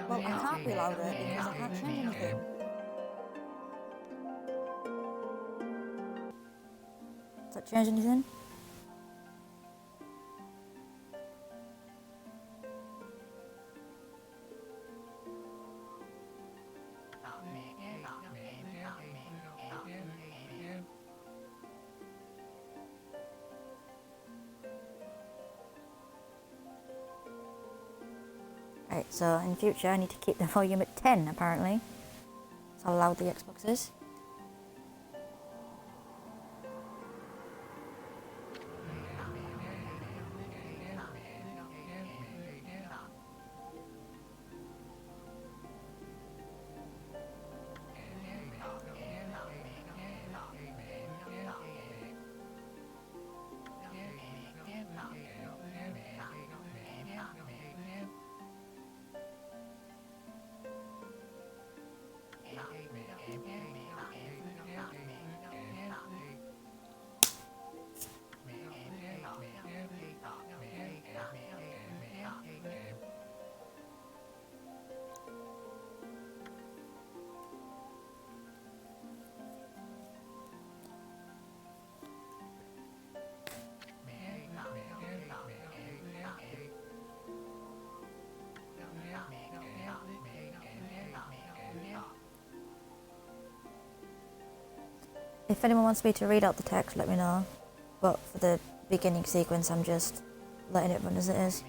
Well, I can't be louder because I can't change anything. Does that change anything? Right, so in future I need to keep the volume at 10 apparently. That's how loud the Xbox is. If anyone wants me to read out the text, let me know. But for the beginning sequence, I'm just letting it run as it is.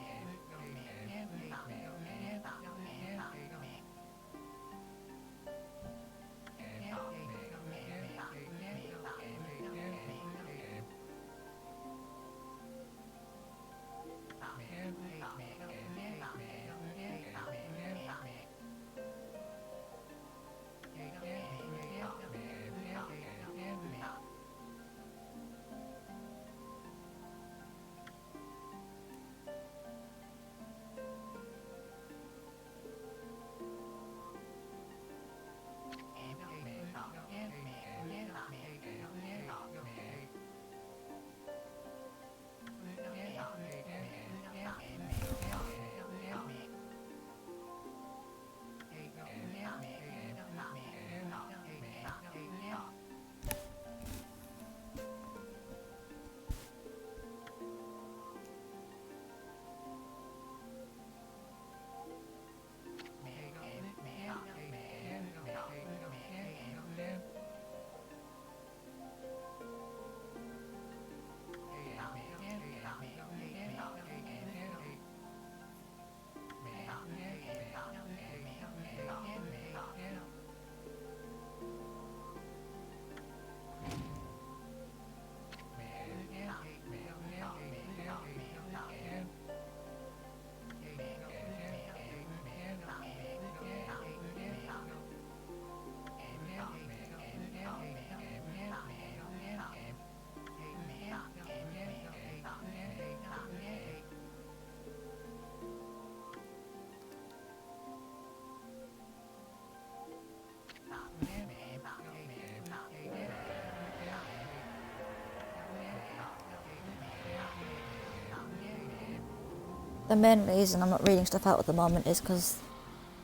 The main reason I'm not reading stuff out at the moment is because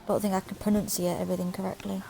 I don't think I can pronunciate everything correctly.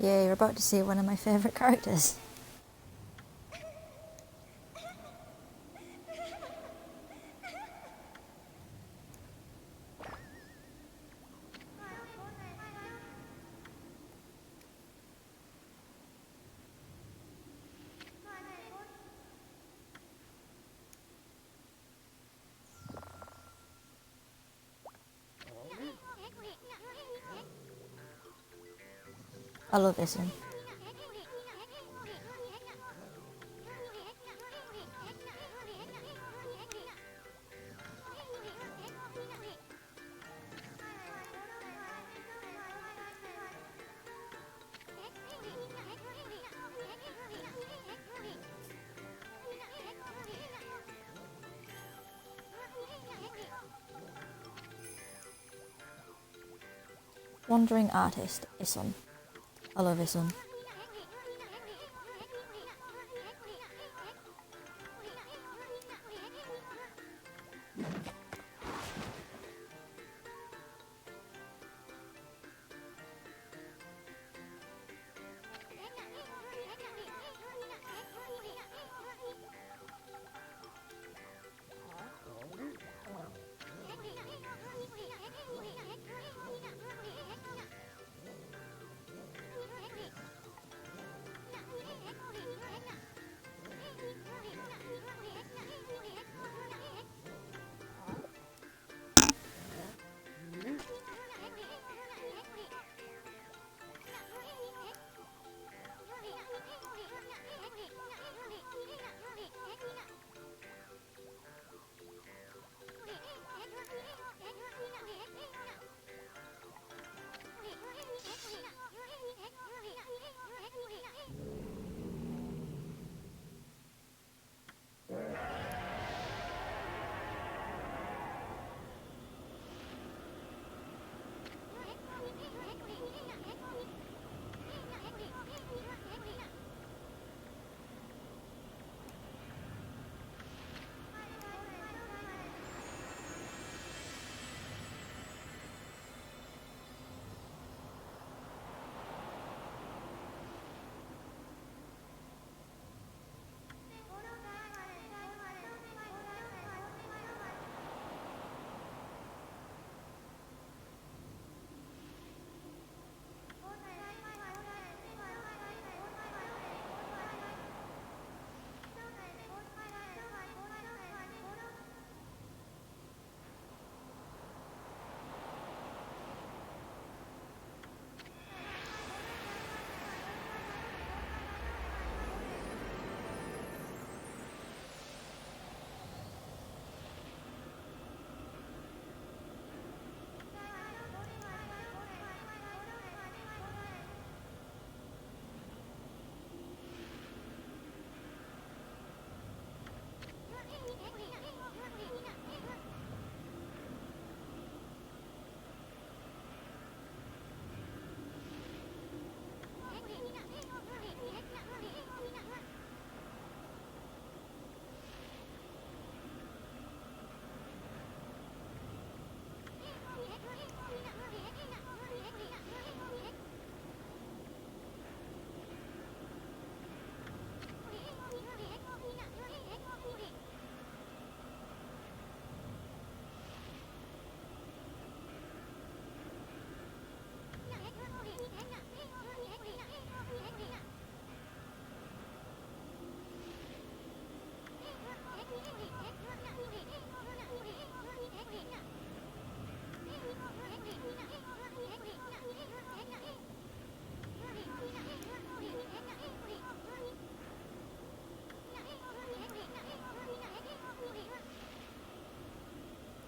Yeah, you're about to see one of my favourite characters. I love this one. Wandering Artist, Isun. I love Isun.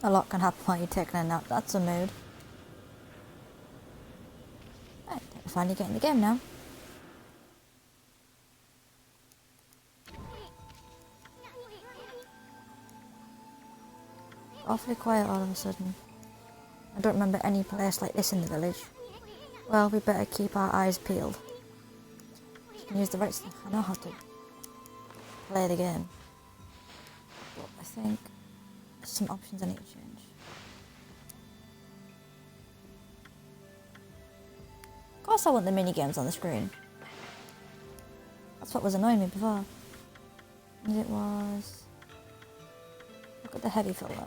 A lot can happen while you're taking a nap, that's a mood. Right, finally getting the game now. Awfully quiet all of a sudden. I don't remember any place like this in the village. Well, we better keep our eyes peeled. Just can use the right stuff. I know how to play the game. But I think there's some options I need to change. course I want the mini games on the screen. That's what was annoying me before. And it was... Look at the heavy filter.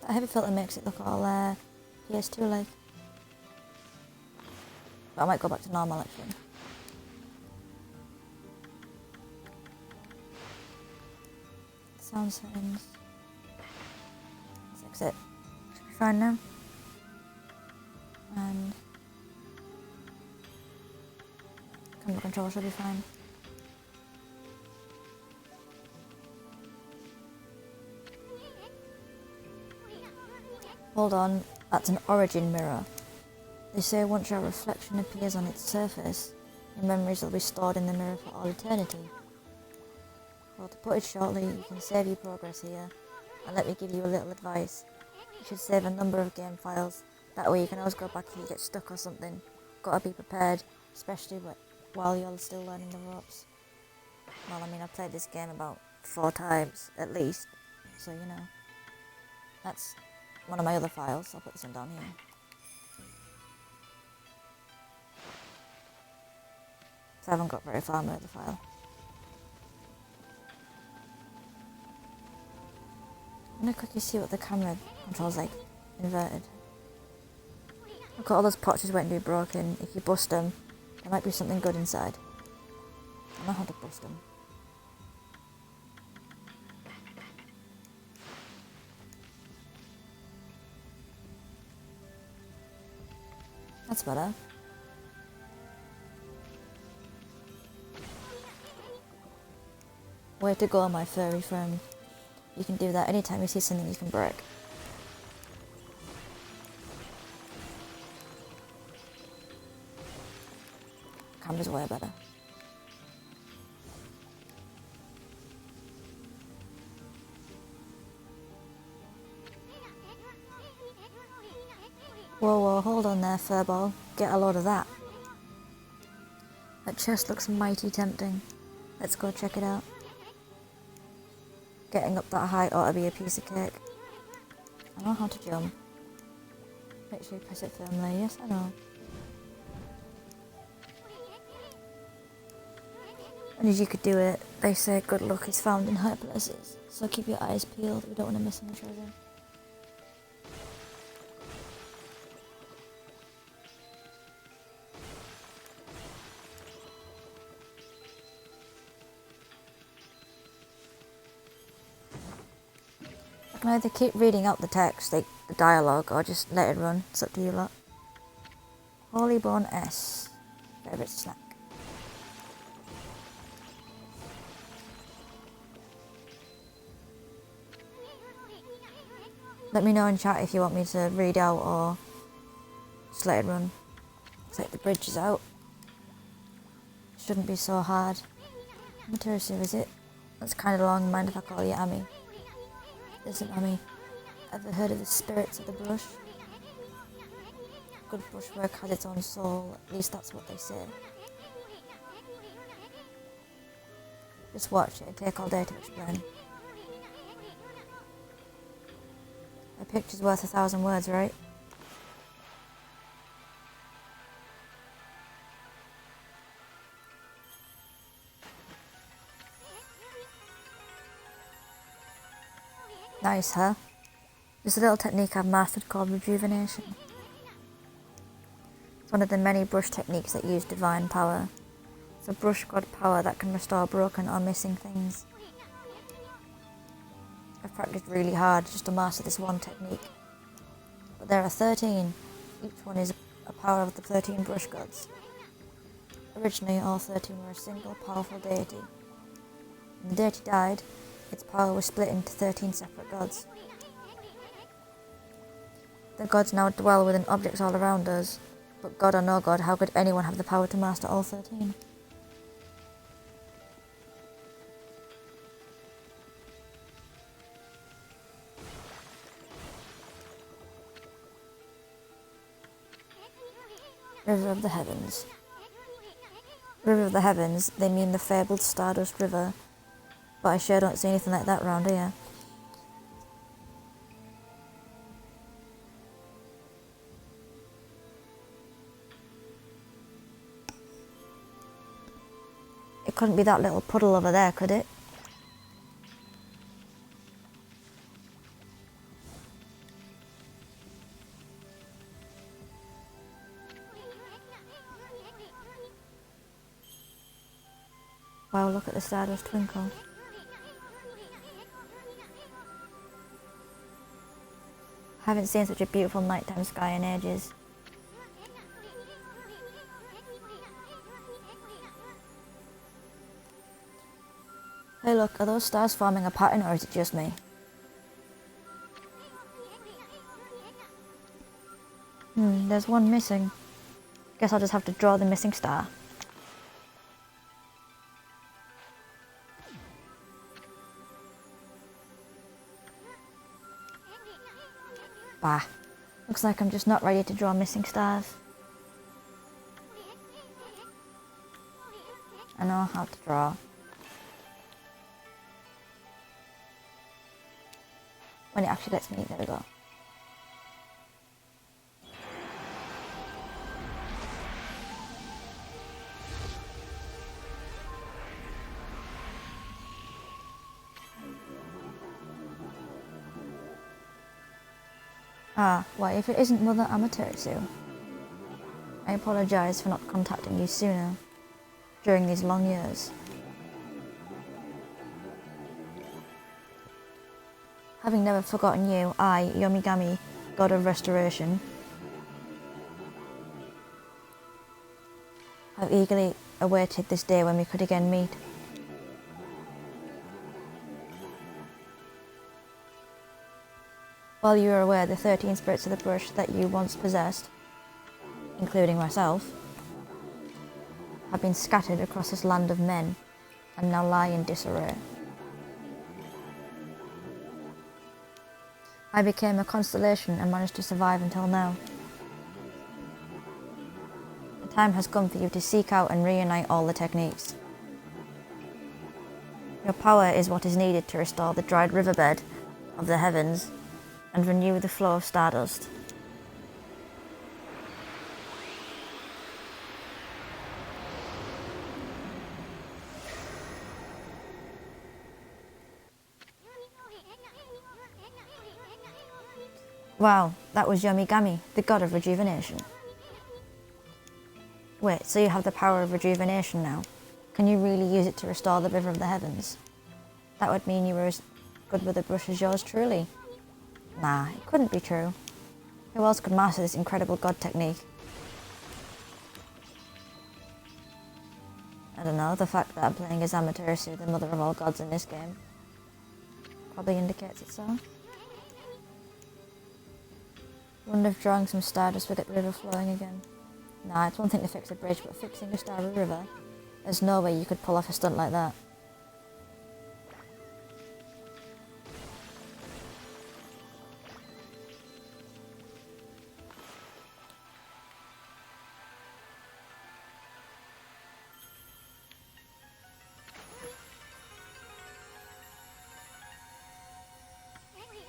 That heavy filter makes it look all PS2-like. But I might go back to normal actually. Sound settings. Let's exit. Should be fine now. And camera control should be fine. Hold on, that's an origin mirror. They say once your reflection appears on its surface, your memories will be stored in the mirror for all eternity. Well, to put it shortly, you can save your progress here, and let me give you a little advice. You should save a number of game files, that way you can always go back if you get stuck or something. Gotta be prepared, especially while you're still learning the ropes. Well, I mean, I've played this game about 4 times, at least, so you know. That's one of my other files, I'll put this one down here. So I haven't got very far with the file. I'm gonna quickly see what the camera controls like inverted. Look at all those pouches waiting to be broken. If you bust them, there might be something good inside. I know how to bust them. That's better. Way to go, my furry friend. You can do that anytime you see something you can break. Camera's way better. Whoa, hold on there, furball. Get a load of that. That chest looks mighty tempting. Let's go check it out. Getting up that height ought to be a piece of cake. I know how to jump. Make sure you press it firmly. Yes, I know. And as you could do it, they say good luck is found in high places. So keep your eyes peeled. We don't want to miss any treasure. I can either keep reading out the text, like the dialogue, or just let it run. It's up to you lot. Holy Bone S. Favourite snack. Let me know in chat if you want me to read out or just let it run. It's like the bridge is out. Shouldn't be so hard. Materasu, is it? That's kind of long. Mind if I call you Ami? Listen, Ami. Ever heard of the spirits of the brush? Good brushwork has its own soul. At least that's what they say. Just watch it. It'd take all day to explain. A picture's worth 1,000 words, right? Nice, huh? There's a little technique I've mastered called rejuvenation. It's one of the many brush techniques that use divine power. It's a brush god power that can restore broken or missing things. I've practiced really hard just to master this one technique. But there are 13. Each one is a power of the 13 brush gods. Originally, all 13 were a single powerful deity. When the deity died, its power was split into 13 separate gods. The gods now dwell within objects all around us, but god or no god, how could anyone have the power to master all 13? River of the Heavens. River of the Heavens, they mean the fabled Stardust River, but I sure don't see anything like that round here. It couldn't be that little puddle over there, could it? Wow, look at the stardust twinkle. I haven't seen such a beautiful nighttime sky in ages. Hey look, are those stars forming a pattern or is it just me? There's one missing. Guess I'll just have to draw the missing star. Bah. Looks like I'm just not ready to draw missing stars. I know how to draw. When it actually lets me, there we go. Why, if it isn't Mother Amaterasu? I apologise for not contacting you sooner, during these long years. Having never forgotten you, I, Yomigami, God of Restoration, have eagerly awaited this day when we could again meet. While you are aware the 13 spirits of the brush that you once possessed, including myself, have been scattered across this land of men and now lie in disarray. I became a constellation and managed to survive until now. The time has come for you to seek out and reunite all the techniques. Your power is what is needed to restore the dried riverbed of the heavens and renew the flow of stardust. Wow, that was Yomigami, the god of rejuvenation. Wait, so you have the power of rejuvenation now? Can you really use it to restore the river of the heavens? That would mean you were as good with a brush as yours truly. Nah, it couldn't be true. Who else could master this incredible god technique? I don't know, the fact that I'm playing as Amaterasu, the mother of all gods in this game, probably indicates it so. Wonder if drawing some stardust will get the river flowing again. Nah, it's one thing to fix a bridge, but fixing a starry river, there's no way you could pull off a stunt like that.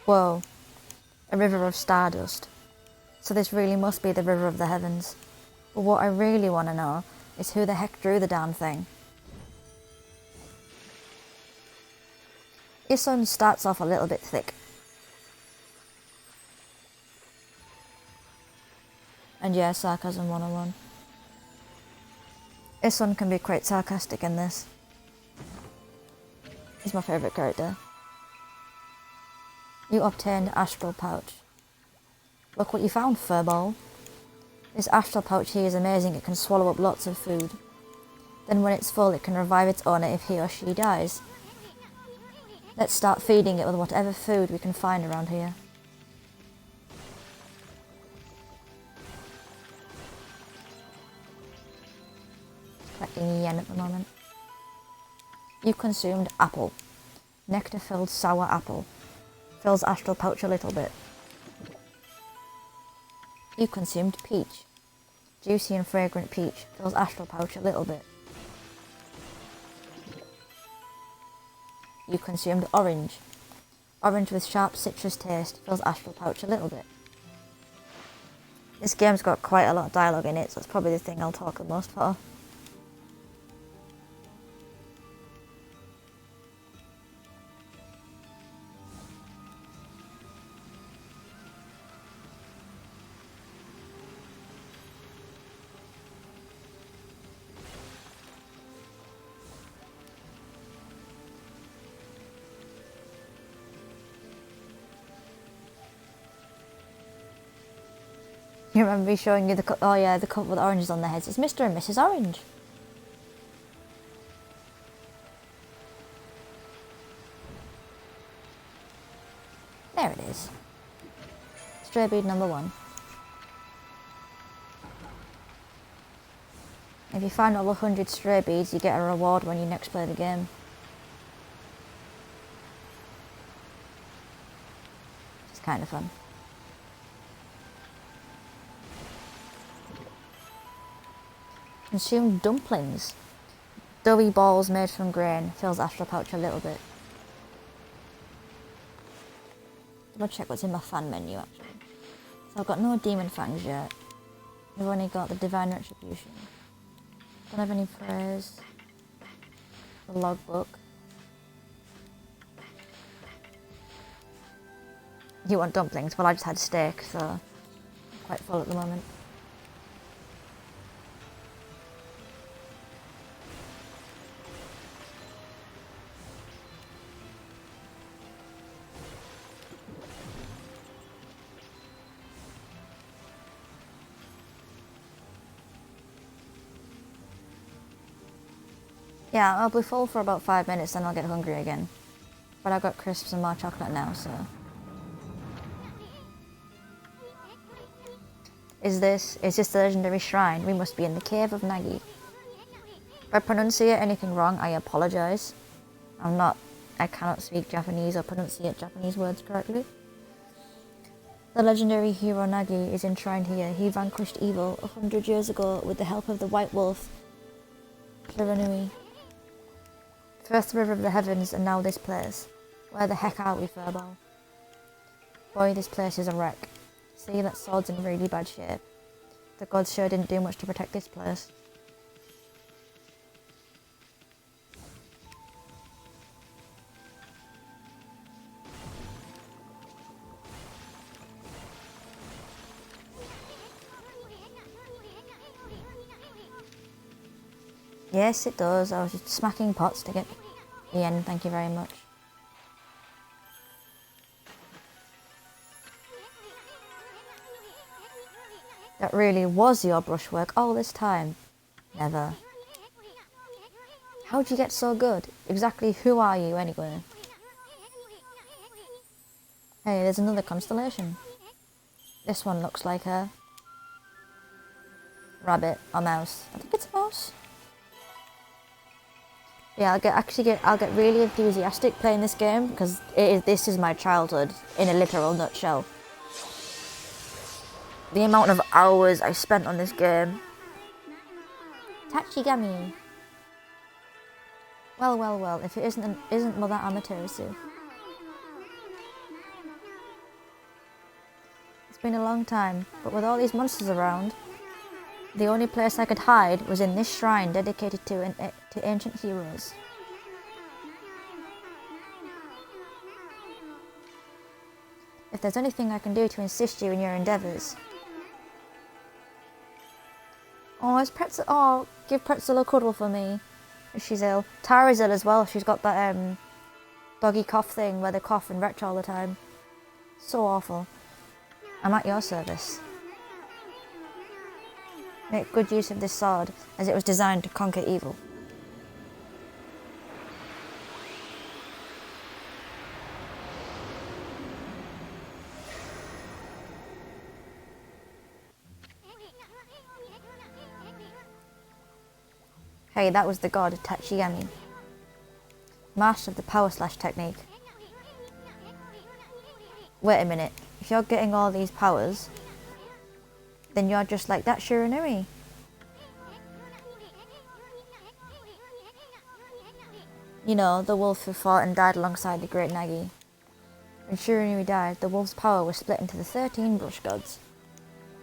Whoa, a river of stardust. So this really must be the river of the heavens. But what I really want to know is who the heck drew the damn thing. Isun starts off a little bit thick. And yeah, sarcasm 101. Isun can be quite sarcastic in this. He's my favourite character. You obtained Astral Pouch. Look what you found, furball. This astral pouch here is amazing, it can swallow up lots of food. Then when it's full, it can revive its owner if he or she dies. Let's start feeding it with whatever food we can find around here. Collecting yen at the moment. You consumed apple. Nectar-filled sour apple. Fills astral pouch a little bit. You consumed peach. Juicy and fragrant peach. Fills astral pouch a little bit. You consumed orange. Orange with sharp citrus taste. Fills astral pouch a little bit. This game's got quite a lot of dialogue in it, so it's probably the thing I'll talk the most for. You remember me showing you the oh yeah, the couple with oranges on their heads. It's Mr. and Mrs. Orange. There it is. Stray bead number 1. If you find all 100 stray beads, you get a reward when you next play the game. It's kind of fun. Consume dumplings. Doughy balls made from grain. Fills astral pouch a little bit. I'll check what's in my fan menu actually. So I've got no demon fangs yet. I've only got the divine retribution. Don't have any prayers. The logbook. You want dumplings? Well, I just had steak, so I'm quite full at the moment. Yeah, I'll be full for about 5 minutes, then I'll get hungry again. But I've got crisps and more chocolate now, so... Is this the legendary shrine? We must be in the cave of Nagi. If I pronunciate anything wrong, I apologise. I cannot speak Japanese or pronunciate Japanese words correctly. The legendary hero Nagi is enshrined here. He vanquished evil 100 years ago with the help of the White Wolf, Shiranui. First the river of the heavens and now this place. Where the heck are we, Furball? Boy, this place is a wreck. See, that sword's in really bad shape. The gods sure didn't do much to protect this place. Yes, it does. I was just smacking pots to get the end, thank you very much. That really was your brushwork all this time? Never. How'd you get so good? Exactly who are you, anyway? Hey, there's another constellation. This one looks like a... rabbit or mouse. I think it's a mouse. Yeah, I'll get really enthusiastic playing this game because this is my childhood in a literal nutshell. The amount of hours I spent on this game. Tachigami. Well, if it isn't Mother Amaterasu. It's been a long time, but with all these monsters around, the only place I could hide was in this shrine dedicated to ancient heroes. If there's anything I can do to assist you in your endeavours. Oh, is Pretzel... Oh, give Pretzel a cuddle for me. If she's ill. Tara's ill as well. She's got that doggy cough thing where they cough and retch all the time. So awful. I'm at your service. Make good use of this sword, as it was designed to conquer evil. Hey, that was the god Tachigami, master of the power slash technique. Wait a minute, if you're getting all these powers, then you're just like that Shiranui. You know, the wolf who fought and died alongside the great Nagi. When Shiranui died, the wolf's power was split into the 13 brush gods.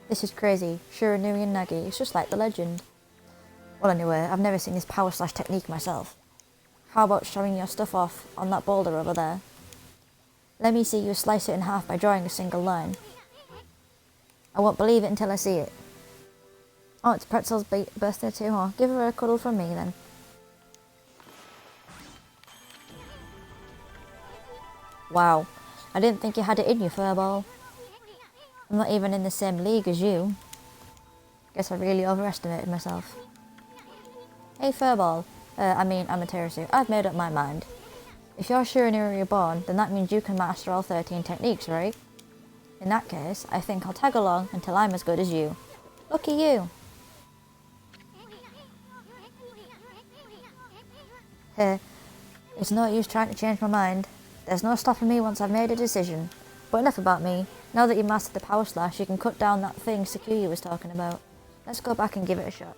This is crazy. Shiranui and Nagi, it's just like the legend. Well anyway, I've never seen this power slash technique myself. How about showing your stuff off on that boulder over there? Let me see you slice it in half by drawing a single line. I won't believe it until I see it. Oh, it's Pretzel's birthday too, huh? Give her a cuddle from me then. Wow, I didn't think you had it in you, Furball. I'm not even in the same league as you. Guess I really overestimated myself. Hey Furball, Amaterasu, I've made up my mind. If you're Shiranui Reborn, then that means you can master all 13 techniques, right? In that case, I think I'll tag along until I'm as good as you. Lucky you! Heh, it's no use trying to change my mind. There's no stopping me once I've made a decision. But enough about me. Now that you've mastered the Power Slash, you can cut down that thing Sakuya was talking about. Let's go back and give it a shot.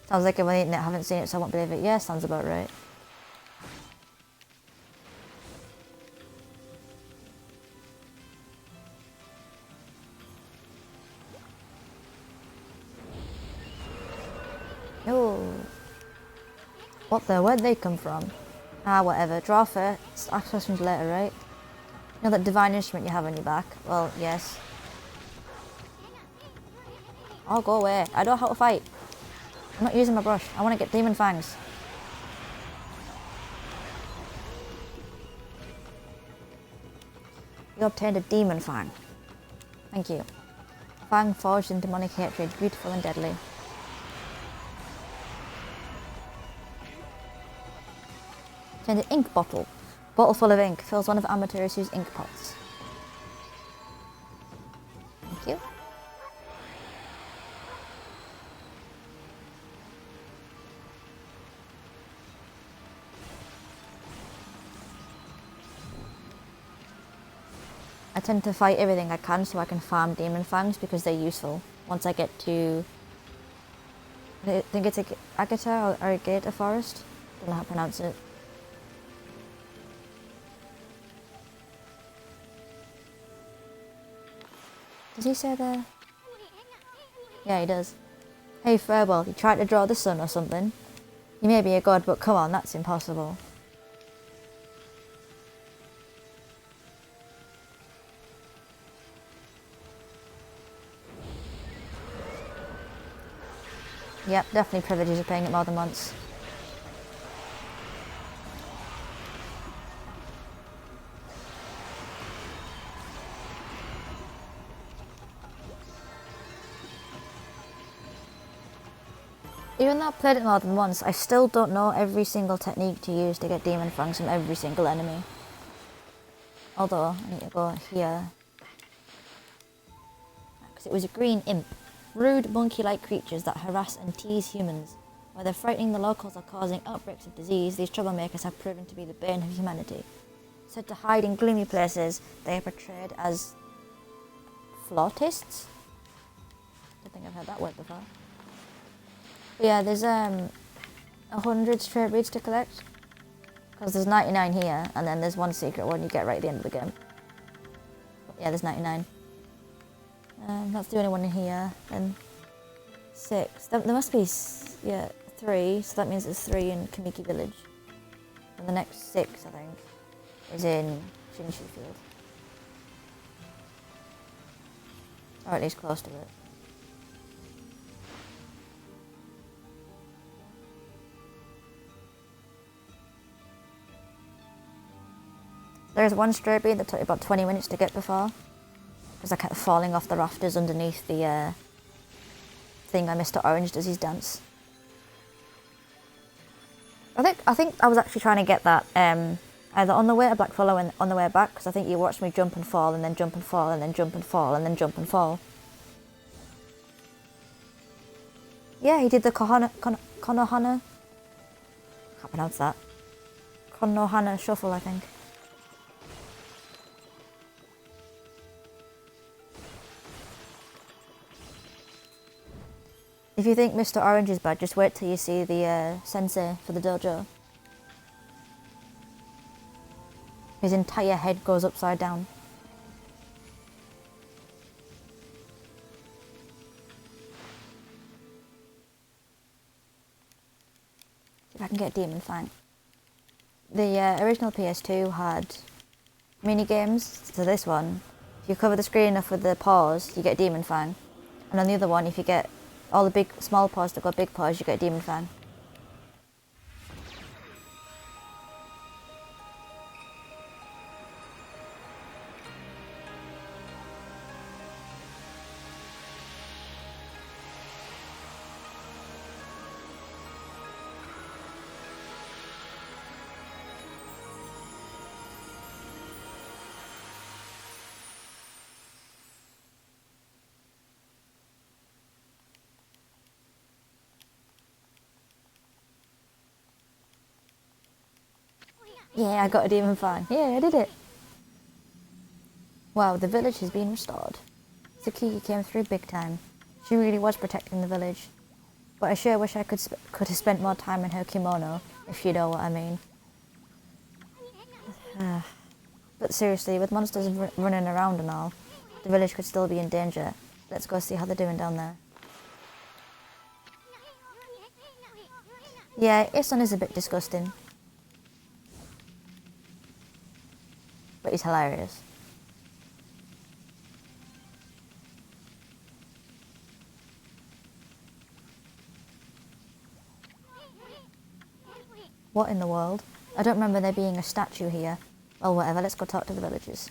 Sounds like everyone eating it, haven't seen it, so I won't believe it. Yeah, sounds about right. Oh. What the? Where'd they come from? Ah, whatever. Draw first, ask questions later, right? You know that divine instrument you have on your back? Well, yes. Oh, go away. I don't know how to fight. I'm not using my brush. I want to get demon fangs. You obtained a demon fang. Thank you. Fang forged in demonic hatred, beautiful and deadly. Obtained an ink bottle. Bottle full of ink. Fills one of Amaterasu's ink pots. Thank you. I tend to fight everything I can so I can farm demon fangs because they're useful. Once I get to, I think it's Agata or Agata Forest. Don't know how to pronounce it. Does he say there? Yeah, he does. Hey Furball, you tried to draw the sun or something? You may be a god, but come on, that's impossible. Yep, definitely privileges of playing it more than once. Even though I've played it more than once, I still don't know every single technique to use to get demon fangs from every single enemy. Although, I need to go here. Because it was a green imp. Rude, monkey-like creatures that harass and tease humans. Whether frightening the locals or causing outbreaks of disease, these troublemakers have proven to be the bane of humanity. Said to hide in gloomy places, they are portrayed as flautists? I don't think I've heard that word before. But yeah, there's 100 stray breeds to collect. Because there's 99 here, and then there's one secret one you get right at the end of the game. But yeah, there's 99. That's the only one in here. And 6. There must be, 3. So that means there's 3 in Kamiki Village. And the next 6, I think, is in Shinshu Field. Or at least close to it. There's one stray bead that took about 20 minutes to get before. Because I kept falling off the rafters underneath the thing where Mr. Orange does his dance. I think I was actually trying to get that either on the way to Blackfurrow and on the way back, because I think you watched me jump and fall and then jump and fall and then jump and fall and then jump and fall. Yeah, he did the Konohana. I can't pronounce that. Konohana shuffle, I think. If you think Mr. Orange is bad, just wait till you see the sensei for the dojo. His entire head goes upside down. See if I can get Demon Fang. The original PS2 had mini games. So this one, if you cover the screen enough with the paws, you get Demon Fang. And on the other one, if you get all the small paws to go big paws, you get Demon Fang. Yeah, I got a demon fine. Yeah, I did it. Wow, the village has been restored. Tsukiki came through big time. She really was protecting the village. But I sure wish I could have spent more time in her kimono, if you know what I mean. But seriously, with monsters running around and all, the village could still be in danger. Let's go see how they're doing down there. Yeah, Isun is a bit disgusting. But he's hilarious. What in the world? I don't remember there being a statue here. Well, whatever, let's go talk to the villagers.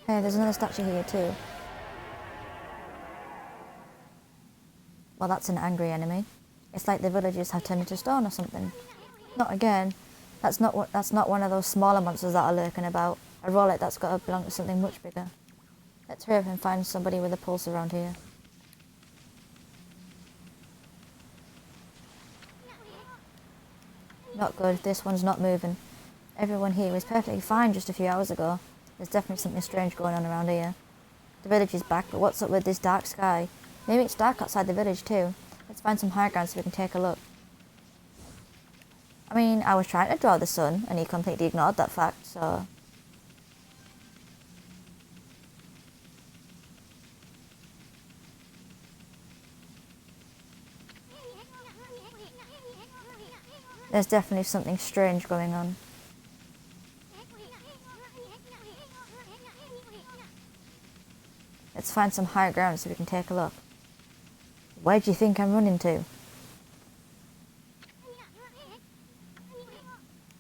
Hey, there's another statue here too. Well, that's an angry enemy. It's like the villagers have turned into stone or something. Not again. That's not one of those smaller monsters that are lurking about. I roll like that's got to belong to something much bigger. Let's hurry up and find somebody with a pulse around here. Not good. This one's not moving. Everyone here was perfectly fine just a few hours ago. There's definitely something strange going on around here. The village is back, but what's up with this dark sky? Maybe it's dark outside the village too. Let's find some high ground so we can take a look. I mean, I was trying to draw the sun, and he completely ignored that fact, so... There's definitely something strange going on. Let's find some higher ground so we can take a look. Where do you think I'm running to?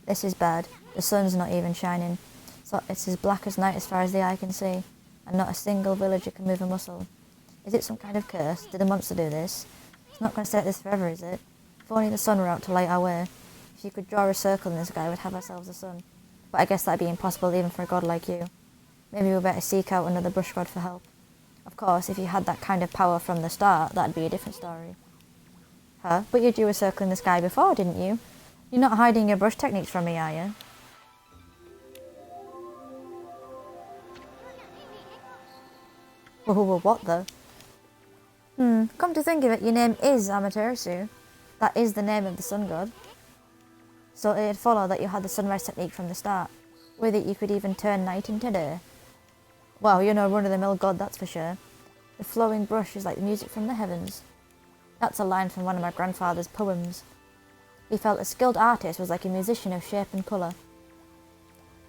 This is bad. The sun's not even shining. So it's as black as night as far as the eye can see. And not a single villager can move a muscle. Is it some kind of curse? Did the monster do this? It's not going to stay like this forever, is it? If only the sun were out to light our way. If you could draw a circle in the sky, we'd have ourselves a sun. But I guess that'd be impossible even for a god like you. Maybe we better seek out another brush god for help. Of course, if you had that kind of power from the start, that'd be a different story. Huh? But you drew a circle in the sky before, didn't you? You're not hiding your brush techniques from me, are you? Whoa, what the? Come to think of it, your name is Amaterasu. That is the name of the sun god. So it'd follow that you had the sunrise technique from the start. With it you could even turn night into day. Wow, you're no run-of-the-mill god, that's for sure. The flowing brush is like the music from the heavens. That's a line from one of my grandfather's poems. He felt a skilled artist was like a musician of shape and colour.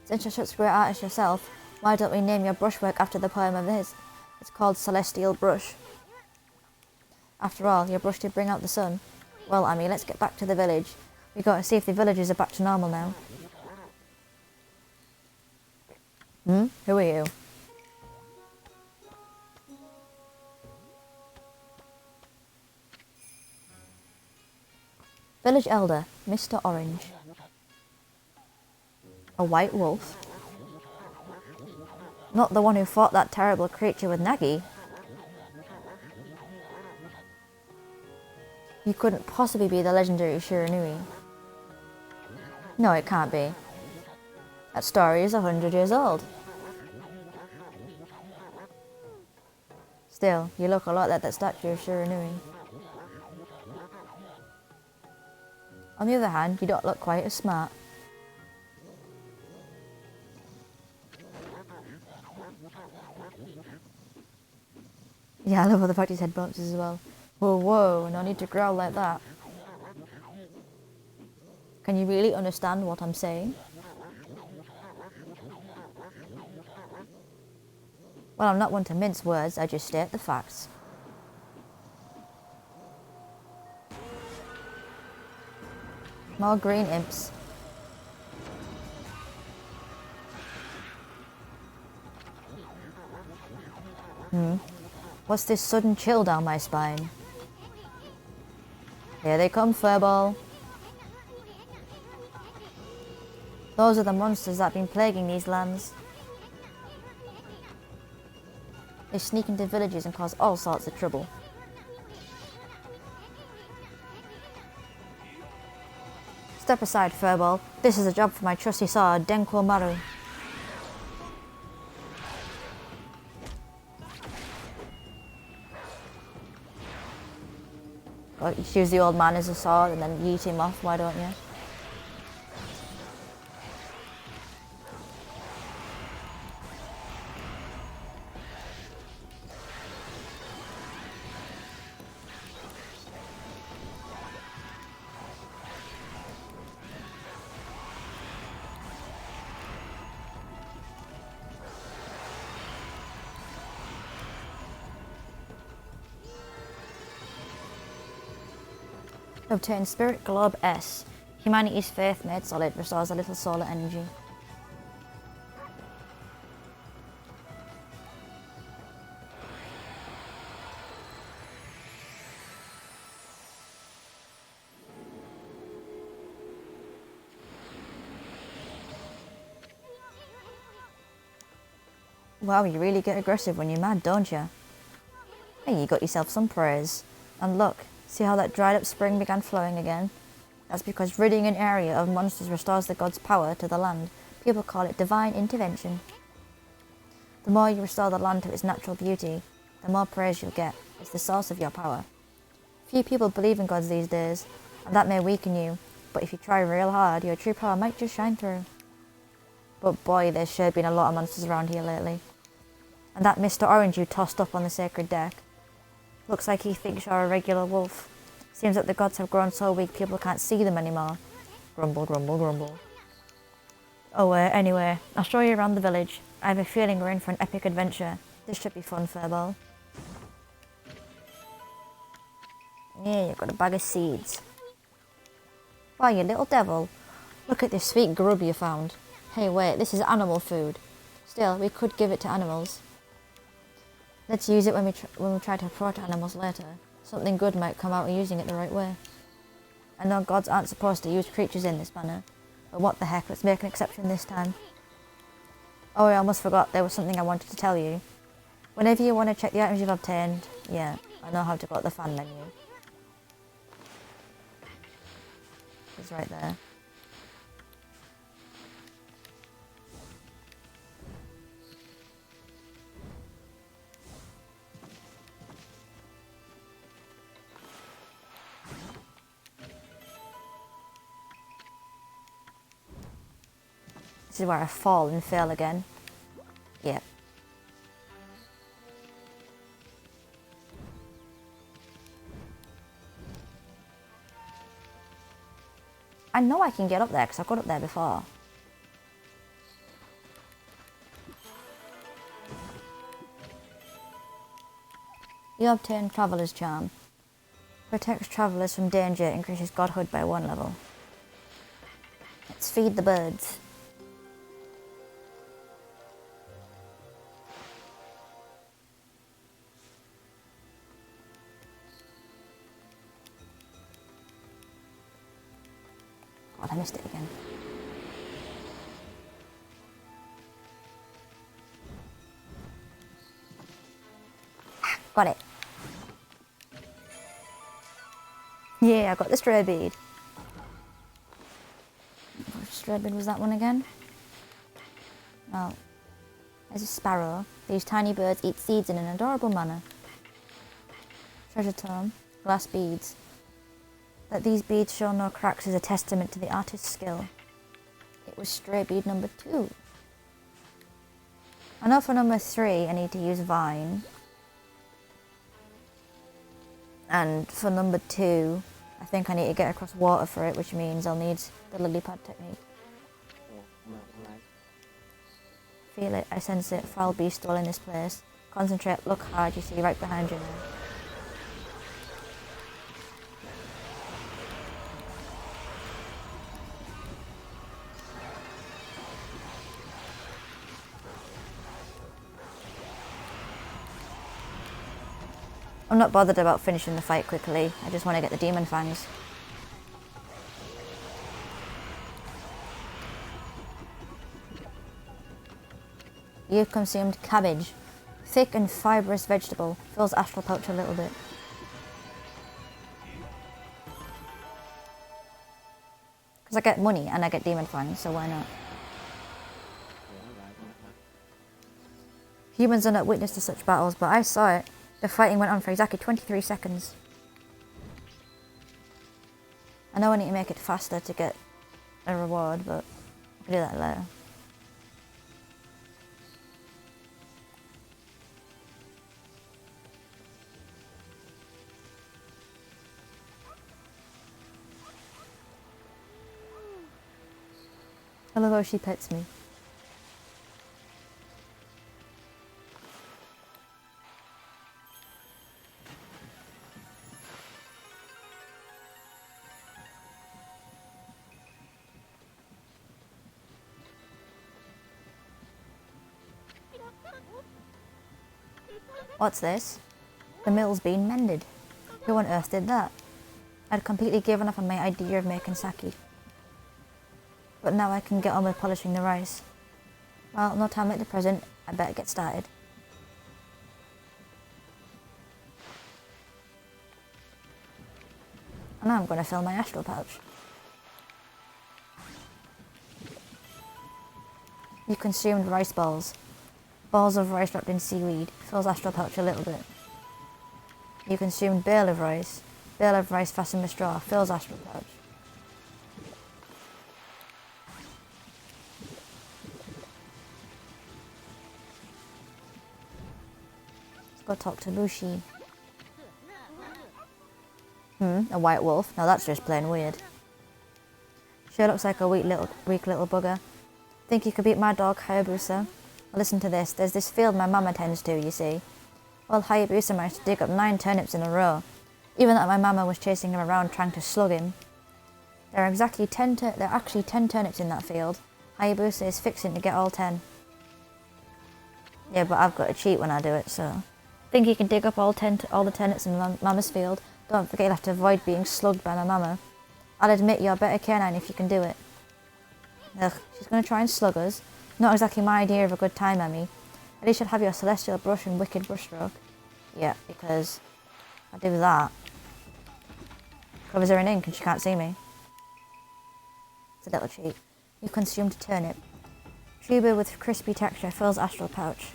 Since you're such a great artist yourself, why don't we name your brushwork after the poem of his? It's called Celestial Brush. After all, your brush did bring out the sun. Well, Amy, let's get back to the village. We got to see if the villagers are back to normal now. Who are you? Village Elder, Mr. Orange. A white wolf? Not the one who fought that terrible creature with Nagi. You couldn't possibly be the legendary Shiranui. No, it can't be. That story is 100 years old. Still, you look a lot like that statue of Shiranui. On the other hand, you don't look quite as smart. Yeah, I love all the fact his head bounces as well. Whoa, no need to growl like that. Can you really understand what I'm saying? Well, I'm not one to mince words, I just state the facts. More green imps. What's this sudden chill down my spine? Here they come, furball. Those are the monsters that have been plaguing these lands. They sneak into villages and cause all sorts of trouble. Step aside, Furball. This is a job for my trusty sword, Denko Maru. Well, you choose the old man as a sword and then yeet him off, why don't you? Obtain Spirit Globe S. Humanity's faith made solid, restores a little solar energy. Wow, you really get aggressive when you're mad, don't you? Hey, you got yourself some praise. And look, see how that dried up spring began flowing again? That's because ridding an area of monsters restores the god's power to the land. People call it divine intervention. The more you restore the land to its natural beauty, the more praise you'll get. It's the source of your power. Few people believe in gods these days, and that may weaken you, but if you try real hard, your true power might just shine through. But boy, there's sure been a lot of monsters around here lately. And that Mr. Orange you tossed up on the sacred deck. Looks like he thinks you're a regular wolf. Seems that the gods have grown so weak people can't see them anymore. Grumble, grumble, grumble. Oh, anyway, I'll show you around the village. I have a feeling we're in for an epic adventure. This should be fun, Furball. Yeah, you've got a bag of seeds. Wow, you little devil. Look at this sweet grub you found. Hey, wait, this is animal food. Still, we could give it to animals. Let's use it when we try to approach animals later. Something good might come out of using it the right way. I know gods aren't supposed to use creatures in this manner, but what the heck, let's make an exception this time. Oh, I almost forgot, there was something I wanted to tell you. Whenever you want to check the items you've obtained, yeah, I know how to go to the fan menu. It's right there. This is where I fall and fail again. Yep. I know I can get up there because I've got up there before. You obtain Traveller's Charm. Protects travellers from danger, increases godhood by 1 level. Let's feed the birds. God, I missed it again. Got it. Yeah, I got the stray bead. Which stray bead was that one again? Oh, there's a sparrow. These tiny birds eat seeds in an adorable manner. Treasure tome, glass beads. That these beads show no cracks is a testament to the artist's skill. It was stray bead number 2. I know for number 3 I need to use vine. And for number 2, I think I need to get across water for it, which means I'll need the lily pad technique. Feel it, I sense it, foul beast all in this place. Concentrate, look hard, you see right behind you now. I'm not bothered about finishing the fight quickly, I just want to get the demon fangs. You've consumed cabbage. Thick and fibrous vegetable. Fills astral pouch a little bit. Because I get money and I get demon fangs, so why not? Humans are not witness to such battles, but I saw it. The fighting went on for exactly 23 seconds. I know I need to make it faster to get a reward, but I can do that later. I love how she pets me. What's this? The mill's been mended. Who on earth did that? I'd completely given up on my idea of making sake. But now I can get on with polishing the rice. Well, no time like the present. I better get started. And now I'm going to fill my astral pouch. You consumed rice balls. Balls of rice wrapped in seaweed. Fills astral pouch a little bit. You consumed bale of rice. Bale of rice fastened with straw. Fills astral pouch. Let's go talk to Lucy. A white wolf? Now that's just plain weird. Sure looks like a weak little bugger. Think you could beat my dog, Hayabusa? Well, listen to this. There's this field my mum attends to, you see. Well, Hayabusa managed to dig up 9 turnips in a row. Even though my mama was chasing him around trying to slug him. There are actually 10 turnips in that field. Hayabusa is fixing to get all 10. Yeah, but I've got to cheat when I do it, so... Think you can dig up all the turnips in Mama's field? Don't forget you'll have to avoid being slugged by my mama. I'll admit you're a better canine if you can do it. Ugh, she's going to try and slug us. Not exactly my idea of a good time, Emmy. At least you'll have your celestial brush and wicked brushstroke. Yeah, because I do that. Covers her in ink and she can't see me. It's a little cheat. You consumed turnip. Tuber with crispy texture fills astral pouch.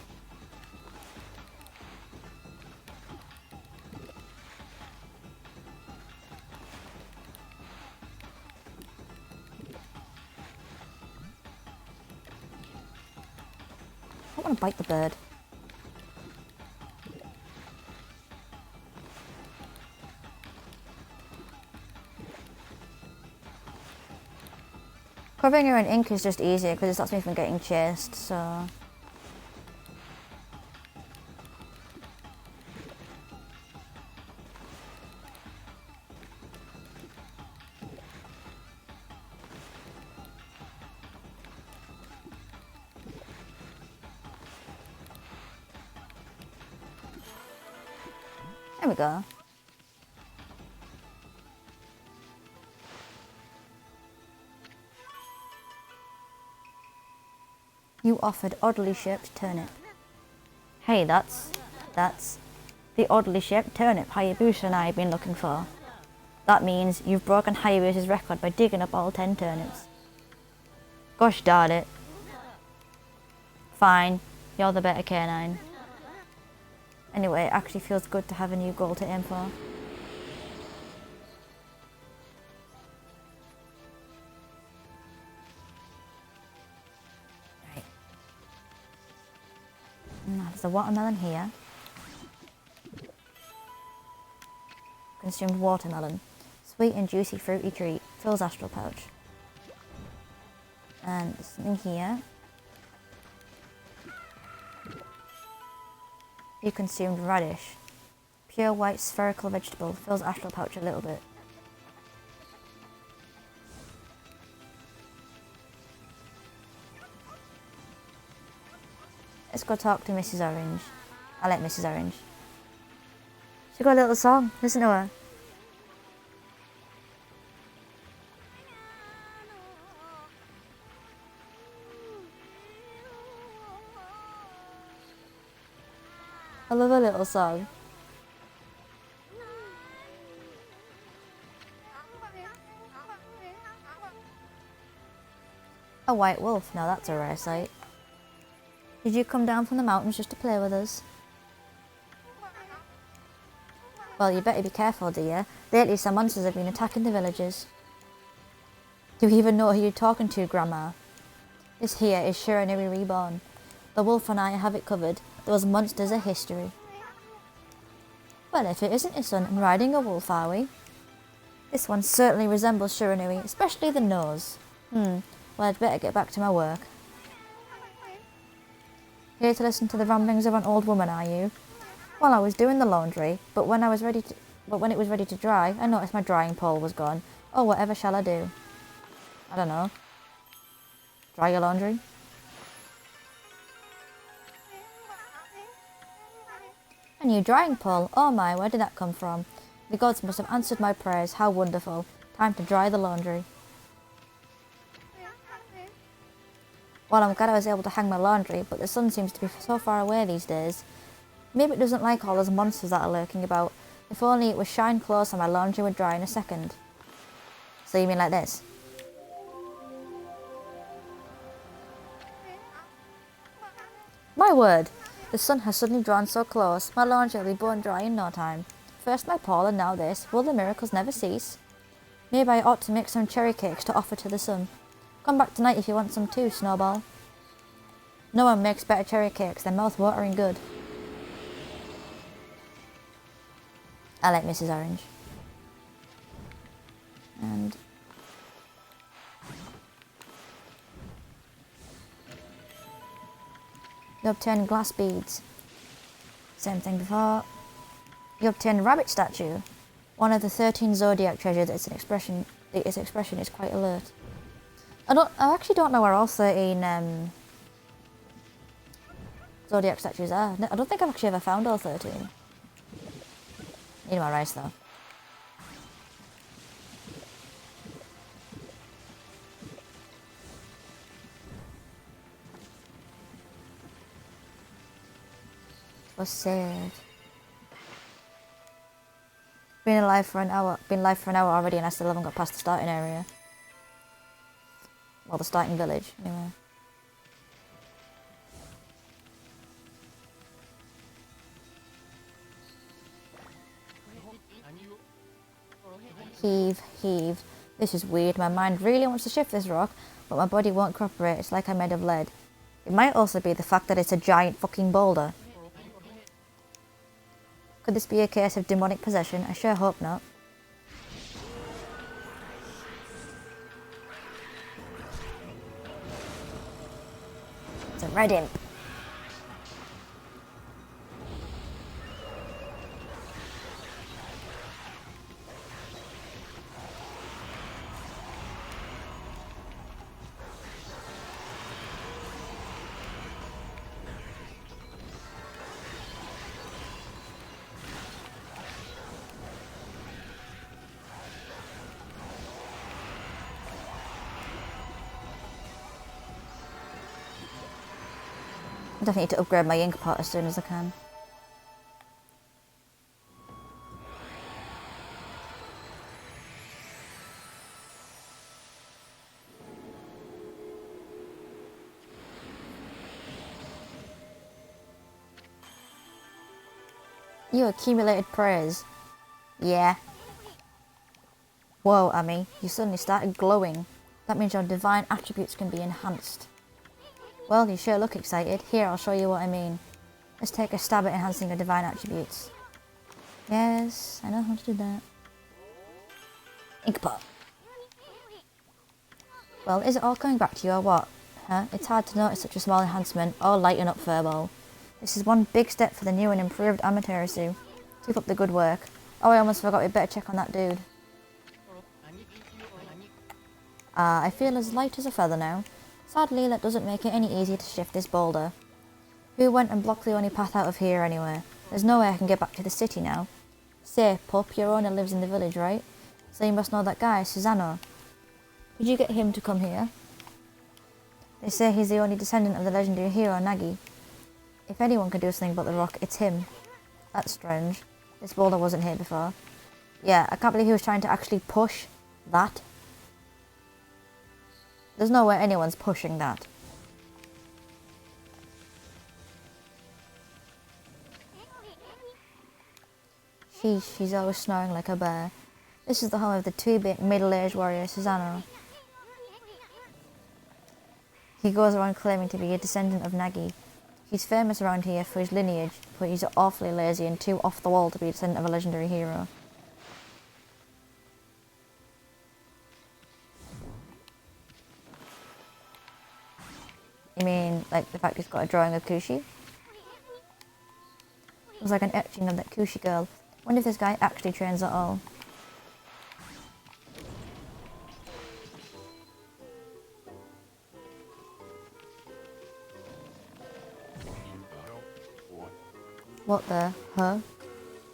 I want to bite the bird. Covering her in ink is just easier because it stops me from getting chased, so... There we go. You offered oddly shaped turnip. Hey, that's the oddly shaped turnip Hayabusa and I have been looking for. That means you've broken Hayabusa's record by digging up all 10 turnips. Gosh darn it. Fine, you're the better canine. Anyway, it actually feels good to have a new goal to aim for. Right. Now there's a watermelon here. Consumed watermelon. Sweet and juicy fruity treat. Fills astral pouch. And there's something here. You consumed radish. Pure white spherical vegetable. Fills astral pouch a little bit. Let's go talk to Mrs. Orange. I like Mrs. Orange. She got a little song. Listen to her. I love a little song. A white wolf, now that's a rare sight. Did you come down from the mountains just to play with us? Well, you better be careful, dear. Lately some monsters have been attacking the villagers. Do you even know who you're talking to, Grandma? This here is Shiranui Reborn. The wolf and I have it covered. Those monsters are history. Well, if it isn't his son and riding a wolf, are we? This one certainly resembles Shiranui, especially the nose. Well, I'd better get back to my work. Here to listen to the ramblings of an old woman, are you? Well, I was doing the laundry, but when it was ready to dry, I noticed my drying pole was gone. Oh, whatever shall I do? I don't know. Dry your laundry? A new drying pole? Oh my, where did that come from? The gods must have answered my prayers. How wonderful. Time to dry the laundry. Well, I'm glad I was able to hang my laundry, but the sun seems to be so far away these days. Maybe it doesn't like all those monsters that are lurking about. If only it was shine close and my laundry would dry in a second. So you mean like this? My word! The sun has suddenly drawn so close, my laundry will be bone dry in no time. First my pole and now this. Will the miracles never cease? Maybe I ought to make some cherry cakes to offer to the sun. Come back tonight if you want some too, Snowball. No one makes better cherry cakes than mouth-watering good. I like Mrs. Orange. And you obtain glass beads. Same thing before. You obtain a rabbit statue. One of the 13 zodiac treasures. Its expression is quite alert. I actually don't know where all 13 zodiac statues are. I don't think I've actually ever found all 13. Need my rice though. Was saved. Been live for an hour already, and I still haven't got past the starting area. Well, the starting village, anyway. Heave, heave. This is weird. My mind really wants to shift this rock, but my body won't cooperate. It's like I'm made of lead. It might also be the fact that it's a giant fucking boulder. Could this be a case of demonic possession? I sure hope not. It's a red imp. I definitely need to upgrade my ink pot as soon as I can. You accumulated praise. Yeah. Whoa, Amy, you suddenly started glowing. That means your divine attributes can be enhanced. Well, you sure look excited. Here, I'll show you what I mean. Let's take a stab at enhancing your divine attributes. Yes, I know how to do that. Inkpot. Well, is it all coming back to you or what? Huh? It's hard to notice such a small enhancement. Oh, lighten up, Furball. This is one big step for the new and improved Amaterasu. Keep up the good work. Oh, I almost forgot, we better check on that dude. I feel as light as a feather now. Sadly, that doesn't make it any easier to shift this boulder. Who went and blocked the only path out of here anyway? There's no way I can get back to the city now. Say, pup, your owner lives in the village, right? So you must know that guy, Susano. Could you get him to come here? They say he's the only descendant of the legendary hero Nagi. If anyone can do something about the rock, it's him. That's strange. This boulder wasn't here before. Yeah, I can't believe he was trying to actually push that. There's no way anyone's pushing that. She's always snoring like a bear. This is the home of the two-bit middle-aged warrior Susanoo. He goes around claiming to be a descendant of Nagi. He's famous around here for his lineage, but he's awfully lazy and too off the wall to be a descendant of a legendary hero. You mean, like, the fact he's got a drawing of Kushi? It was like an etching of that Kushi girl. Wonder if this guy actually trains at all. What the? Huh?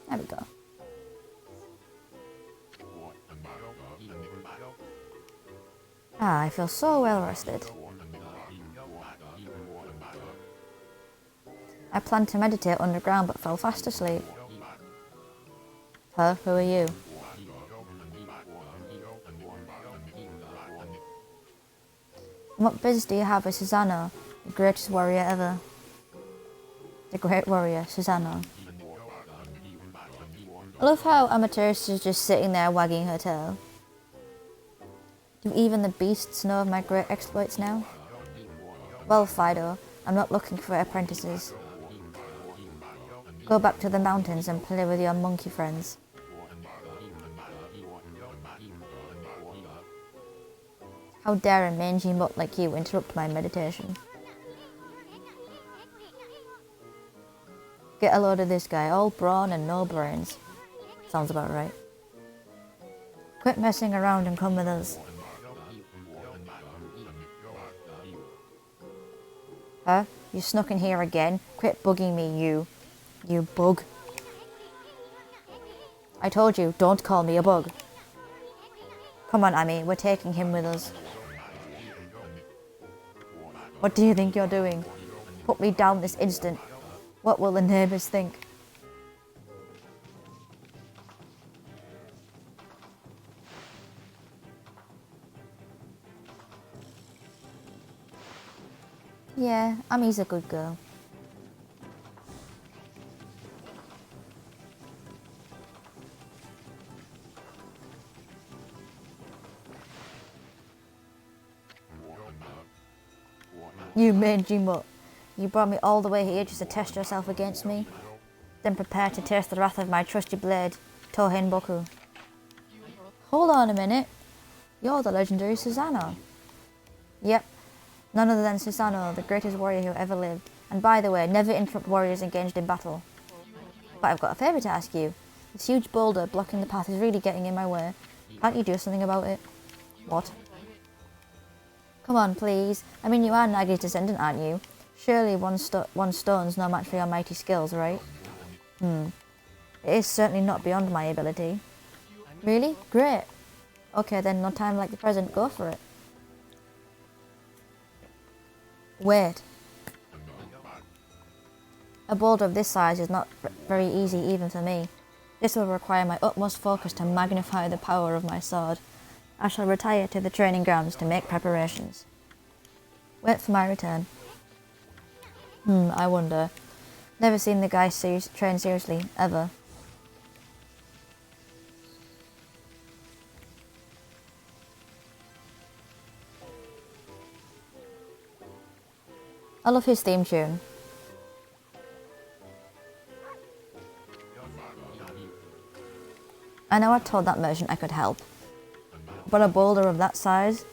There we go. Ah, I feel so well rested. I planned to meditate underground but fell fast asleep. Huh? Who are you? What business do you have with Susanoo, the greatest warrior ever? The great warrior, Susanoo. I love how Amaterasu is just sitting there wagging her tail. Do even the beasts know of my great exploits now? Well, Fido, I'm not looking for apprentices. Go back to the mountains and play with your monkey friends. How dare a mangy mutt like you interrupt my meditation? Get a load of this guy, all brawn and no brains. Sounds about right. Quit messing around and come with us. Huh? You snuck in here again? Quit bugging me, you bug. I told you, don't call me a bug. Come on, Ami, we're taking him with us. What do you think you're doing? Put me down this instant. What will the neighbours think? Yeah, Ami's a good girl. You mangy mutt. You brought me all the way here just to test yourself against me? Then prepare to taste the wrath of my trusty blade, Touhen Boku. Hold on a minute. You're the legendary Susanoo. Yep. None other than Susanoo, the greatest warrior who ever lived. And by the way, never interrupt warriors engaged in battle. But I've got a favour to ask you. This huge boulder blocking the path is really getting in my way. Can't you do something about it? What? Come on, please. I mean, you are Nagi's descendant, aren't you? Surely one stone's no match for your mighty skills, right? It is certainly not beyond my ability. Really? Great. Okay, then no time like the present, go for it. Wait. A boulder of this size is not very easy even for me. This will require my utmost focus to magnify the power of my sword. I shall retire to the training grounds to make preparations. Wait for my return. I wonder. Never seen the guy train seriously, ever. I love his theme tune. I know I told that merchant I could help, but a boulder of that size?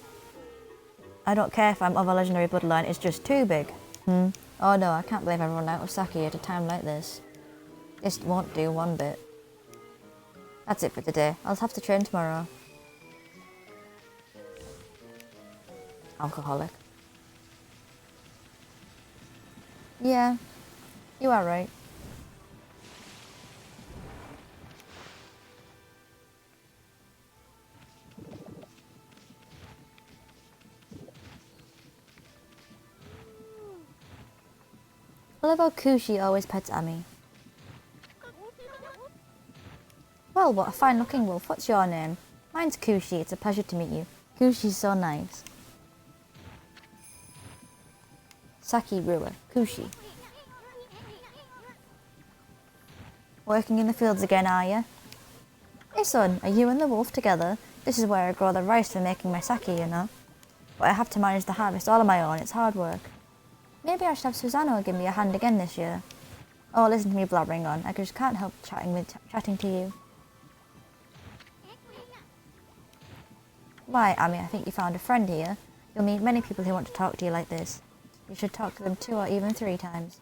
I don't care if I'm of a legendary bloodline, it's just too big. Oh no, I can't believe I run out of sake at a time like this. This won't do one bit. That's it for today. I'll have to train tomorrow. Alcoholic. Yeah, you are right. I love how Kushi always pets Ami. Well, what a fine-looking wolf. What's your name? Mine's Kushi. It's a pleasure to meet you. Kushi's so nice. Saki brewer. Kushi. Working in the fields again, are you? Hey son, are you and the wolf together? This is where I grow the rice for making my sake, you know. But I have to manage the harvest all on my own. It's hard work. Maybe I should have Susano give me a hand again this year. Oh, listen to me blabbering on. I just can't help chatting to you. Why, Amy, I think you found a friend here. You'll meet many people who want to talk to you like this. You should talk to them 2 or even 3 times.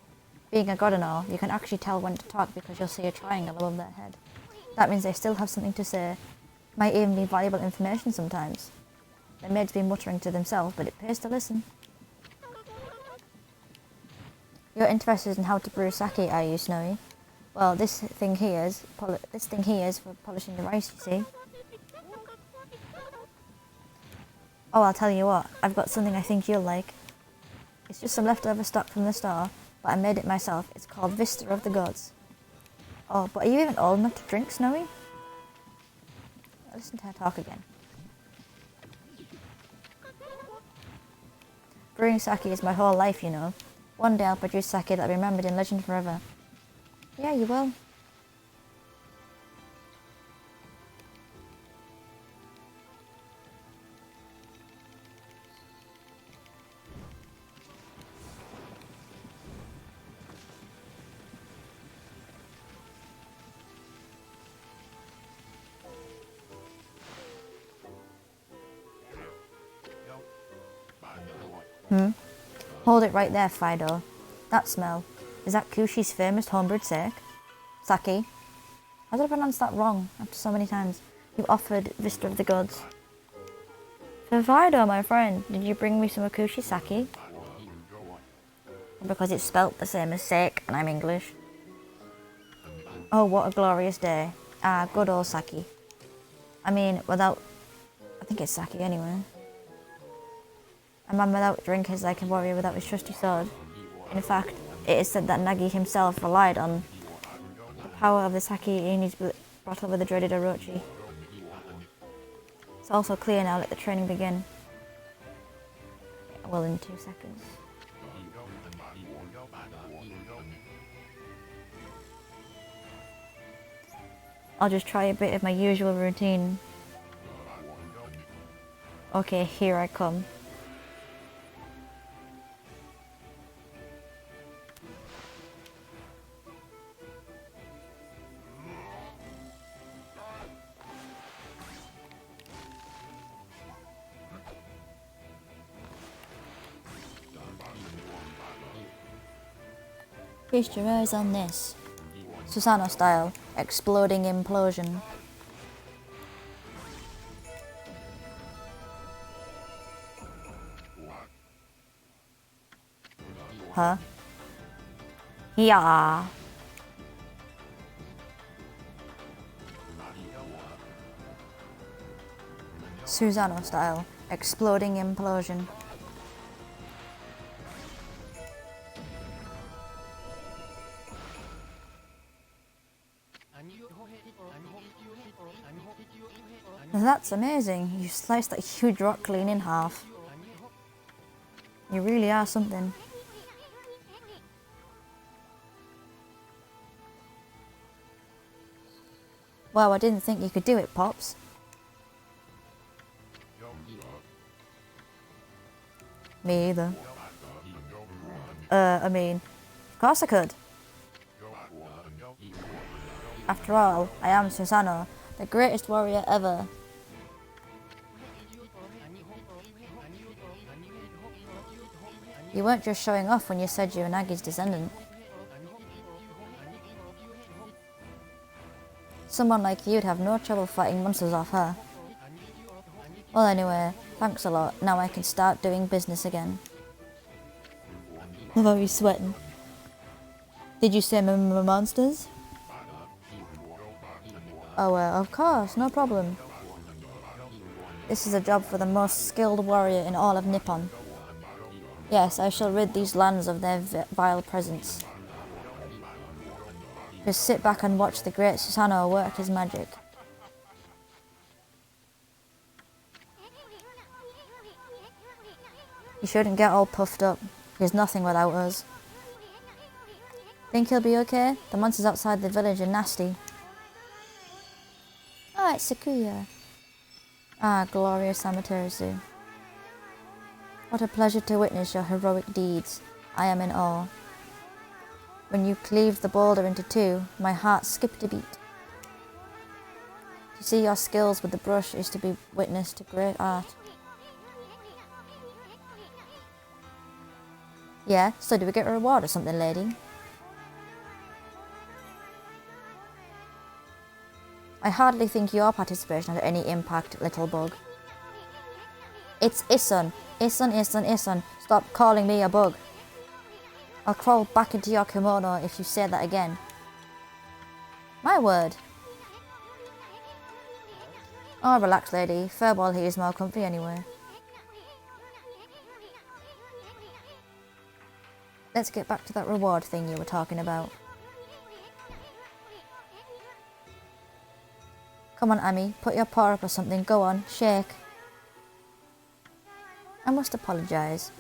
Being a god and all, you can actually tell when to talk because you'll see a triangle above their head. That means they still have something to say. Might even be valuable information sometimes. They may just be muttering to themselves, but it pays to listen. You're interested in how to brew sake, are you, Snowy? Well, this thing here is for polishing the rice, you see. Oh, I'll tell you what, I've got something I think you'll like. It's just some leftover stock from the store, but I made it myself. It's called Vista of the Gods. Oh, but are you even old enough to drink, Snowy? Listen to her talk again. Brewing sake is my whole life, you know. One day I'll produce sake that'll be remembered in legend forever. Yeah, you will. Hold it right there, Fido. That smell. Is that Kushi's famous homebrewed sake? Sake? How did I pronounce that wrong after so many times? You offered Vista of the Gods. For Fido, my friend, did you bring me some of Kushi's sake? Because it's spelt the same as sake and I'm English. Oh, what a glorious day. Ah, good old sake. I mean, I think it's sake anyway. A man without drink is like a warrior without his trusty sword. In fact, it is said that Nagi himself relied on the power of the sake in his bottle with the dreaded Orochi. It's also clear now, let the training begin. Well, in 2 seconds. I'll just try a bit of my usual routine. Okay, here I come. Feast your eyes on this. Susano style, exploding implosion. Huh? Yeah. Susano style, exploding implosion. That's amazing. You sliced that huge rock clean in half. You really are something. Wow, I didn't think you could do it, Pops. Me either. I mean, of course I could. After all, I am Susano, the greatest warrior ever. You weren't just showing off when you said you were Nagi's descendant. Someone like you'd have no trouble fighting monsters off her. Well anyway, thanks a lot. Now I can start doing business again. Love how he's sweating. Did you say monsters? Oh, of course, no problem. This is a job for the most skilled warrior in all of Nippon. Yes, I shall rid these lands of their vile presence. Just sit back and watch the great Susano work his magic. You shouldn't get all puffed up. He's nothing without us. Think he'll be okay? The monsters outside the village are nasty. Oh, it's Sakuya. Ah, glorious Amaterasu. What a pleasure to witness your heroic deeds. I am in awe. When you cleaved the boulder into two, my heart skipped a beat. To see your skills with the brush is to be witness to great art. Yeah, so do we get a reward or something, lady? I hardly think your participation had any impact, little bug. It's Isun. Isun. Stop calling me a bug. I'll crawl back into your kimono if you say that again. My word. Oh, relax, lady. Furball here is more comfy anyway. Let's get back to that reward thing you were talking about. Come on, Amy. Put your paw up or something. Go on. Shake. I must apologise.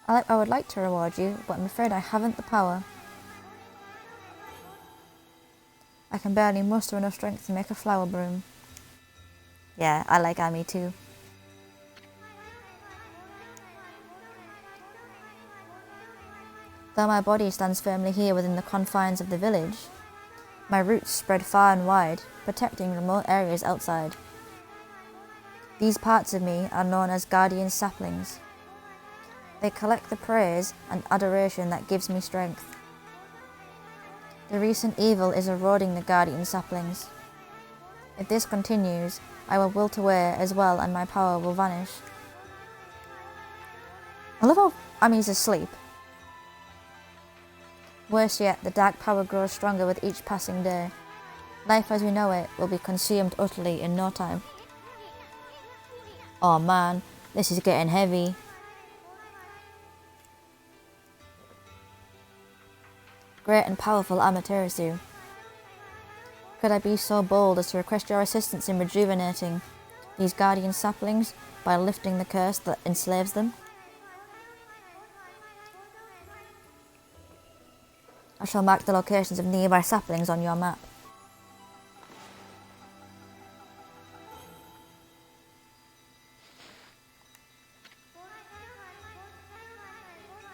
I would like to reward you, but I'm afraid I haven't the power. I can barely muster enough strength to make a flower broom. Yeah, I like Amy too. Though my body stands firmly here within the confines of the village, my roots spread far and wide, protecting remote areas outside. These parts of me are known as guardian saplings. They collect the praise and adoration that gives me strength. The recent evil is eroding the guardian saplings. If this continues, I will wilt away as well and my power will vanish. I love how Ami's asleep. Worse yet, the dark power grows stronger with each passing day. Life as we know it will be consumed utterly in no time. Oh man, this is getting heavy. Great and powerful Amaterasu. Could I be so bold as to request your assistance in rejuvenating these guardian saplings by lifting the curse that enslaves them? I shall mark the locations of nearby saplings on your map.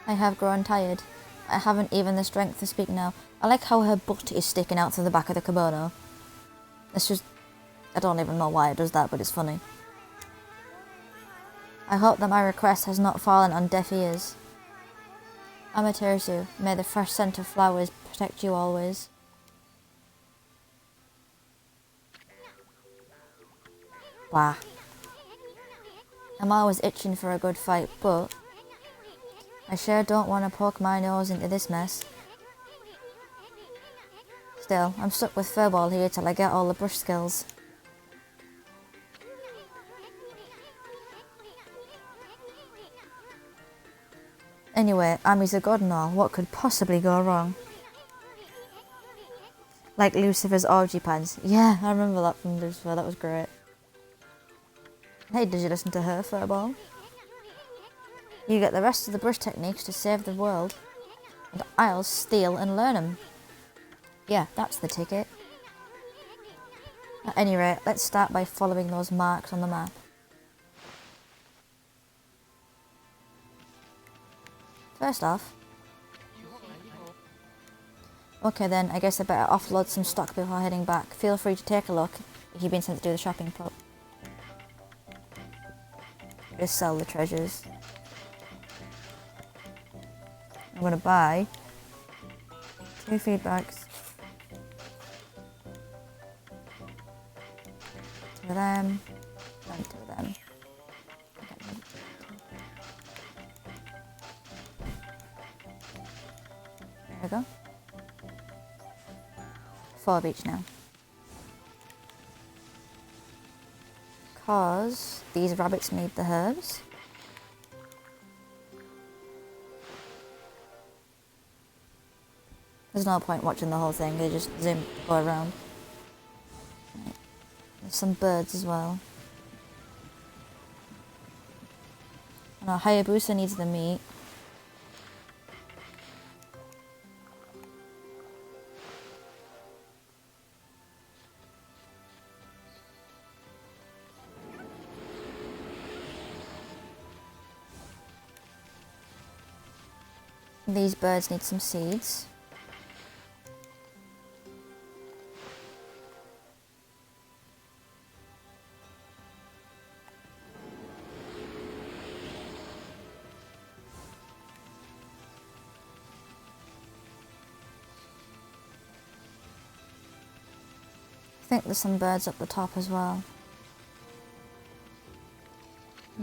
I have grown tired. I haven't even the strength to speak now. I like how her butt is sticking out through the back of the kimono. It's just... I don't even know why it does that, but it's funny. I hope that my request has not fallen on deaf ears. Amaterasu, may the fresh scent of flowers protect you always. Bah. I'm always itching for a good fight, but I sure don't want to poke my nose into this mess. Still, I'm stuck with Furball here till I get all the brush skills. Anyway, Ami's a god and all, what could possibly go wrong? Like Lucifer's orgy pants. Yeah, I remember that from Lucifer, that was great. Hey, did you listen to her, Furball? You get the rest of the brush techniques to save the world, and I'll steal and learn them. Yeah, that's the ticket. At any rate, let's start by following those marks on the map. First off... Okay then, I guess I better offload some stock before heading back. Feel free to take a look if you've been sent to do the shopping prop. Just sell the treasures. I'm going to buy 2 feedbacks. 2 of them, and 2 of them. There we go. 4 of each now. Because these rabbits need the herbs. There's no point watching the whole thing, they just zoom, go around. Right. There's some birds as well. And our Hayabusa needs the meat. These birds need some seeds. I think there's some birds up the top as well.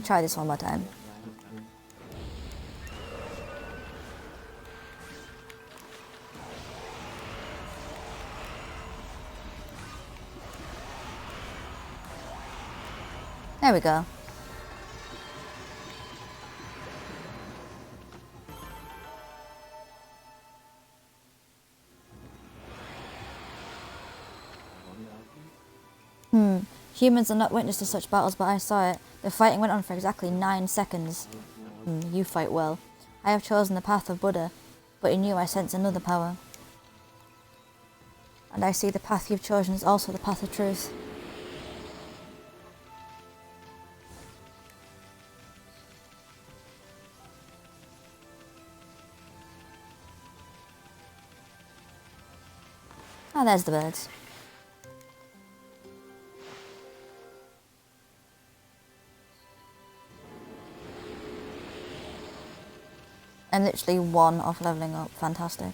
Try this one more time. There we go. Humans are not witness to such battles, but I saw it. The fighting went on for exactly 9 seconds. You fight well. I have chosen the path of Buddha, but in you I sense another power. And I see the path you've chosen is also the path of truth. Ah, there's the birds. I'm literally 1 off leveling up. Fantastic.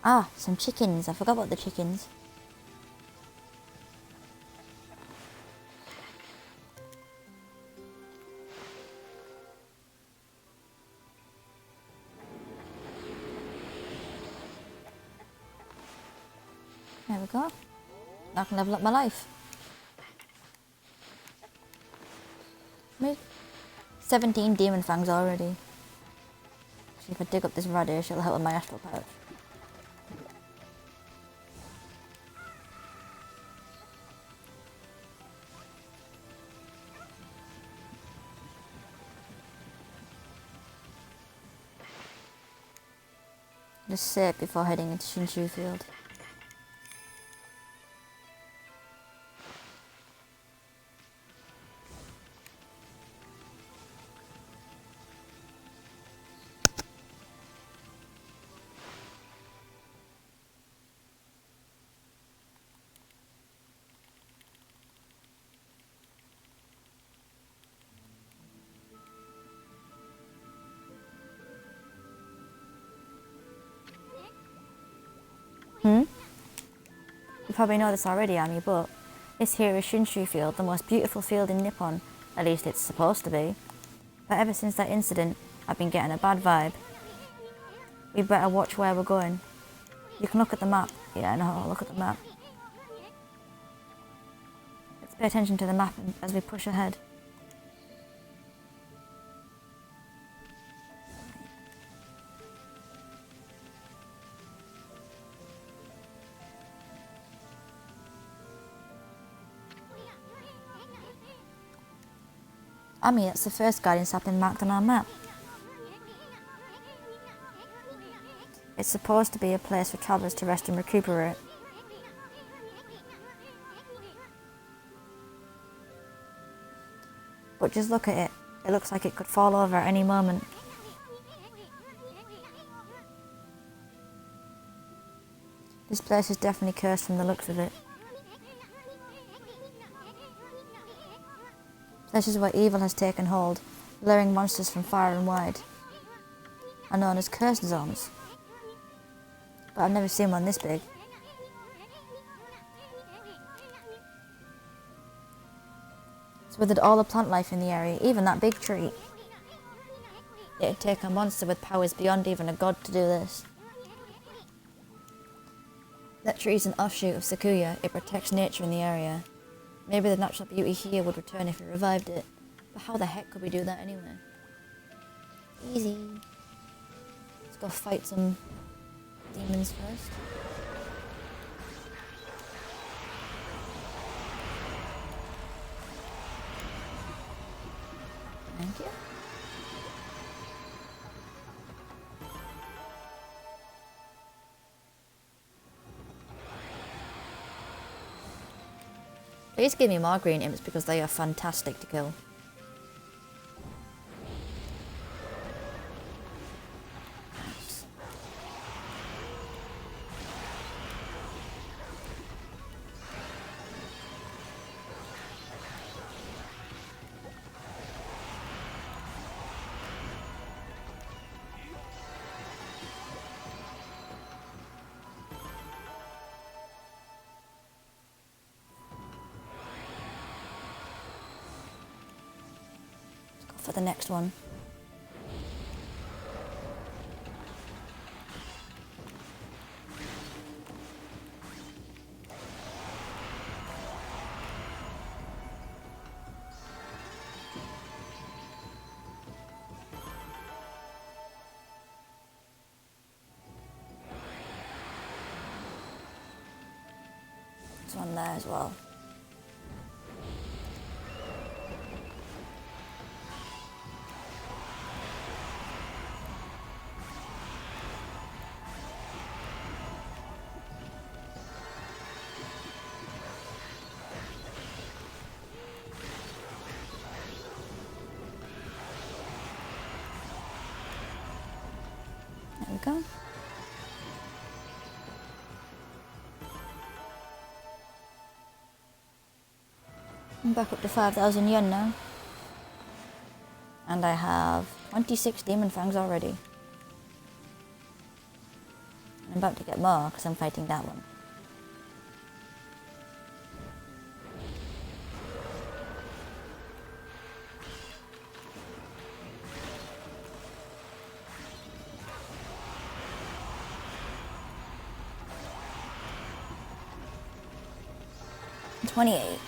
Ah, some chickens. I forgot about the chickens. There we go. I can level up my life. 17 demon fangs already. Actually, if I dig up this radish, it'll help with my astral pouch. Just sip before heading into Shinshu Field. You probably know this already, Ami, but this here is Shinshu Field, the most beautiful field in Nippon. At least it's supposed to be. But ever since that incident, I've been getting a bad vibe. We better watch where we're going. You can look at the map. Yeah, I know, I'll look at the map. Let's pay attention to the map as we push ahead. Ami, that's the first guiding sapling marked on our map. It's supposed to be a place for travellers to rest and recuperate. But just look at it. It looks like it could fall over at any moment. This place is definitely cursed from the looks of it. Places where evil has taken hold, luring monsters from far and wide, are known as cursed zones. But I've never seen one this big. It's withered all the plant life in the area, even that big tree. It'd take a monster with powers beyond even a god to do this. That tree's an offshoot of Sakuya. It protects nature in the area. Maybe the natural beauty here would return if we revived it. But how the heck could we do that anyway? Easy. Let's go fight some demons first. Thank you. Please give me more green imps because they are fantastic to kill. For the next one. There's one there as well. There we go. I'm back up to 5,000 yen now. And I have 26 demon fangs already. I'm about to get more because I'm fighting that one. I'm 28.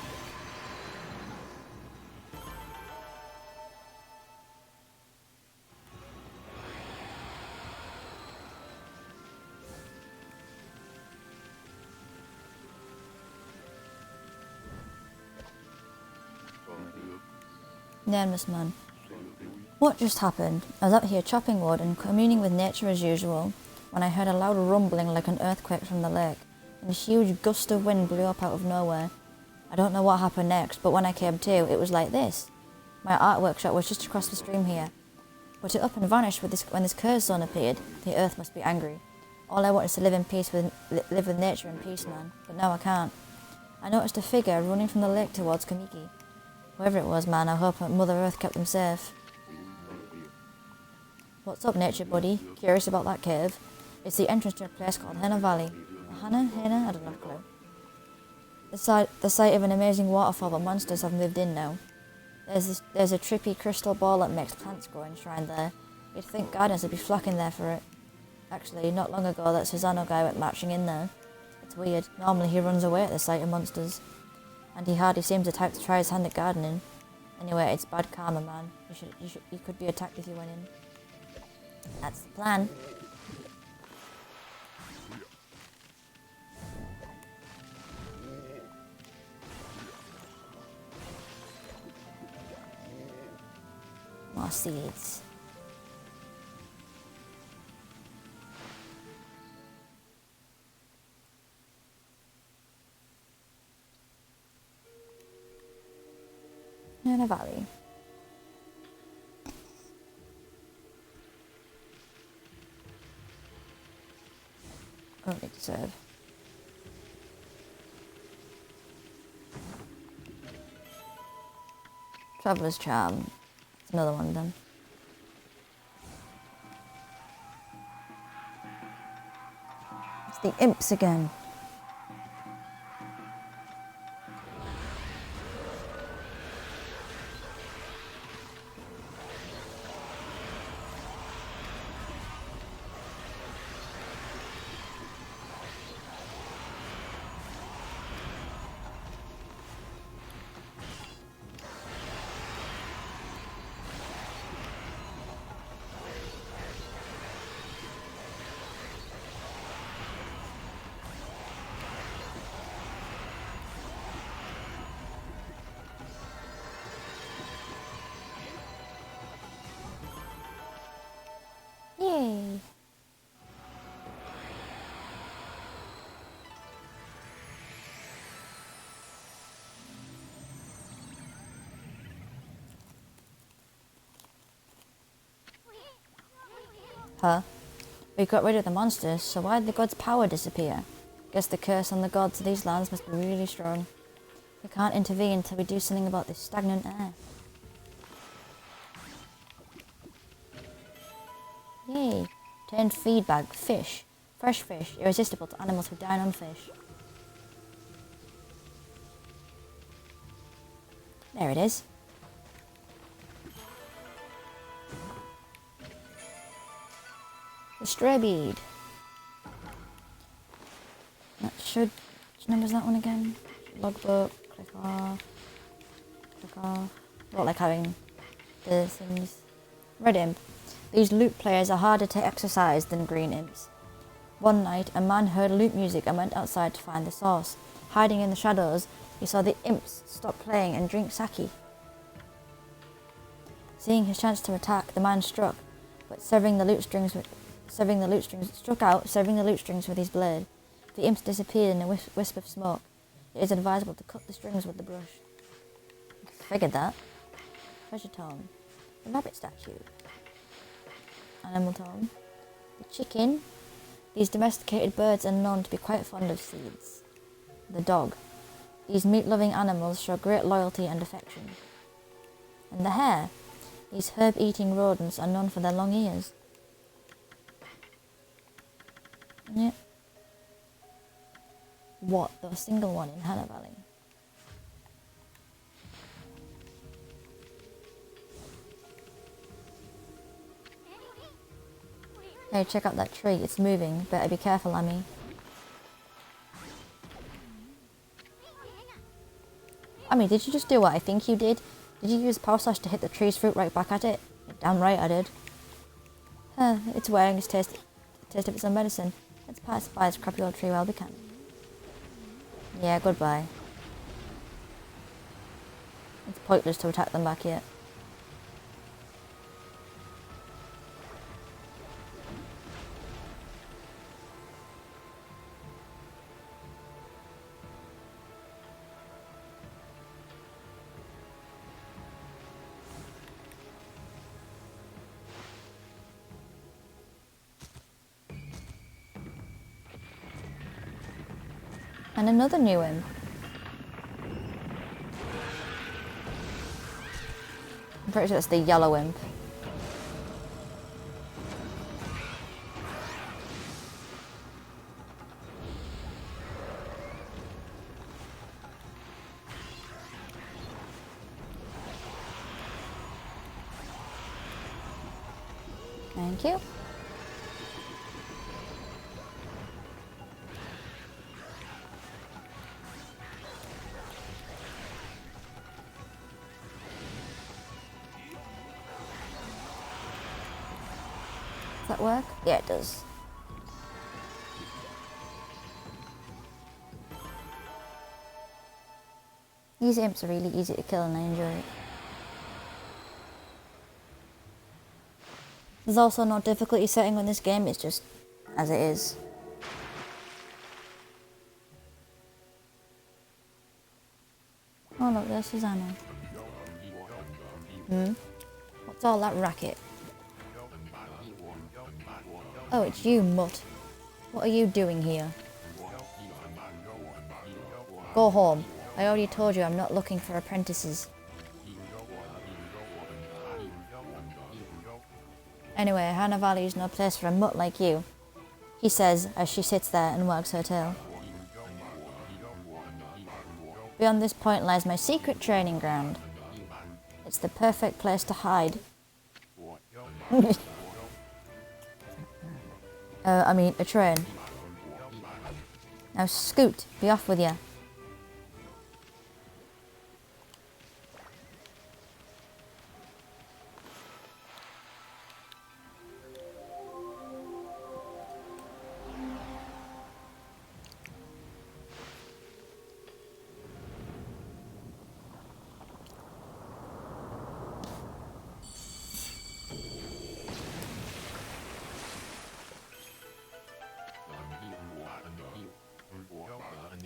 Nameless man. What just happened? I was out here chopping wood and communing with nature as usual when I heard a loud rumbling like an earthquake from the lake, and a huge gust of wind blew up out of nowhere. I don't know what happened next, but when I came to, it was like this. My art workshop was just across the stream here, but it up and vanished when this curse zone appeared. The earth must be angry. All I want is to live in peace live with nature in peace, man, but now I can't. I noticed a figure running from the lake towards Kamiki. Whoever it was, man, I hope Mother Earth kept them safe. What's up, nature buddy? Curious about that cave? It's the entrance to a place called Hena Valley. Hena? I don't have a clue. The site of an amazing waterfall that monsters have lived in now. There's a trippy crystal ball that makes plants grow enshrined there. You'd think gardens would be flocking there for it. Actually, not long ago that Susano guy went marching in there. It's weird. Normally he runs away at the sight of monsters. And he hardly seems the type to try his hand at gardening. Anyway, it's bad karma, man. You could be attacked if you went in. That's the plan. More seeds. In a valley. Only deserve. Traveler's Charm. It's another one then. It's the imps again. Huh? We got rid of the monsters, so why did the gods' power disappear? Guess the curse on the gods of these lands must be really strong. We can't intervene until we do something about this stagnant air. Yay! Turned feed bag, fish. Fresh fish, irresistible to animals who dine on fish. There it is. The stray bead. That should... Which number is that one again? Logbook, click off. Click off. Not like having the things. Red imp. These loot players are harder to exercise than green imps. One night, a man heard loot music and went outside to find the source. Hiding in the shadows, he saw the imps stop playing and drink sake. Seeing his chance to attack, the man struck, but severing the loot strings with his blade. The imps disappeared in a wisp of smoke. It is advisable to cut the strings with the brush. Figured that. Treasure tome. The rabbit statue. Animal tome. The chicken. These domesticated birds are known to be quite fond of seeds. The dog. These meat-loving animals show great loyalty and affection. And the hare. These herb-eating rodents are known for their long ears. Yeah. What? The single one in Hannah Valley? Hey, check out that tree. It's moving. Better be careful, Amy. Amy, did you just do what I think you did? Did you use power slash to hit the tree's fruit right back at it? You're damn right I did. It's wearing its taste of its own medicine. Let's pass by this crappy old tree while we can. Yeah, goodbye. It's pointless to attack them back yet. And another new imp. I'm pretty sure it's the yellow imp. Thank you. Does that work? Yeah, it does. These imps are really easy to kill and I enjoy it. There's also no difficulty setting on this game, it's just as it is. Oh look, there's Susanna. What's all that racket? Oh, it's you, mutt. What are you doing here? Go home. I already told you I'm not looking for apprentices. Anyway, Hannah Valley is no place for a mutt like you, he says as she sits there and wags her tail. Beyond this point lies my secret training ground. It's the perfect place to hide. I mean, a train. Now scoot, be off with you.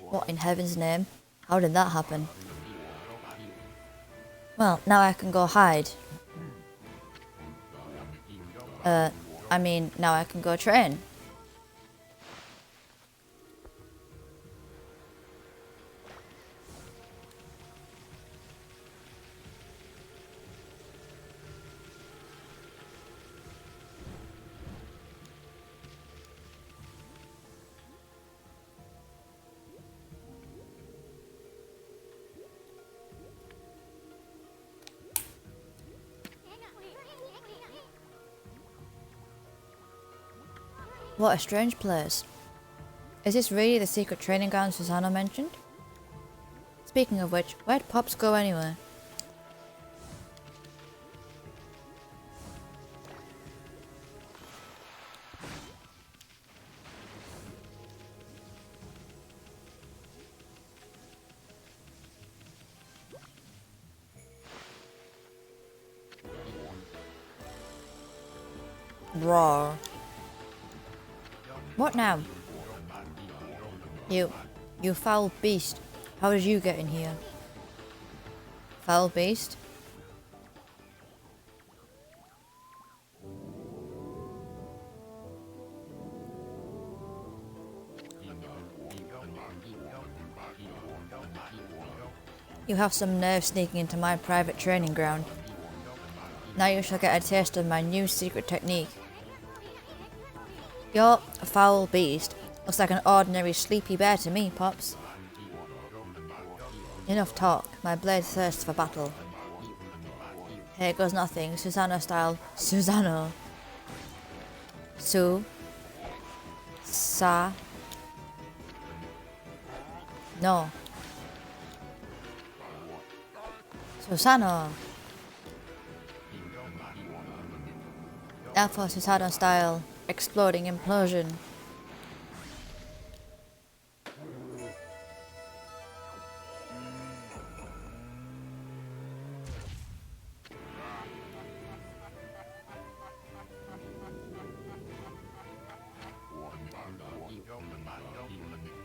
What in heaven's name? How did that happen? Well, now I can go hide. I mean, now I can go train. What a strange place. Is this really the secret training ground Susano mentioned? Speaking of which, where'd Pops go anyway? Roar. What now? You foul beast. How did you get in here? Foul beast? You have some nerve sneaking into my private training ground. Now you shall get a taste of my new secret technique. You're a foul beast. Looks like an ordinary sleepy bear to me, Pops. Enough talk. My blade thirsts for battle. Here goes nothing. Susano style. Susano. Su. Sa. No. Susano. Alpha Susano style. Exploding implosion.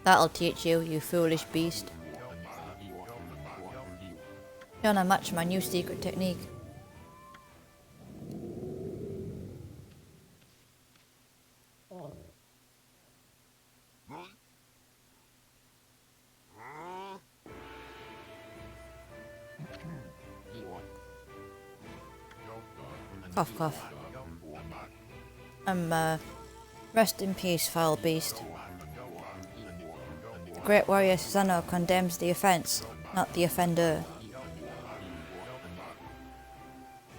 That'll teach you, you foolish beast. You're not match my new secret technique. Cough, cough. Rest in peace, foul beast. The great warrior Susano condemns the offence, not the offender.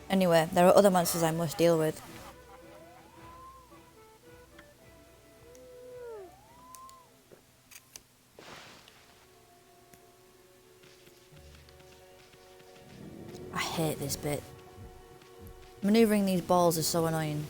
Anyway, there are other monsters I must deal with. I hate this bit. Maneuvering these balls is so annoying.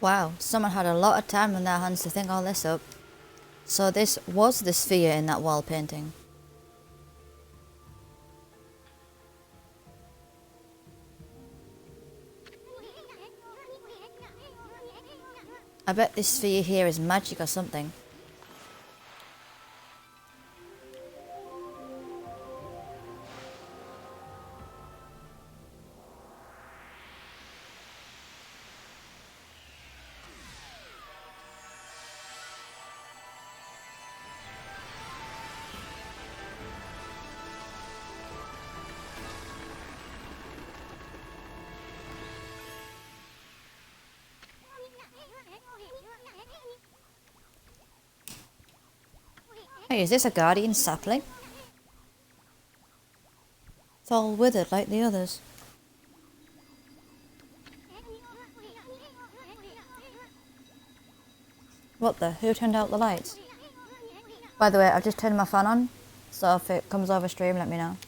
Wow, someone had a lot of time on their hands to think all this up. So this was the sphere in that wall painting. I bet this sphere here is magic or something. Hey, is this a guardian sapling? It's all withered like the others. What the? Who turned out the lights? By the way, I've just turned my fan on, so if it comes over stream, let me know.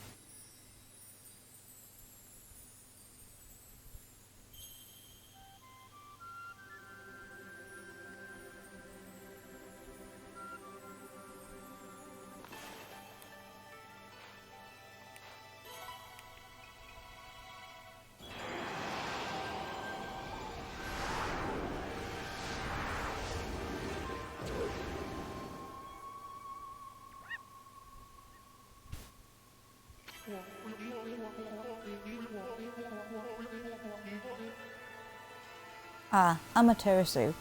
Ah, Amaterasu,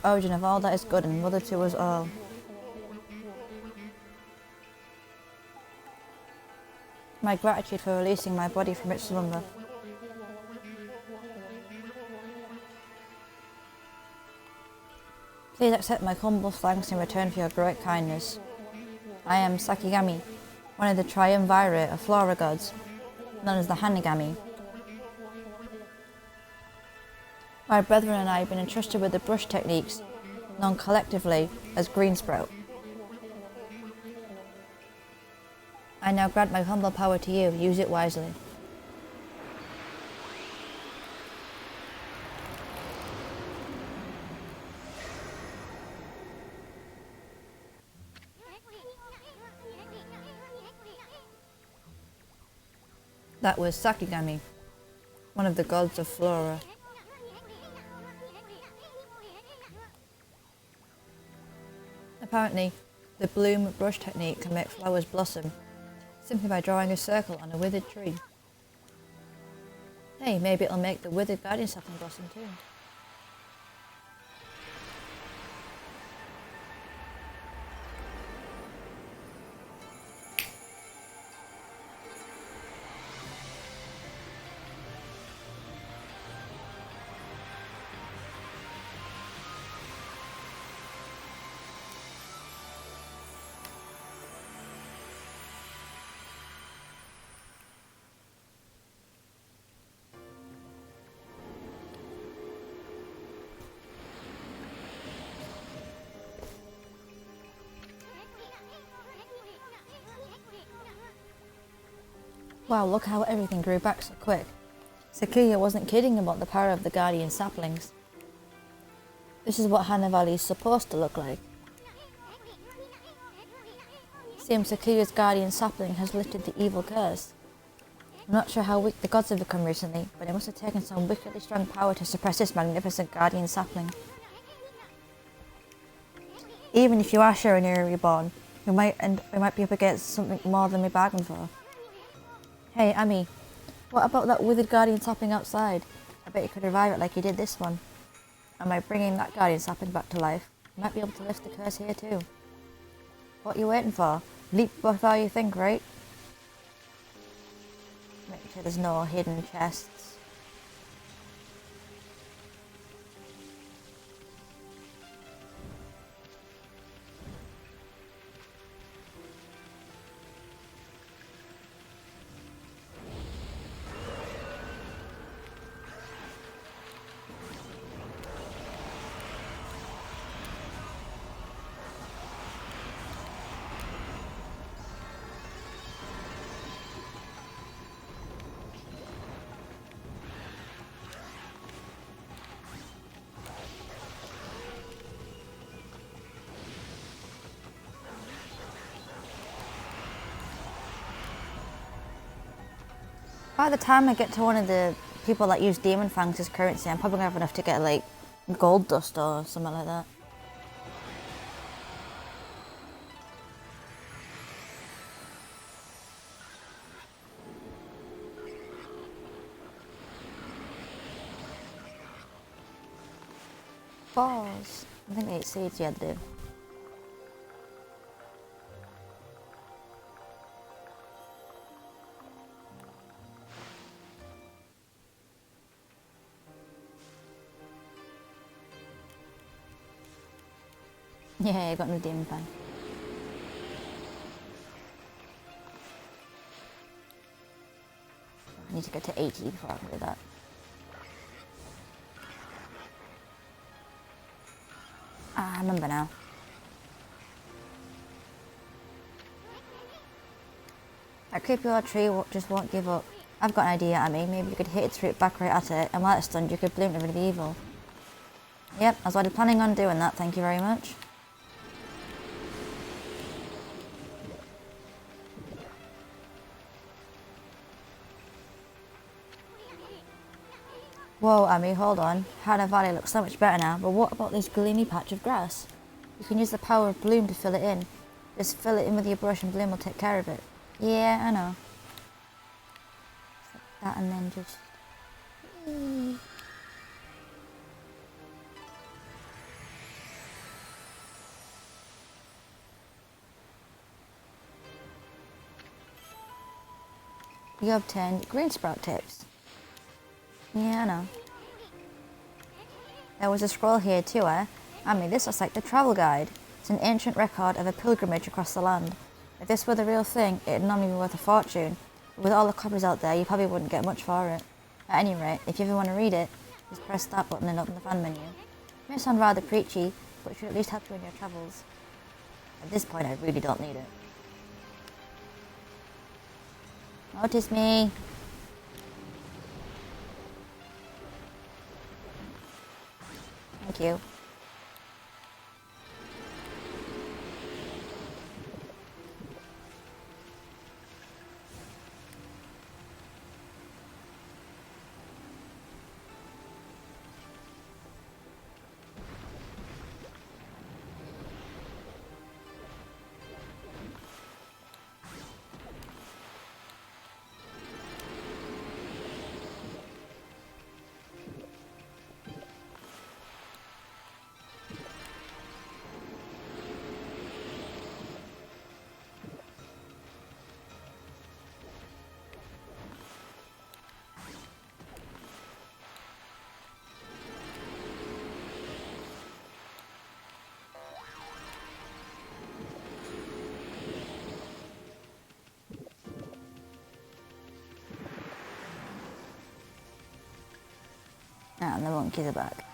origin of all that is good and mother to us all. My gratitude for releasing my body from its slumber. Please accept my humble thanks in return for your great kindness. I am Sakigami, one of the triumvirate of flora gods, known as the Hanagami. My brethren and I have been entrusted with the brush techniques, known collectively as Green Sprout. I now grant my humble power to you, use it wisely. That was Sakigami, one of the gods of flora. Apparently, the bloom brush technique can make flowers blossom simply by drawing a circle on a withered tree. Hey, maybe it'll make the withered guardian sapling blossom too. Wow, look how everything grew back so quick. Sakuya wasn't kidding about the power of the guardian saplings. This is what Hana Valley is supposed to look like. Seems Sakuya's guardian sapling has lifted the evil curse. I'm not sure how weak the gods have become recently, but it must have taken some wickedly strong power to suppress this magnificent guardian sapling. Even if you are sharing your reborn, we might be up against something more than we bargained for. Hey, Ami, what about that withered guardian sapling outside? I bet you could revive it like you did this one. And by bringing that guardian sapling back to life, you might be able to lift the curse here too. What are you waiting for? Leap before you think, right? Make sure there's no hidden chests. By the time I get to one of the people that use demon fangs as currency, I'm probably going to have enough to get like gold dust or something like that. Balls. I think 8 seeds, yeah, they do. Yeah, I got no demon fang. I need to get to 80 before I can do that. Ah, I remember now. That creepy old tree just won't give up. I've got an idea, Amy. Maybe you could hit its root back right at it, and while it's stunned, you could bloom to rid of evil. Yep, I was already planning on doing that, thank you very much. Whoa, Amy, hold on. Hana Valley looks so much better now, but what about this gloomy patch of grass? You can use the power of bloom to fill it in. Just fill it in with your brush and bloom will take care of it. Yeah, I know. that and then just... You obtained green sprout tips. Yeah, I know. There was a scroll here too, eh? I mean, this looks like the travel guide. It's an ancient record of a pilgrimage across the land. If this were the real thing, it'd normally be worth a fortune. But with all the copies out there, you probably wouldn't get much for it. At any rate, if you ever want to read it, just press that button and open the fan menu. It may sound rather preachy, but it should at least help you in your travels. At this point, I really don't need it. Notice me. Thank you. And the monkeys are back.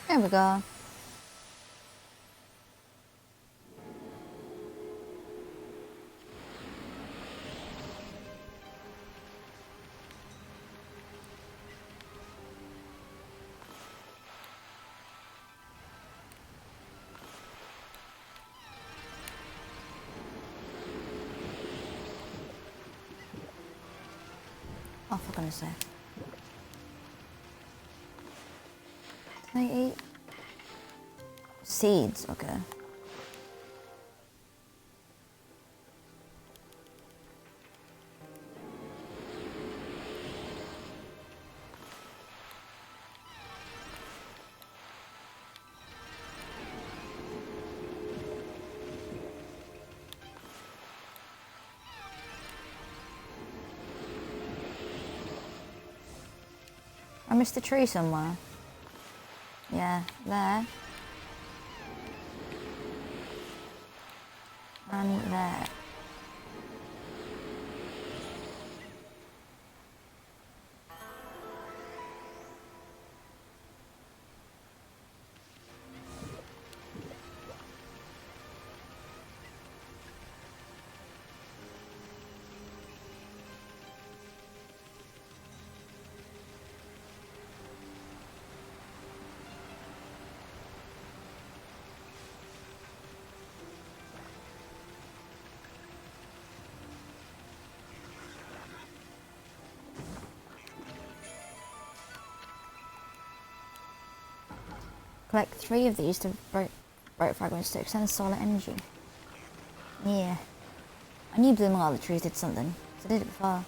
There we go. Oh, for goodness sake. Can I eat? Seeds, okay. I missed a tree somewhere. Yeah, there. And there. Collect 3 of these to bright fragments to extend solar energy. Yeah. I knew blooming all the trees did something, because I did it before.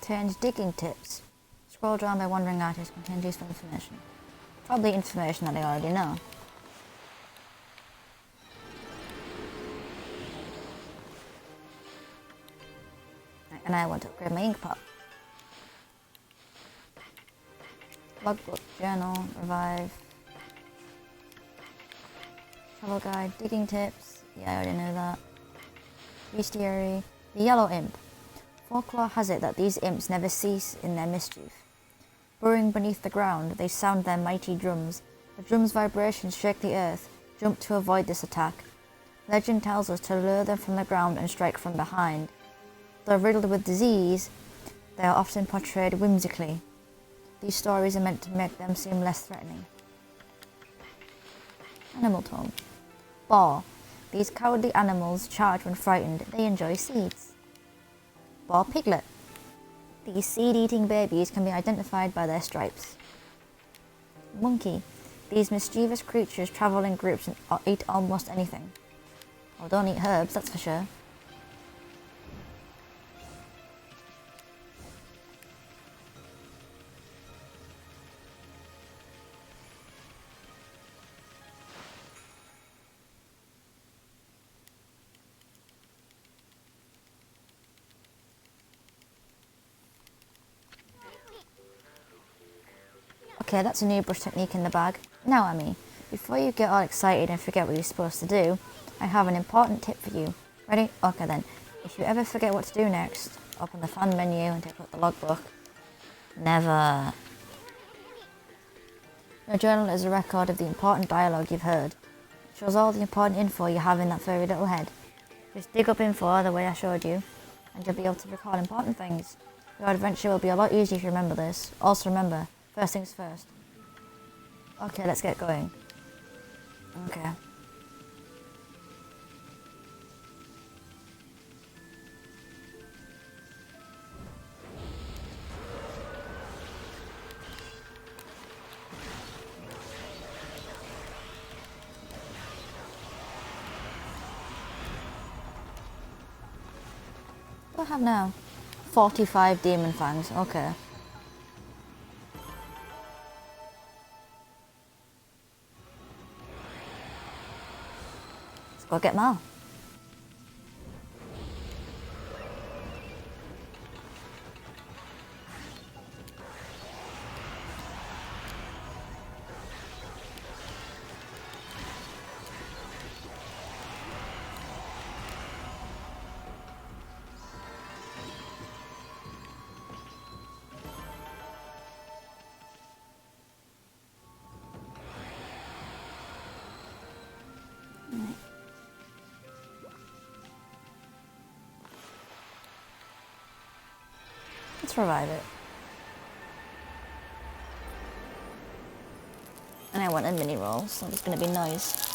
contains digging tips. Scroll down by wandering artists contains useful information. Probably information that I already know. And I want to upgrade my ink pot. Logbook, journal, revive. Travel guide, digging tips. Yeah, I already know that. Bestiary. The yellow imp. Folklore has it that these imps never cease in their mischief. Burrowing beneath the ground, they sound their mighty drums. The drums' vibrations shake the earth. Jump to avoid this attack. Legend tells us to lure them from the ground and strike from behind. Though riddled with disease, they are often portrayed whimsically. These stories are meant to make them seem less threatening. Animal tone. Boar. These cowardly animals charge when frightened. They enjoy seeds. Boar piglet. These seed-eating babies can be identified by their stripes. Monkey. These mischievous creatures travel in groups and eat almost anything. Oh, don't eat herbs, that's for sure. Okay, that's a new brush technique in the bag. Now, Amy, before you get all excited and forget what you're supposed to do, I have an important tip for you. Ready? Okay then. If you ever forget what to do next, open the fan menu and take out the logbook. Never. Your journal is a record of the important dialogue you've heard. It shows all the important info you have in that furry little head. Just dig up info the way I showed you, and you'll be able to recall important things. Your adventure will be a lot easier if you remember this. Also remember, first things first. Okay, let's get going. Okay. What do I have now? 45 demon fangs, okay. Let's go get Mal. Let's revive it. And I want a mini roll, so it's going to be nice.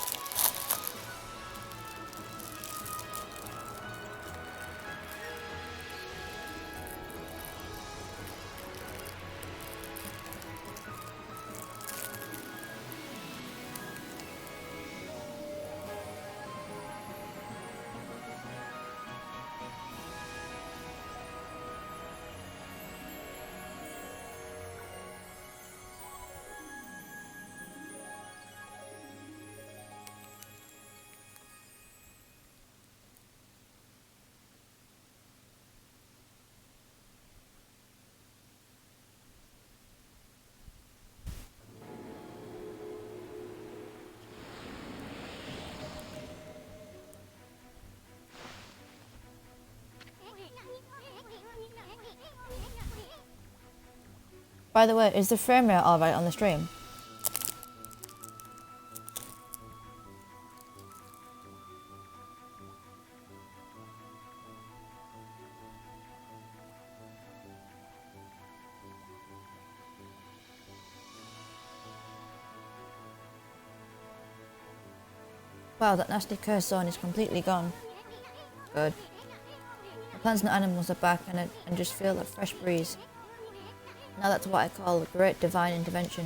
By the way, is the frame rate alright on the stream? Wow, that nasty curse zone is completely gone. Good. The plants and animals are back and just feel a fresh breeze. Now that's what I call a great divine intervention.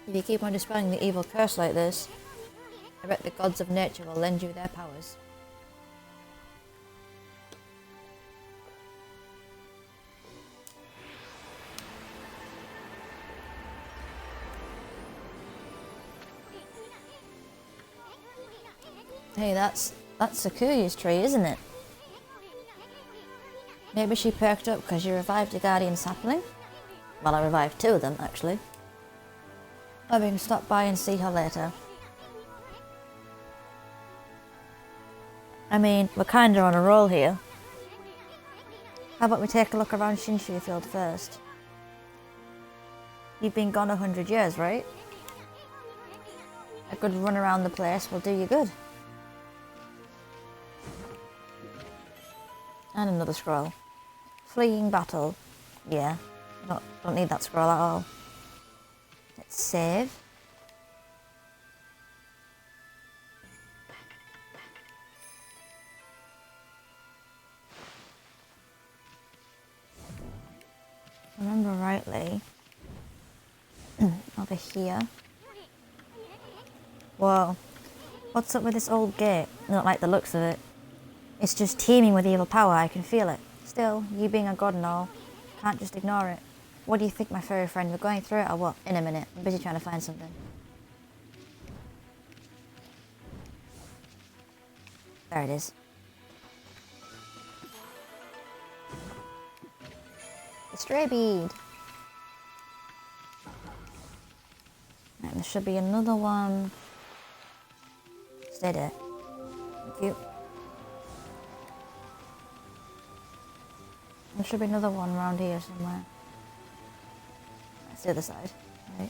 If you keep on dispelling the evil curse like this, I bet the gods of nature will lend you their powers. Hey, that's Sakura's tree, isn't it? Maybe she perked up because you revived your guardian sapling? Well, I revived 2 of them, actually. Maybe we can stop by and see her later. I mean, we're kinda on a roll here. How about we take a look around Shinshu Field first? You've been gone 100 years, right? A good run around the place will do you good. And another scroll. Fleeing battle. Yeah, don't need that scroll at all. Let's save. If I remember rightly, over here. Whoa, what's up with this old gate? I don't like the looks of it. It's just teeming with evil power, I can feel it. Still, you being a god and all, can't just ignore it. What do you think, my furry friend? We're going through it or what? In a minute, I'm busy trying to find something. There it is. The stray bead. And there should be another one. Stay there. Thank you. There should be another one around here somewhere. That's the other side, right?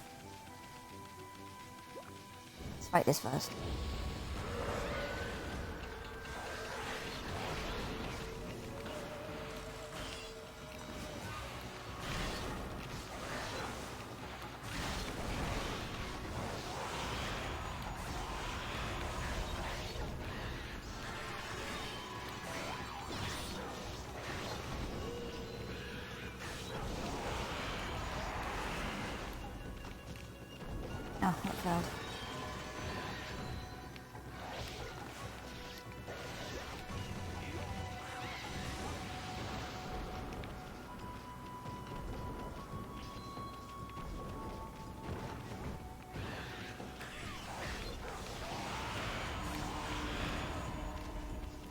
Let's fight this first. Oh, that failed.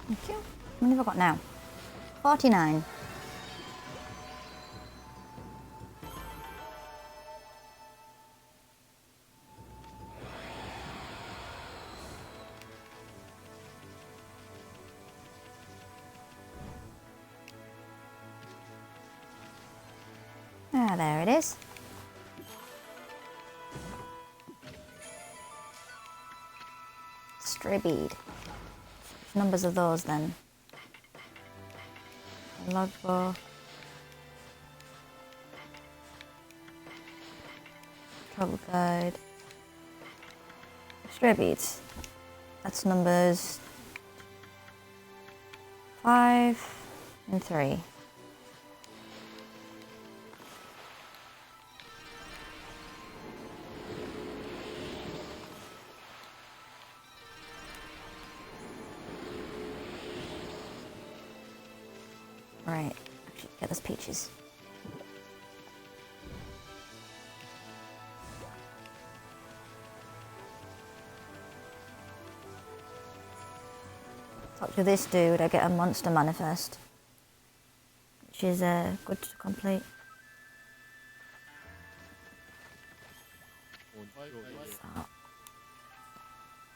Thank you. How many have I got now? 49. Ah, there it is. Stray bead. Which numbers are those then? Logbook. Travel guide. Stray beads. That's numbers 5 and 3. Right, actually get those peaches. Talk to this dude, I get a monster manifest, which is good to complete.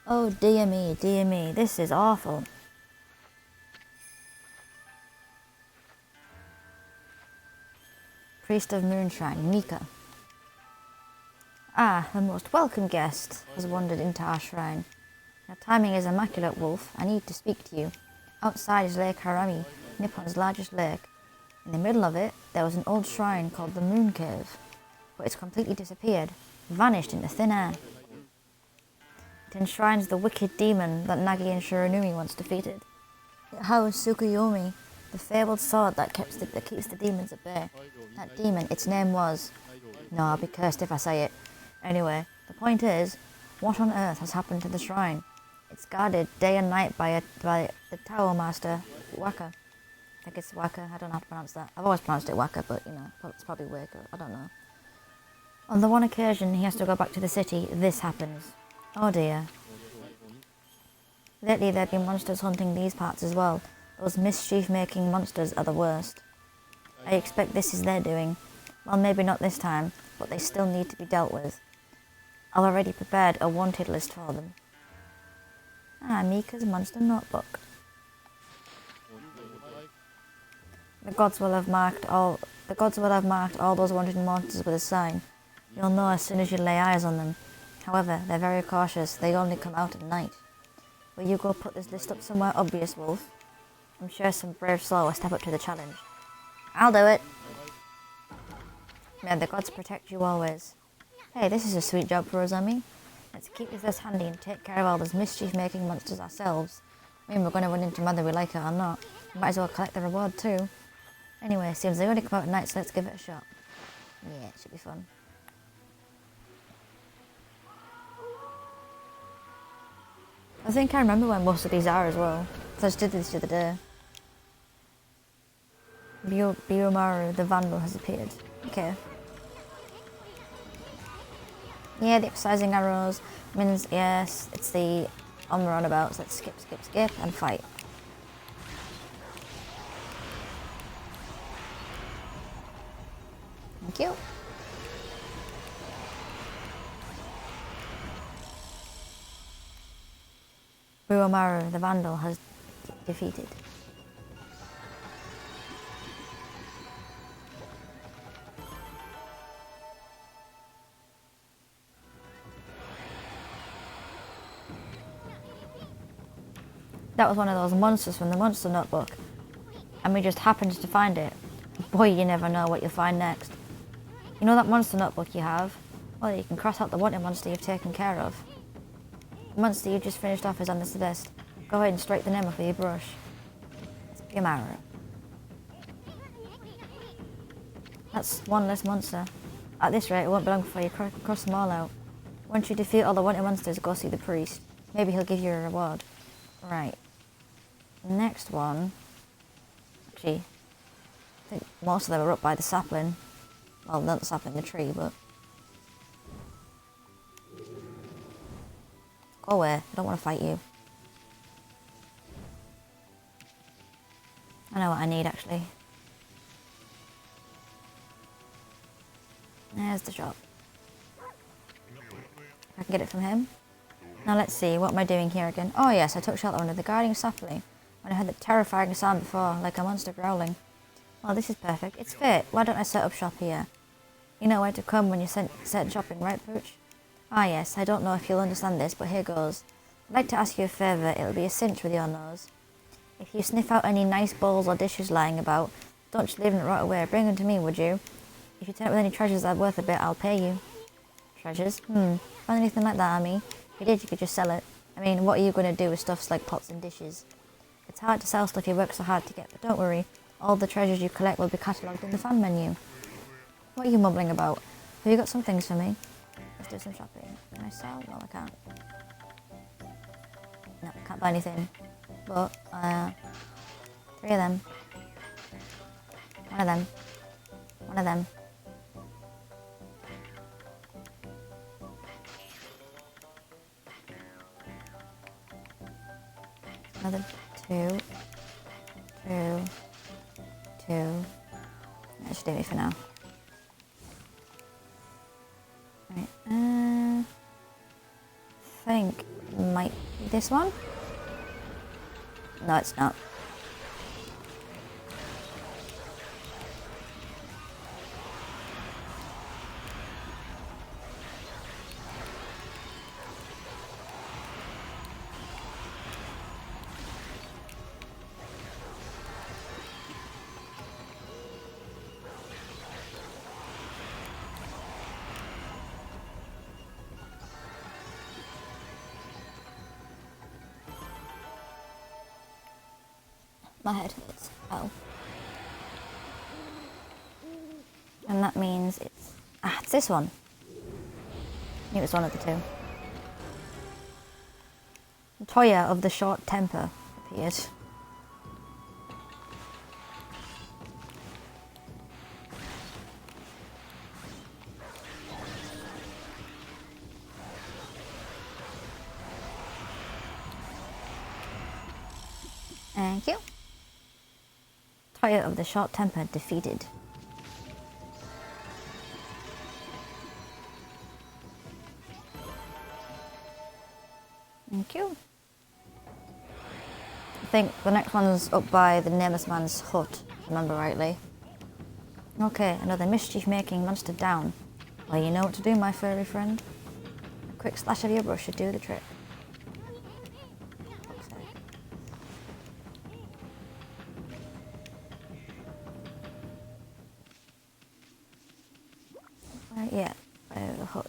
Oh dear me, this is awful. Priest of Moonshine, Mika. Ah, the most welcome guest has wandered into our shrine. Your timing is immaculate, Wolf. I need to speak to you. Outside is Lake Harami, Nippon's largest lake. In the middle of it, there was an old shrine called the Moon Cave, but it's completely disappeared, vanished into thin air. It enshrines the wicked demon that Nagi and Shiranui once defeated. It housed Tsukuyomi, the fabled sword that keeps the demons at bay. That demon, its name was... No, I'll be cursed if I say it. Anyway, the point is, what on earth has happened to the shrine? It's guarded day and night by the Tower Master, Waka. I think it's Waka, I don't know how to pronounce that. I've always pronounced it Waka, but you know, it's probably Waka, I don't know. On the one occasion he has to go back to the city, this happens. Oh dear. Lately there have been monsters hunting these parts as well. Those mischief-making monsters are the worst. I expect this is their doing. Well, maybe not this time, but they still need to be dealt with. I've already prepared a wanted list for them. Ah, Mika's monster notebook. The gods will have marked all those wanted monsters with a sign. You'll know as soon as you lay eyes on them. However, they're very cautious. They only come out at night. Will you go put this list up somewhere obvious, Wolf? I'm sure some brave soul will step up to the challenge. I'll do it. May the gods protect you always. Hey, this is a sweet job for us, Amy. Let's keep this handy and take care of all those mischief-making monsters ourselves. I mean, we're going to run into them whether we like it or not. We might as well collect the reward too. Anyway, seems they only come out at night, so let's give it a shot. Yeah, it should be fun. I think I remember where most of these are as well. So I just did this the other day. Biomaru, the Vandal, has appeared. Okay. Yeah, the exercising arrows means, yes, it's the on the runabout, so let's skip, and fight. Thank you. Biomaru, the Vandal, has defeated. That was one of those monsters from the monster notebook, and we just happened to find it. Boy, you never know what you'll find next. You know that monster notebook you have? Well, you can cross out the wanted monster you've taken care of. The monster you just finished off is on this list. Go ahead and strike the name off with your brush. It's Biomaru. That's one less monster. At this rate, it won't be long before you cross them all out. Once you defeat all the wanted monsters, go see the priest. Maybe he'll give you a reward. Right. Next one. Actually, I think most of them are up by the sapling. Well, not the sapling, the tree, but... Go away. I don't want to fight you. I know what I need, actually. There's the shop. I can get it from him. Now let's see, what am I doing here again? Oh yes, I took shelter under the guarding sapling when I heard that terrifying sound before, like a monster growling. Well, this is perfect. It's fate. Why don't I set up shop here? You know where to come when you're set shopping, right, Pooch? Ah yes, I don't know if you'll understand this, but here goes. I'd like to ask you a favour. It'll be a cinch with your nose. If you sniff out any nice bowls or dishes lying about, don't just leave them right away. Bring them to me, would you? If you turn up with any treasures that are worth a bit, I'll pay you. Treasures? Find anything like that, Amy? If you did, you could just sell it. I mean, what are you going to do with stuffs like pots and dishes? It's hard to sell stuff you work so hard to get, but don't worry. All the treasures you collect will be catalogued in the fan menu. What are you mumbling about? Have you got some things for me? Let's do some shopping. Can I sell? No, I can't. No, I can't buy anything. But, 3 of them. 1 of them. 1 of them. Another 2. 2. 2. That should do me for now. Right, I think it might be this one. No, it's not. My head hurts. Oh. And that means it's... it's this one. I knew it was one of the 2. Toya of the Short Temper appeared. Thank you. Tired of the short temper defeated. Thank you. I think the next one's up by the nameless man's hut, if I remember rightly. Okay, another mischief-making monster down. Well, you know what to do, my furry friend. A quick slash of your brush should do the trick. Yeah, by the hut.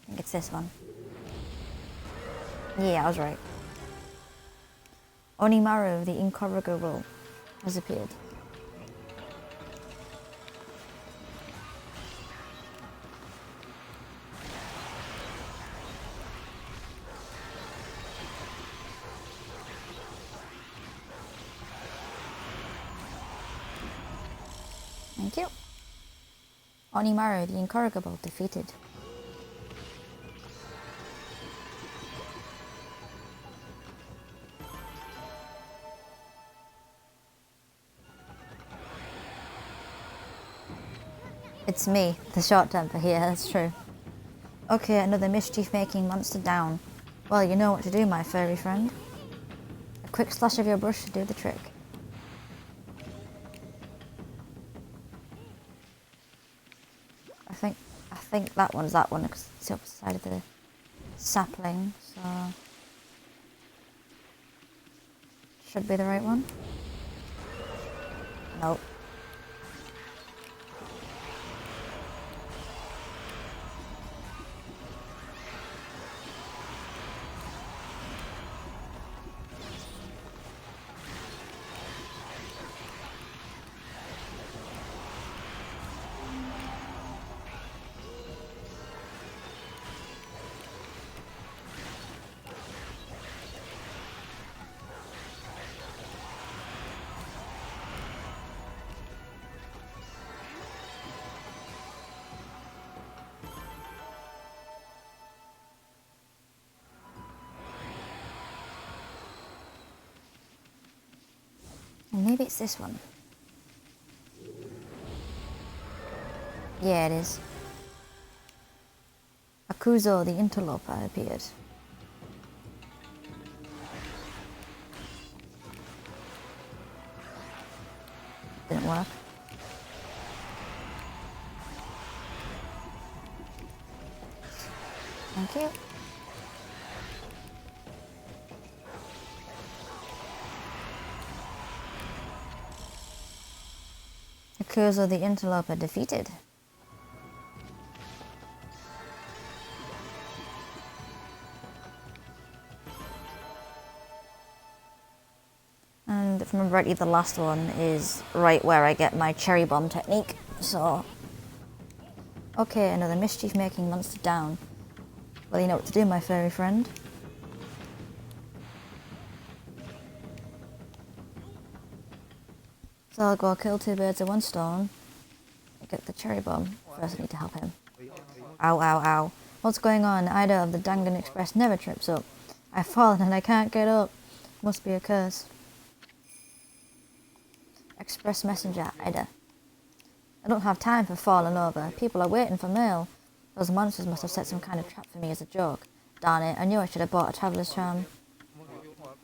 I think it's this one. Yeah, I was right. Onimaru, the incorrigible, has appeared. Thank you. Onimaru, the incorrigible, defeated. It's me, the short temper here, that's true. Okay, another mischief-making monster down. Well, you know what to do, my furry friend. A quick slash of your brush should do the trick. I think that one's that one because it's the opposite side of the sapling, so should be the right one. Nope. Maybe it's this one. Yeah, it is. Akuzo, the interloper, appeared. Didn't work. Thank you. Akuzo, the interloper, defeated. And if I remember rightly, the last one is right where I get my cherry bomb technique, so... Okay, another mischief-making monster down. Well, you know what to do, my furry friend. So I'll go kill two birds with one stone. Get the cherry bomb. First I need to help him. Ow, ow, ow. What's going on? Ida of the Dangan Express never trips up. I've fallen and I can't get up. Must be a curse. Express messenger, Ida. I don't have time for falling over. People are waiting for mail. Those monsters must have set some kind of trap for me as a joke. Darn it, I knew I should have bought a traveller's charm.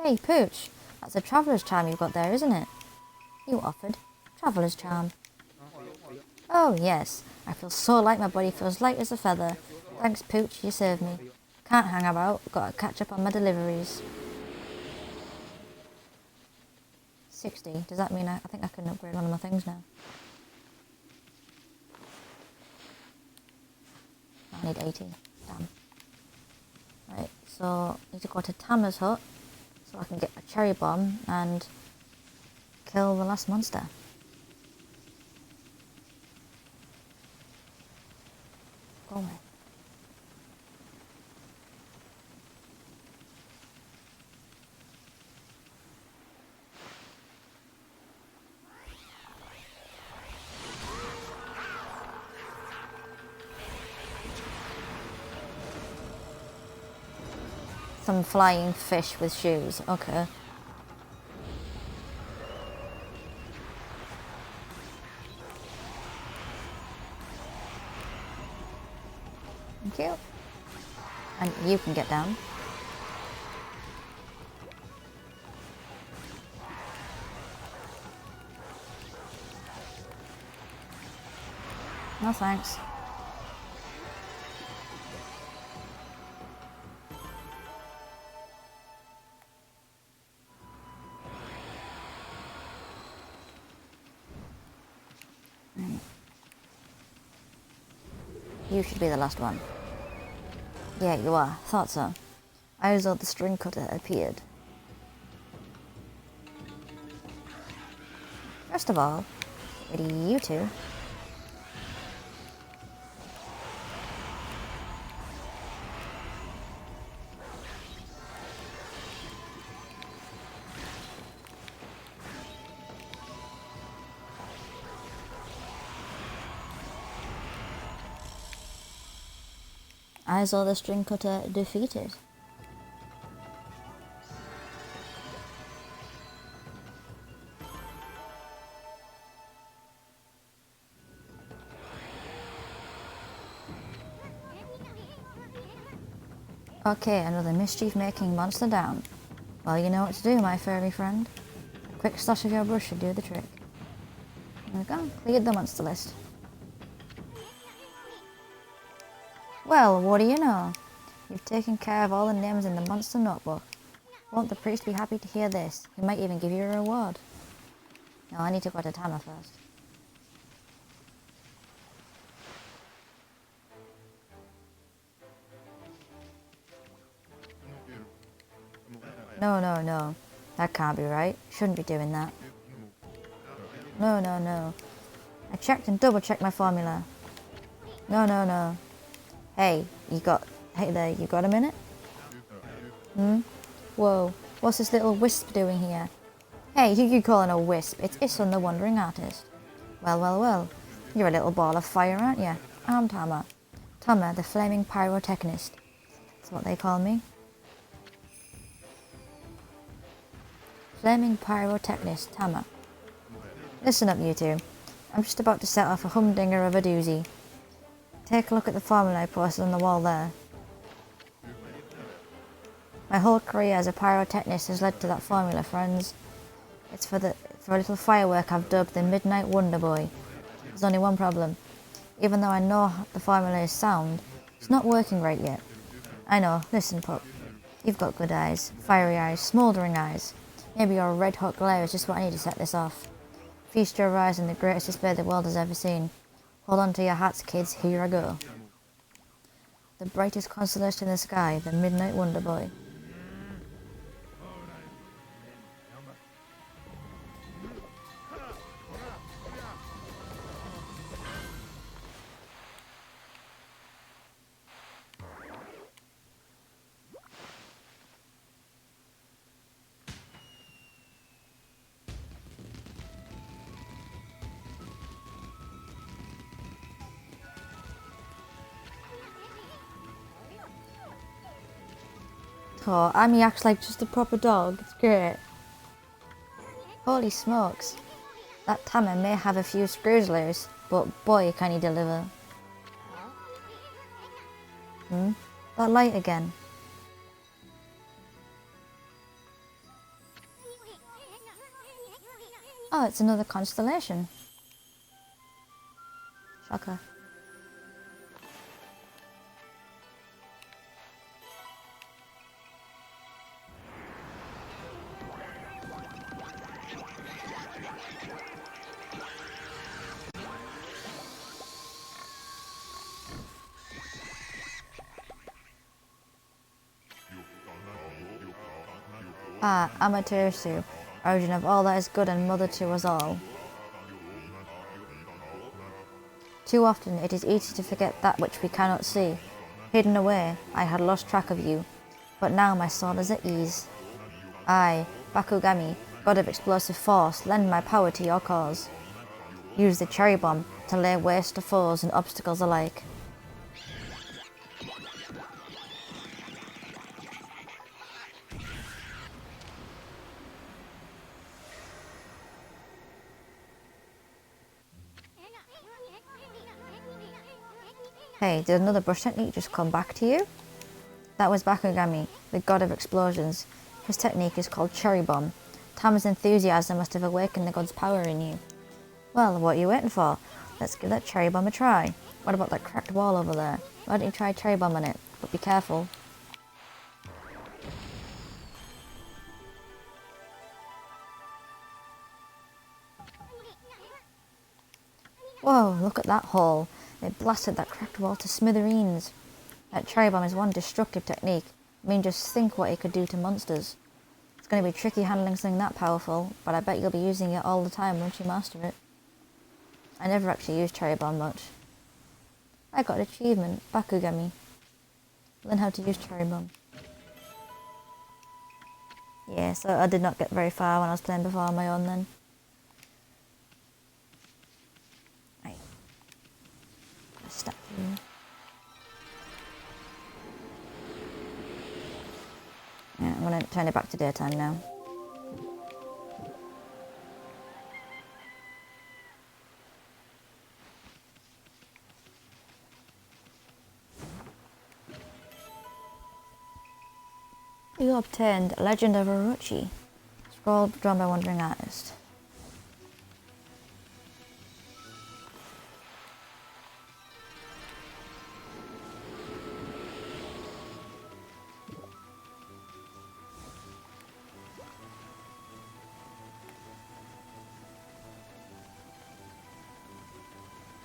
Hey, Pooch. That's a traveller's charm you've got there, isn't it? You offered. Traveller's charm. Oh, yes. I feel so light, my body feels light as a feather. Thanks, Pooch, you saved me. Can't hang about. Gotta catch up on my deliveries. 60. Does that mean I think I can upgrade one of my things now? I need 80. Damn. Right, so I need to go to Tama's hut so I can get a cherry bomb and kill the last monster. Go away. Some flying fish with shoes. Okay. Thank you. And you can get down. No thanks. Right. You should be the last one. Yeah, you are. Thought so. I saw the string cutter appeared. First of all, what are you two? I saw the string cutter defeated. Okay, another mischief-making monster down. Well, you know what to do, my furry friend. A quick slash of your brush should do the trick. There we go, cleared the monster list. Well, what do you know? You've taken care of all the names in the monster notebook. Won't the priest be happy to hear this? He might even give you a reward. No, I need to go to Tama first. No. That can't be right. Shouldn't be doing that. No. I checked and double-checked my formula. No. Hey there, you got a minute? Whoa, what's this little wisp doing here? Hey, who you calling a wisp? It's Isun the Wandering Artist. Well. You're a little ball of fire, aren't you? I'm Tama. Tama, the Flaming Pyrotechnist. That's what they call me. Flaming Pyrotechnist, Tama. Listen up, you two. I'm just about to set off a humdinger of a doozy. Take a look at the formula I posted on the wall there. My whole career as a pyrotechnist has led to that formula, friends. It's for a little firework I've dubbed the Midnight Wonder Boy. There's only one problem. Even though I know the formula is sound, it's not working right yet. I know, listen, pup. You've got good eyes, fiery eyes, smouldering eyes. Maybe your red-hot glare is just what I need to set this off. Feast your eyes in the greatest display the world has ever seen. Hold on to your hats, kids, here I go. The brightest constellation in the sky, the Midnight Wonder Boy. Oh, Amy acts like just a proper dog. It's great. Holy smokes. That Tama may have a few screws loose, but boy can he deliver. That light again. Oh, it's another constellation. Shocker. Ah, Amaterasu, origin of all that is good and mother to us all. Too often it is easy to forget that which we cannot see. Hidden away, I had lost track of you, but now my soul is at ease. I, Bakugami, god of explosive force, lend my power to your cause. Use the cherry bomb to lay waste to foes and obstacles alike. Hey, did another brush technique just come back to you? That was Okami, the god of explosions. His technique is called Cherry Bomb. Tam's enthusiasm must have awakened the god's power in you. Well, what are you waiting for? Let's give that Cherry Bomb a try. What about that cracked wall over there? Why don't you try Cherry Bomb on it? But be careful. Whoa, look at that hole. It blasted that cracked wall to smithereens. That Cherry Bomb is one destructive technique. I mean, just think what it could do to monsters. It's going to be tricky handling something that powerful, but I bet you'll be using it all the time once you master it. I never actually used Cherry Bomb much. I got an achievement, Bakugami. Learn how to use Cherry Bomb. Yeah, so I did not get very far when I was playing before on my own then. Right. Statue. Yeah, I'm going to turn it back to daytime now. You obtained Legend of Orochi. Scroll drawn by Wandering Artist.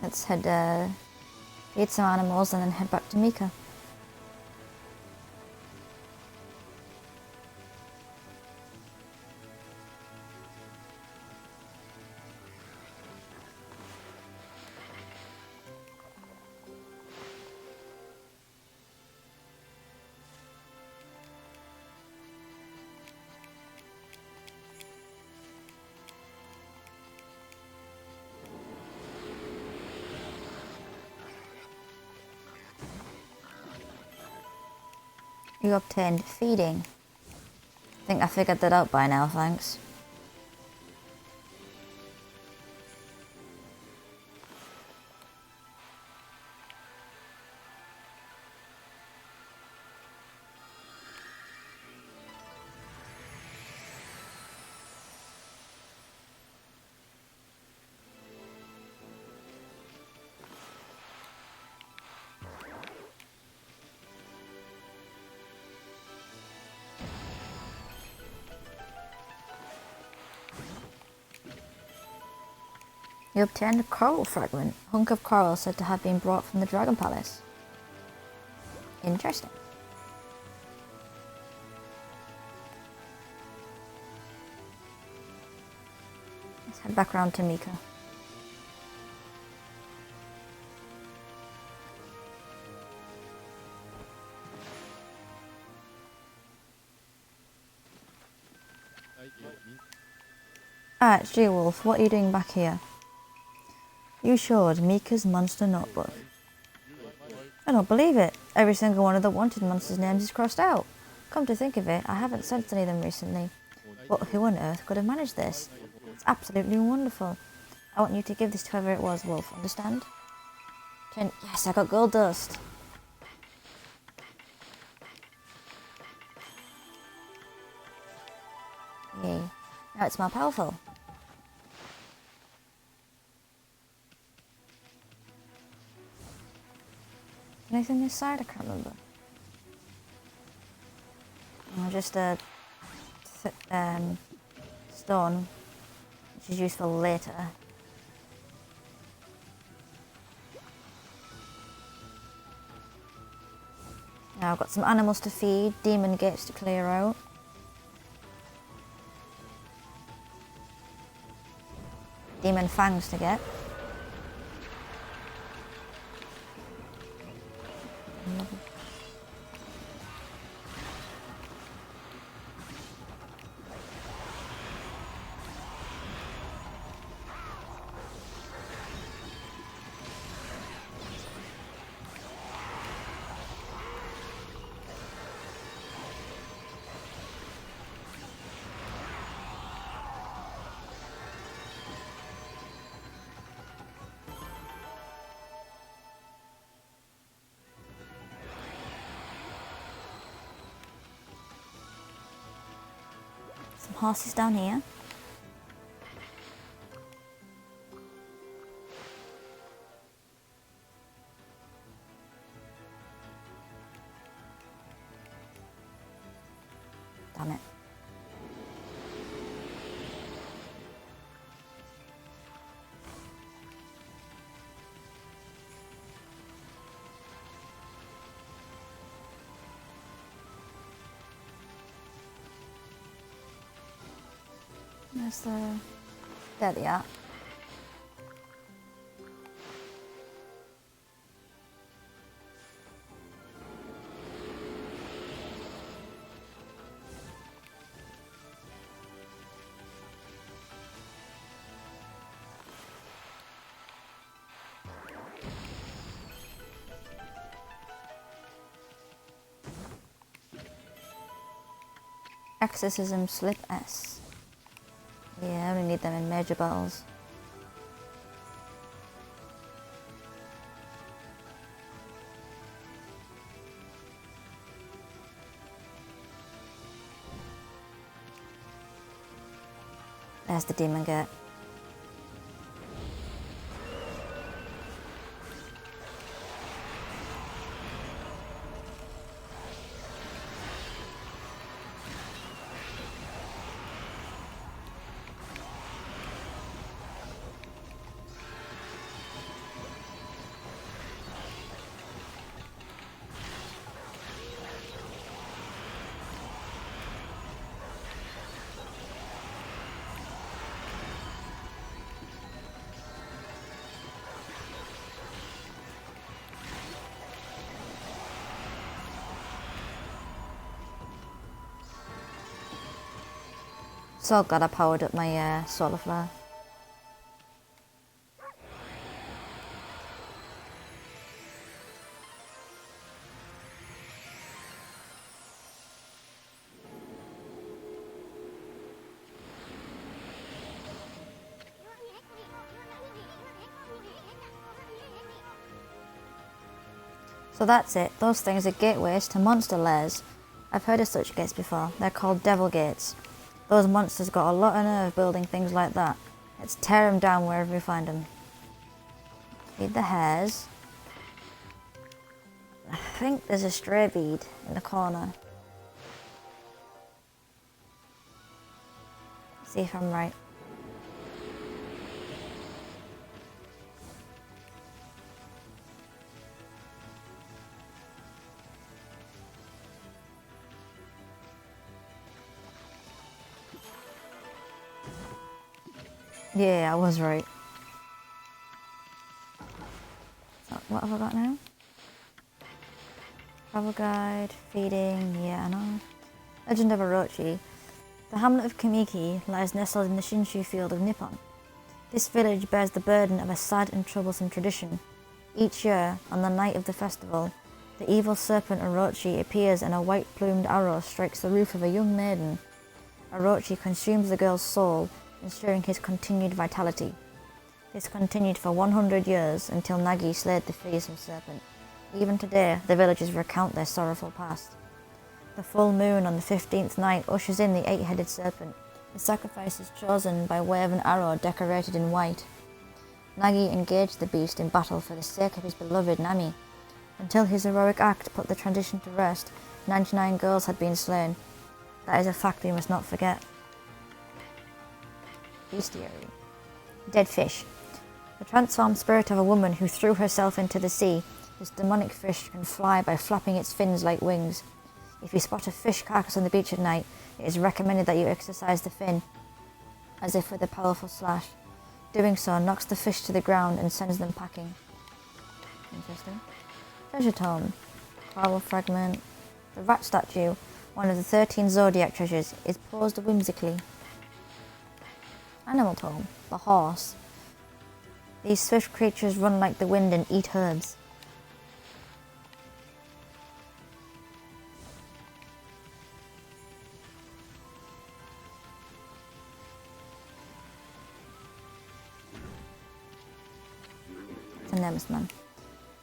Let's feed some animals and then head back to Mika. You obtained feeding. I think I figured that out by now, thanks. You obtained a coral fragment, a hunk of coral said to have been brought from the Dragon Palace. Interesting. Let's head back round to Mika. Ah, it's G-Wolf. What are you doing back here? You showed Mika's monster notebook. I don't believe it. Every single one of the wanted monsters' names is crossed out. Come to think of it, I haven't sent any of them recently. But who on earth could have managed this? It's absolutely wonderful. I want you to give this to whoever it was, Wolf, understand? Yes, I got gold dust. Yay. Now it's more powerful. Anything inside? I can't remember. Oh, just a stone, which is useful later. Now I've got some animals to feed, demon gates to clear out. Demon fangs to get. Some horses down here. Damn it. Where's the... There they are. Exorcism Slip S. Yeah, I only need them in major battles. There's the demon gate. So glad I powered up my solar flare. So that's it. Those things are gateways to monster lairs. I've heard of such gates before. They're called devil gates. Those monsters got a lot of nerve building things like that. Let's tear them down wherever we find them. Feed the hares. I think there's a stray bead in the corner. See if I'm right. Yeah, I was right. So, what have I got now? Travel guide, feeding, yeah, I know. Legend of Orochi. The hamlet of Kamiki lies nestled in the Shinshu field of Nippon. This village bears the burden of a sad and troublesome tradition. Each year, on the night of the festival, the evil serpent Orochi appears and a white-plumed arrow strikes the roof of a young maiden. Orochi consumes the girl's soul, ensuring his continued vitality. This continued for 100 years until Nagi slayed the fearsome serpent. Even today, the villagers recount their sorrowful past. The full moon on the 15th night ushers in the 8-headed serpent. The sacrifice is chosen by way of an arrow decorated in white. Nagi engaged the beast in battle for the sake of his beloved Nami. Until his heroic act put the tradition to rest, 99 girls had been slain. That is a fact we must not forget. Bestiary. Dead fish. The transformed spirit of a woman who threw herself into the sea. This demonic fish can fly by flapping its fins like wings. If you spot a fish carcass on the beach at night, it is recommended that you exercise the fin, as if with a powerful slash. Doing so knocks the fish to the ground and sends them packing. Interesting. Treasure tome. Coral fragment. The rat statue, one of the 13 zodiac treasures, is posed whimsically. Animal tome. The horse. These swift creatures run like the wind and eat herbs. It's a Nemesis man.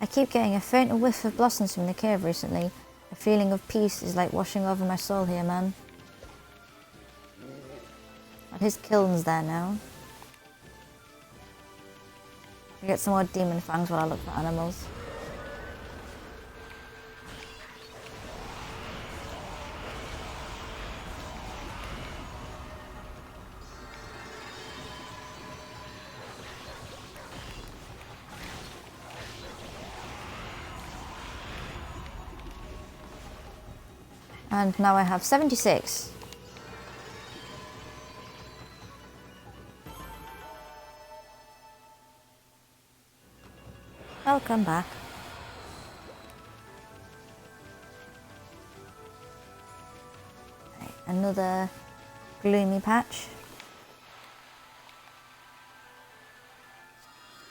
I keep getting a faint whiff of blossoms from the cave recently. A feeling of peace is like washing over my soul here, man. his kiln's there now. I get some more demon fangs while I look for animals. And now I have 76. I'll come back. Right, another gloomy patch.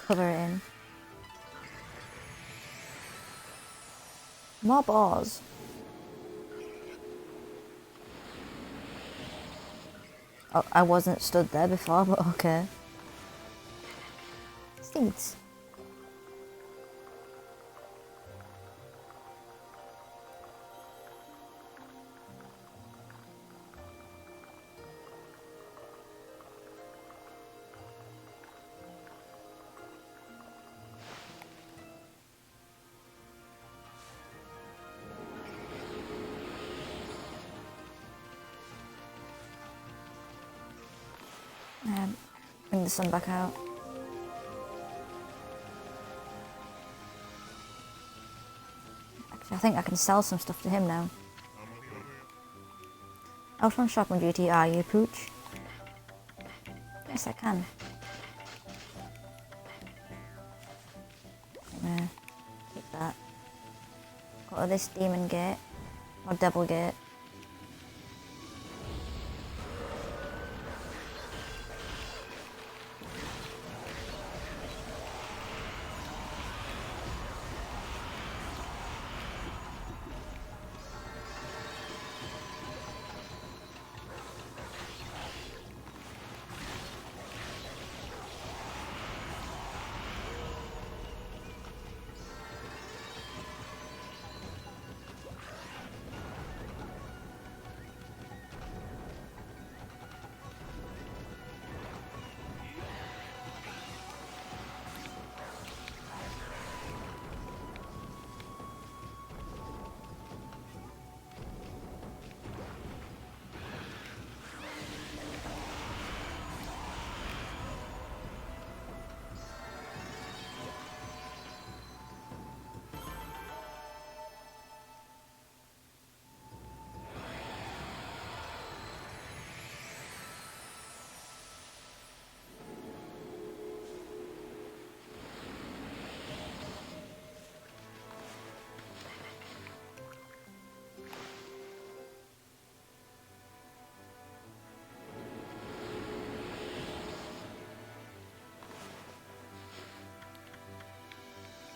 Cover it in. More boars. Oh, I wasn't stood there before, but okay. Seeds. Bring the sun back out. Actually, I think I can sell some stuff to him now. Out on shopping duty, are you, Pooch? Yes, I can. Keep that. Go to this demon gate, or devil gate.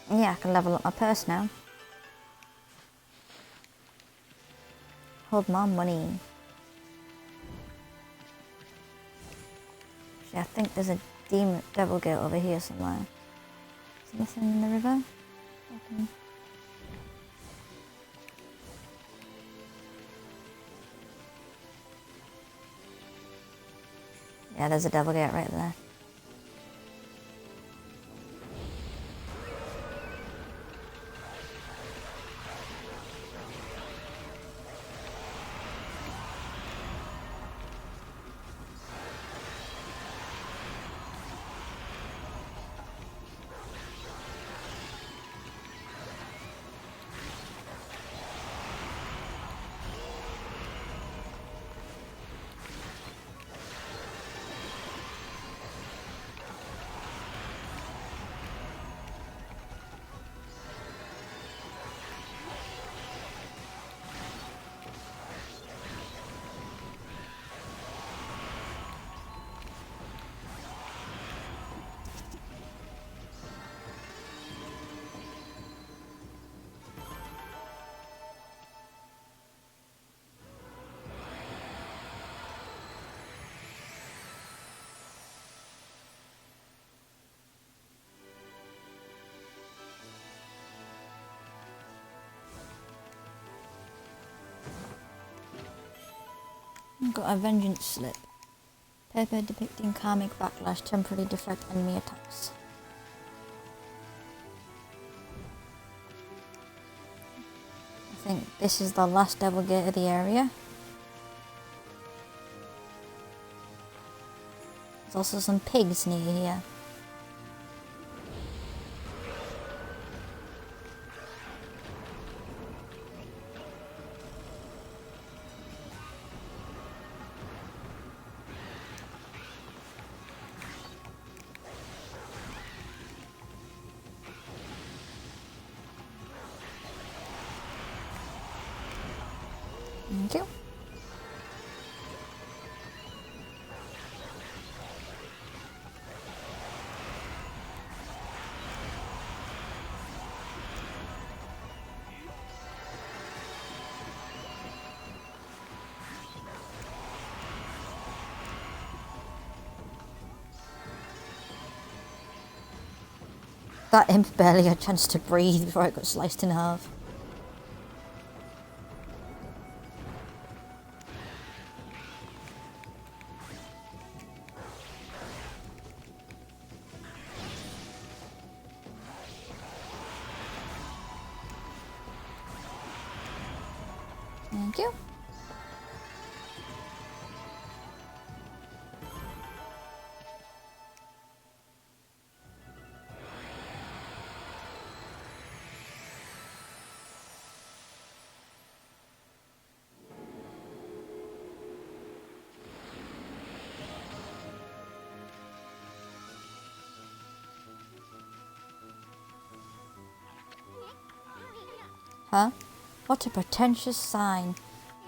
Yeah, I can level up my purse now. Hold more money. Actually, I think there's a devil gate over here somewhere. Is there nothing in the river? Okay. Yeah, there's a devil gate right there. I've got a vengeance slip. Paper depicting karmic backlash temporarily deflect enemy attacks. I think this is the last devil gate of the area. There's also some pigs near here. Thank you. That imp barely had a chance to breathe before it got sliced in half. Thank you. Huh? What a pretentious sign.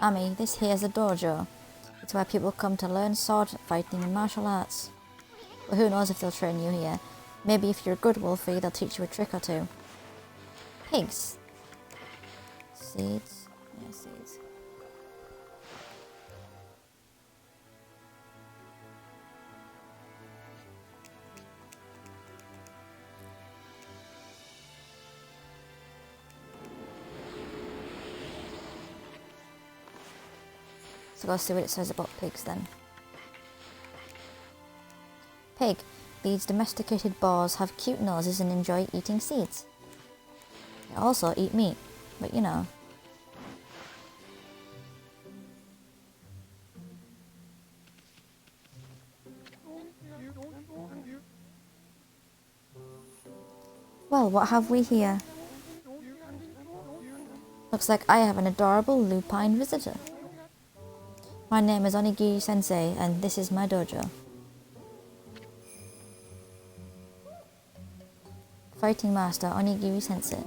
Ami, this here's a dojo. It's where people come to learn sword fighting and martial arts. But who knows if they'll train you here. Maybe if you're a good Wolfie, they'll teach you a trick or two. Pigs. Seeds. Yeah, seeds. So let's see what it says about pigs then. Pig. These domesticated boars have cute noses and enjoy eating seeds. They also eat meat, but you know. Well, what have we here? Looks like I have an adorable lupine visitor. My name is Onigiri Sensei, and this is my dojo. Fighting Master Onigiri Sensei.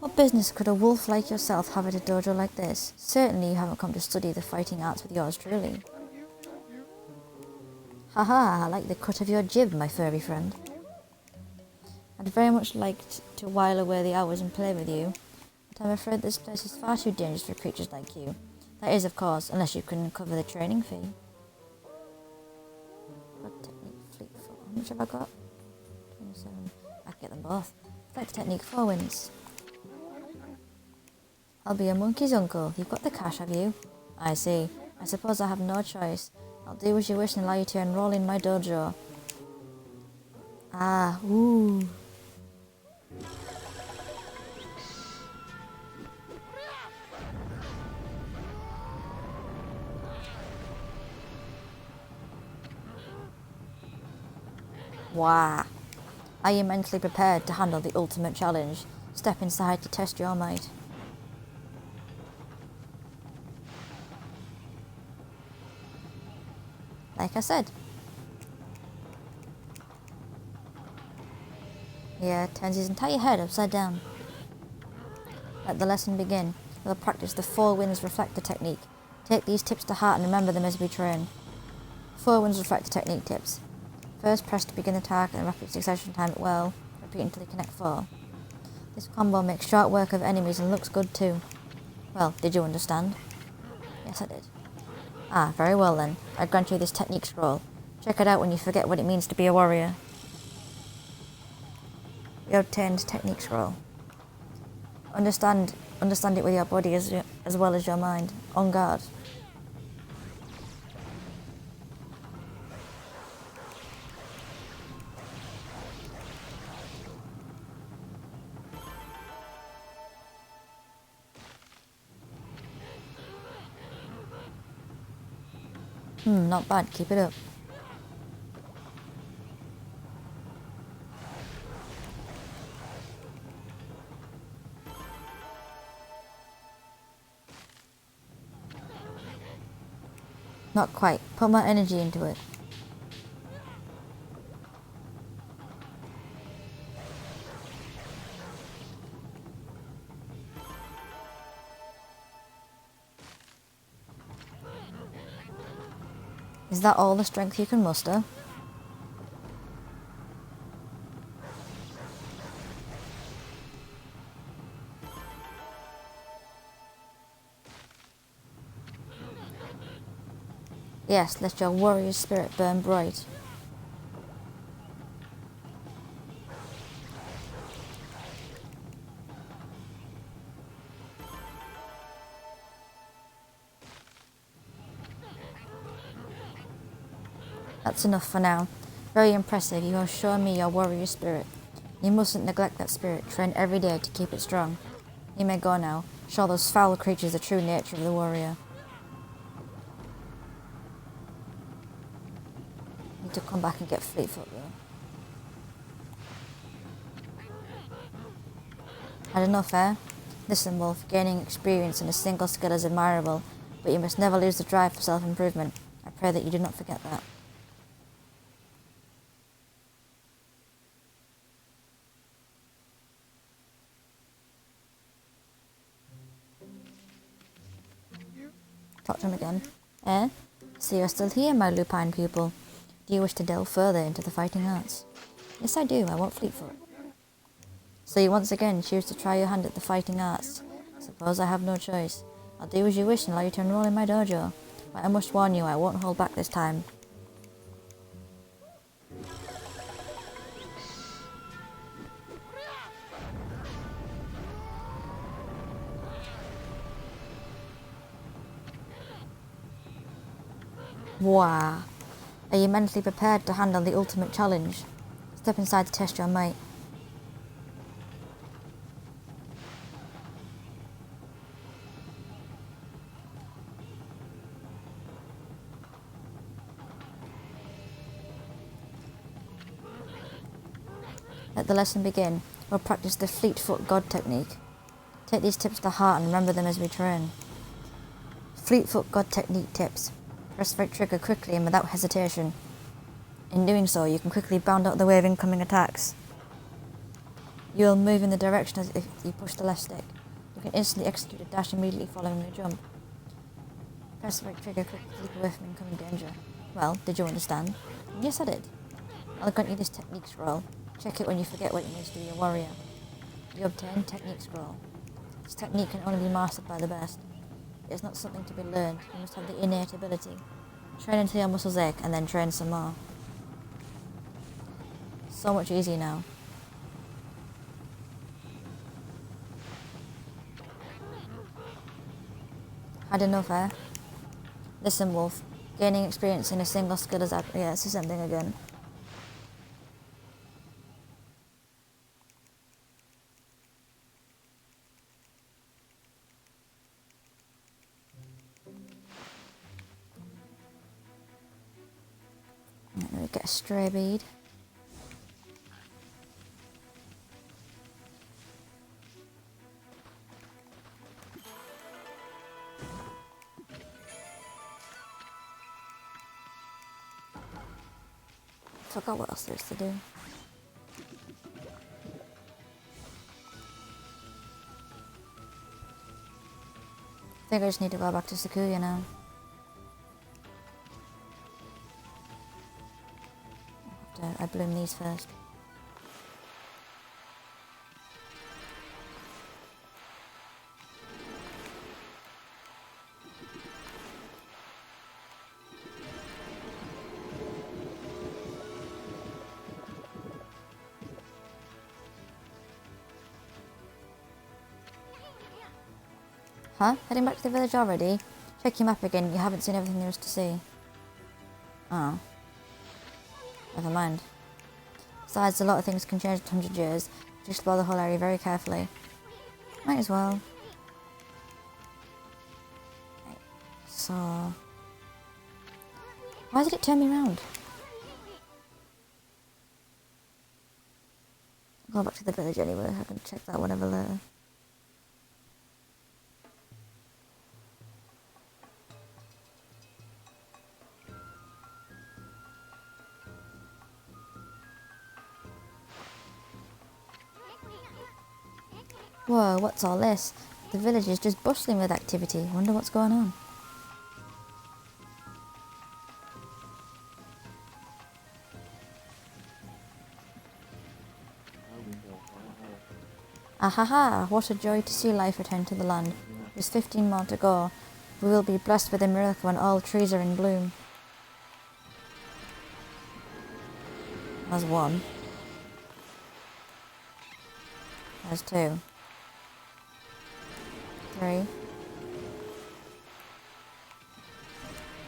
What business could a wolf like yourself have at a dojo like this? Certainly you haven't come to study the fighting arts with yours truly. Haha, I like the cut of your jib, my furry friend. I'd very much liked to while away the hours and play with you, but I'm afraid this place is far too dangerous for creatures like you. That is, of course, unless you can cover the training fee. What technique fleet for? How much have I got? 27. I can get them both. Select technique 4 wins. I'll be a monkey's uncle. You've got the cash, have you? I see. I suppose I have no choice. I'll do as you wish and allow you to enroll in my dojo. Ah, ooh. Wow. Are you mentally prepared to handle the ultimate challenge? Step inside to test your might. Like I said. Yeah, turns his entire head upside down. Let the lesson begin. We'll practice the 4 winds reflector technique. Take these tips to heart and remember them as we train. 4 winds reflector technique tips. First, press to begin the attack and rapid succession time it well. Repeat until you connect 4. This combo makes short work of enemies and looks good too. Well, did you understand? Yes, I did. Ah, very well then. I grant you this technique scroll. Check it out when you forget what it means to be a warrior. You obtained technique scroll. Understand it with your body as well as your mind. On guard. Not bad, keep it up. Not quite. Put more energy into it. Is that all the strength you can muster? Yes, let your warrior spirit burn bright. That's enough for now. Very impressive, you have shown me your warrior spirit. You mustn't neglect that spirit, train every day to keep it strong. You may go now, show those foul creatures the true nature of the warrior. Need to come back and get Fleetfoot though. Had enough, eh? Listen, Wolf, gaining experience in a single skill is admirable, but you must never lose the drive for self-improvement. I pray that you do not forget that. Talk to him again. Eh? So you're still here, my lupine pupil. Do you wish to delve further into the fighting arts? Yes, I do. I want Fleetfoot. So you once again choose to try your hand at the fighting arts. Suppose I have no choice. I'll do as you wish and allow you to enroll in my dojo. But I must warn you, I won't hold back this time. Wow. Are you mentally prepared to handle the ultimate challenge? Step inside to test your might. Let the lesson begin. We'll practice the Fleetfoot God technique. Take these tips to heart and remember them as we train. Fleetfoot God technique tips. Press the right trigger quickly and without hesitation. In doing so, you can quickly bound out the way of incoming attacks. You will move in the direction as if you push the left stick. You can instantly execute a dash immediately following a jump. Press the right trigger quickly to leap away from incoming danger. Well, did you understand? Yes, I did. I'll grant you this technique scroll. Check it when you forget what it means to be a warrior. You obtain technique scroll. This technique can only be mastered by the best. It is not something to be learned. You must have the innate ability. Train until your muscles ache and then train some more. So much easier now. Had enough, eh? Listen, Wolf. Gaining experience in a single skill is... Yeah, it's the same thing again. Let me get a stray bead. Forgot what else there is to do. I think I just need to go back to Sakuya now. I bloom these first. Huh? Heading back to the village already? Check your map again, you haven't seen everything there is to see. Oh. Never mind. Besides, a lot of things can change in 100 years. Just explore the whole area very carefully. Might as well. Okay. So... Why did it turn me around? I'll go back to the village anyway. I can check that whenever later. Whoa, what's all this? The village is just bustling with activity. Wonder what's going on. Ahaha! What a joy to see life return to the land. There's 15 more to go. We will be blessed with a miracle when all trees are in bloom. There's one. There's two. 3.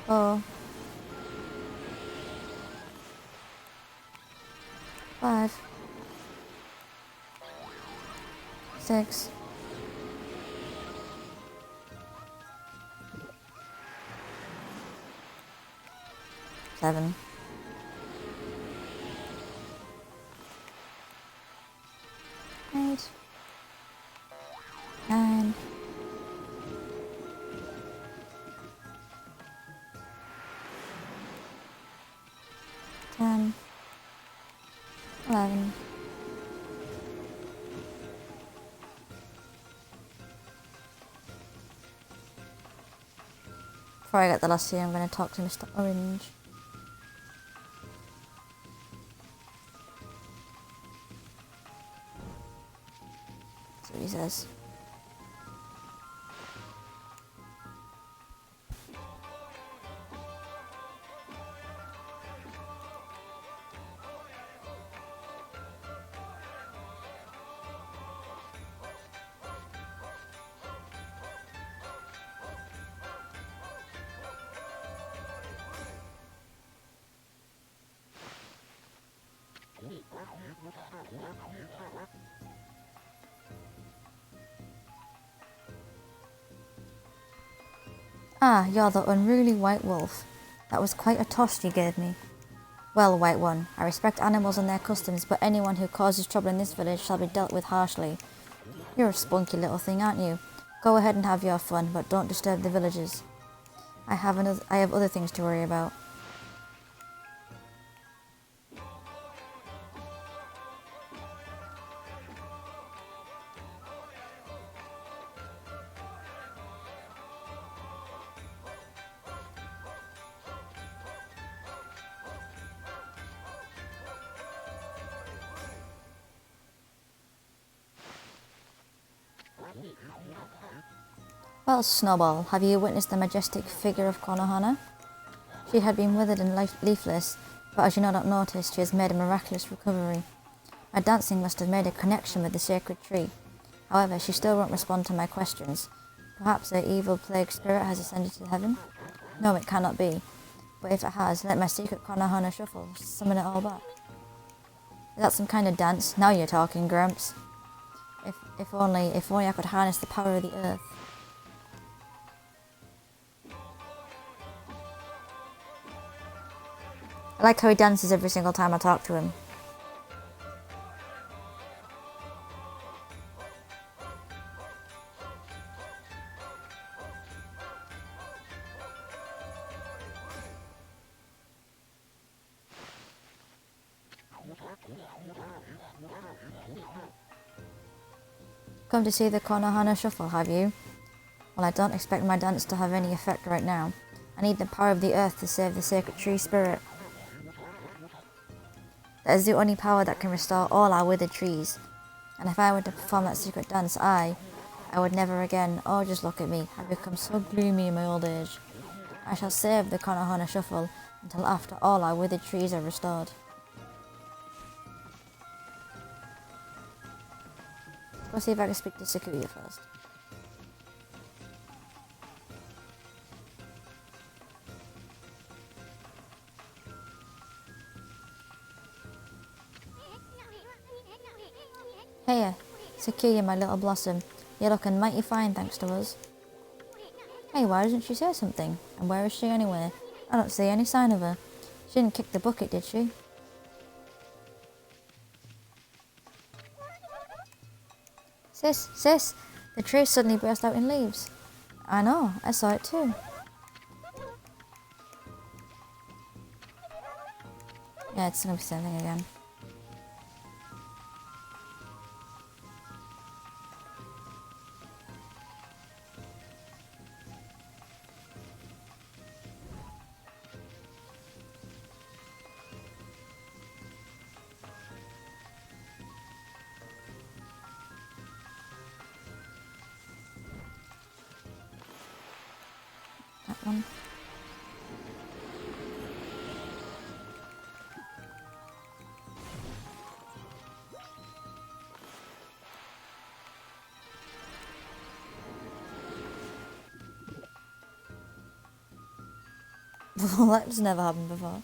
4. 5. 6. 7. 8. 9. 10. 11. 'Before I get the last here, I'm going to talk to Mr. Orange. That's what he says. Ah, you're the unruly white wolf. That was quite a toss you gave me. Well, White One, I respect animals and their customs, but anyone who causes trouble in this village shall be dealt with harshly. You're a spunky little thing, aren't you? Go ahead and have your fun, but don't disturb the villagers. I have other things to worry about. Well, Snowball, have you witnessed the majestic figure of Konohana? She had been withered and leafless, but as you no doubt noticed, she has made a miraculous recovery. My dancing must have made a connection with the sacred tree. However, she still won't respond to my questions. Perhaps her evil plague spirit has ascended to heaven? No, it cannot be. But if it has, let my secret Konohana shuffle summon it all back. Is that some kind of dance? Now you're talking, Grumps. If only I could harness the power of the earth. I like how he dances every single time I talk to him. Come to see the Konohana shuffle, have you? Well, I don't expect my dance to have any effect right now. I need the power of the earth to save the sacred tree spirit. That is the only power that can restore all our withered trees. And if I were to perform that secret dance, I would never again, oh just look at me, I've become so gloomy in my old age. I shall save the Konohana shuffle until after all our withered trees are restored. Let's go see if I can speak to Sakuya first. Hey, Sakuya, my little blossom. You're looking mighty fine thanks to us. Hey, why doesn't she say something? And where is she anyway? I don't see any sign of her. She didn't kick the bucket, did she? Sis, the tree suddenly burst out in leaves. I know, I saw it too. Yeah, it's gonna be the same thing again. That one. Well, that's never happened before.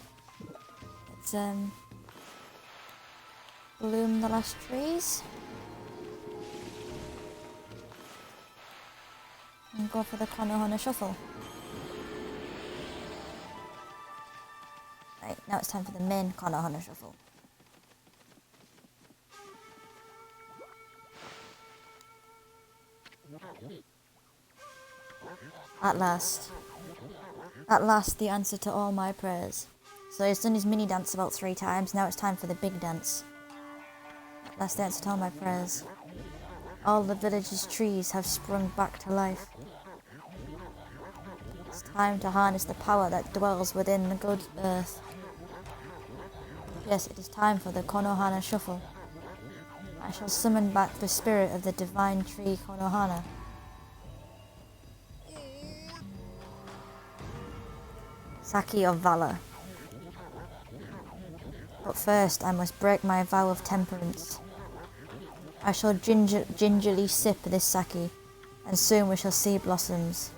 It's bloom the last trees. And go for the Konohana shuffle. Right, now it's time for the main Konohana shuffle. At last. At last, the answer to all my prayers. So he's done his mini dance about 3 times, now it's time for the big dance. At last, the answer to all my prayers. All the village's trees have sprung back to life. It's time to harness the power that dwells within the good earth. Yes, it is time for the Konohana shuffle. I shall summon back the spirit of the divine tree Konohana. Saki of Valor. But first I must break my vow of temperance. I shall gingerly sip this sake, and soon we shall see blossoms.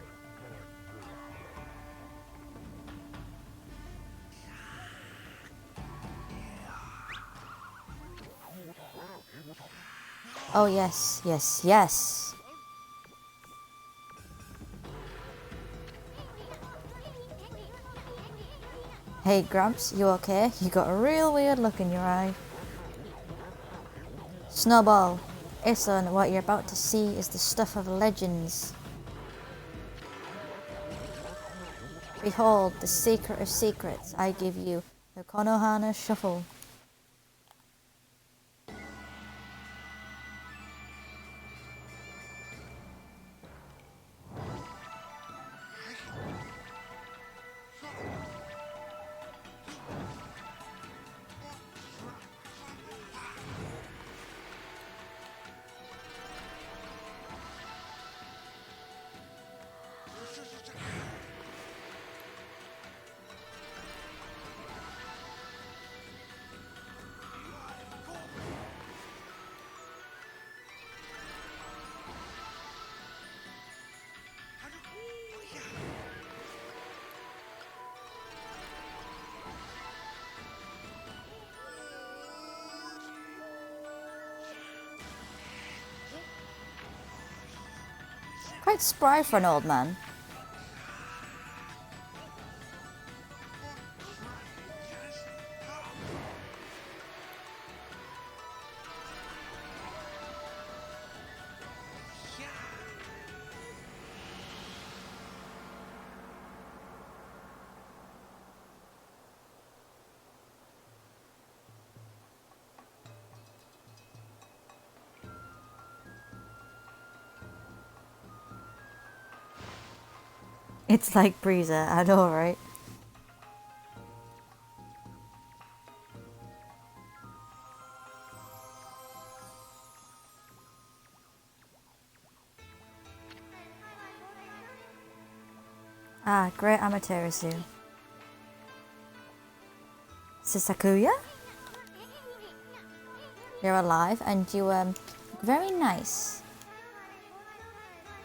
Oh yes, yes, yes! Hey Gramps, you okay? You got a real weird look in your eye. Snowball, Ison, what you're about to see is the stuff of legends. Behold, the secret of secrets I give you, the Konohana Shuffle. Quite spry for an old man. It's like Breezer, I know, right? Ah, great Amaterasu. Sakuya? You're alive and you look very nice.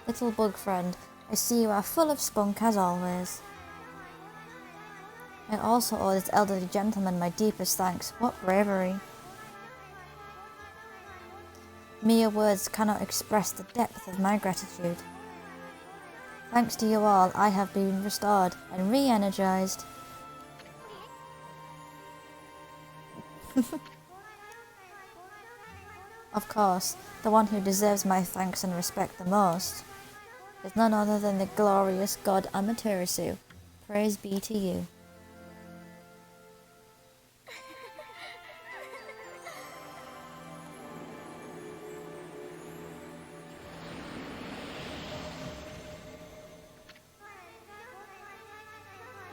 Little bug friend, I see you are full of spunk as always. I also owe this elderly gentleman my deepest thanks. What bravery. Mere words cannot express the depth of my gratitude. Thanks to you all, I have been restored and re-energized. Of course, the one who deserves my thanks and respect the most is none other than the glorious god Amaterasu. Praise be to you.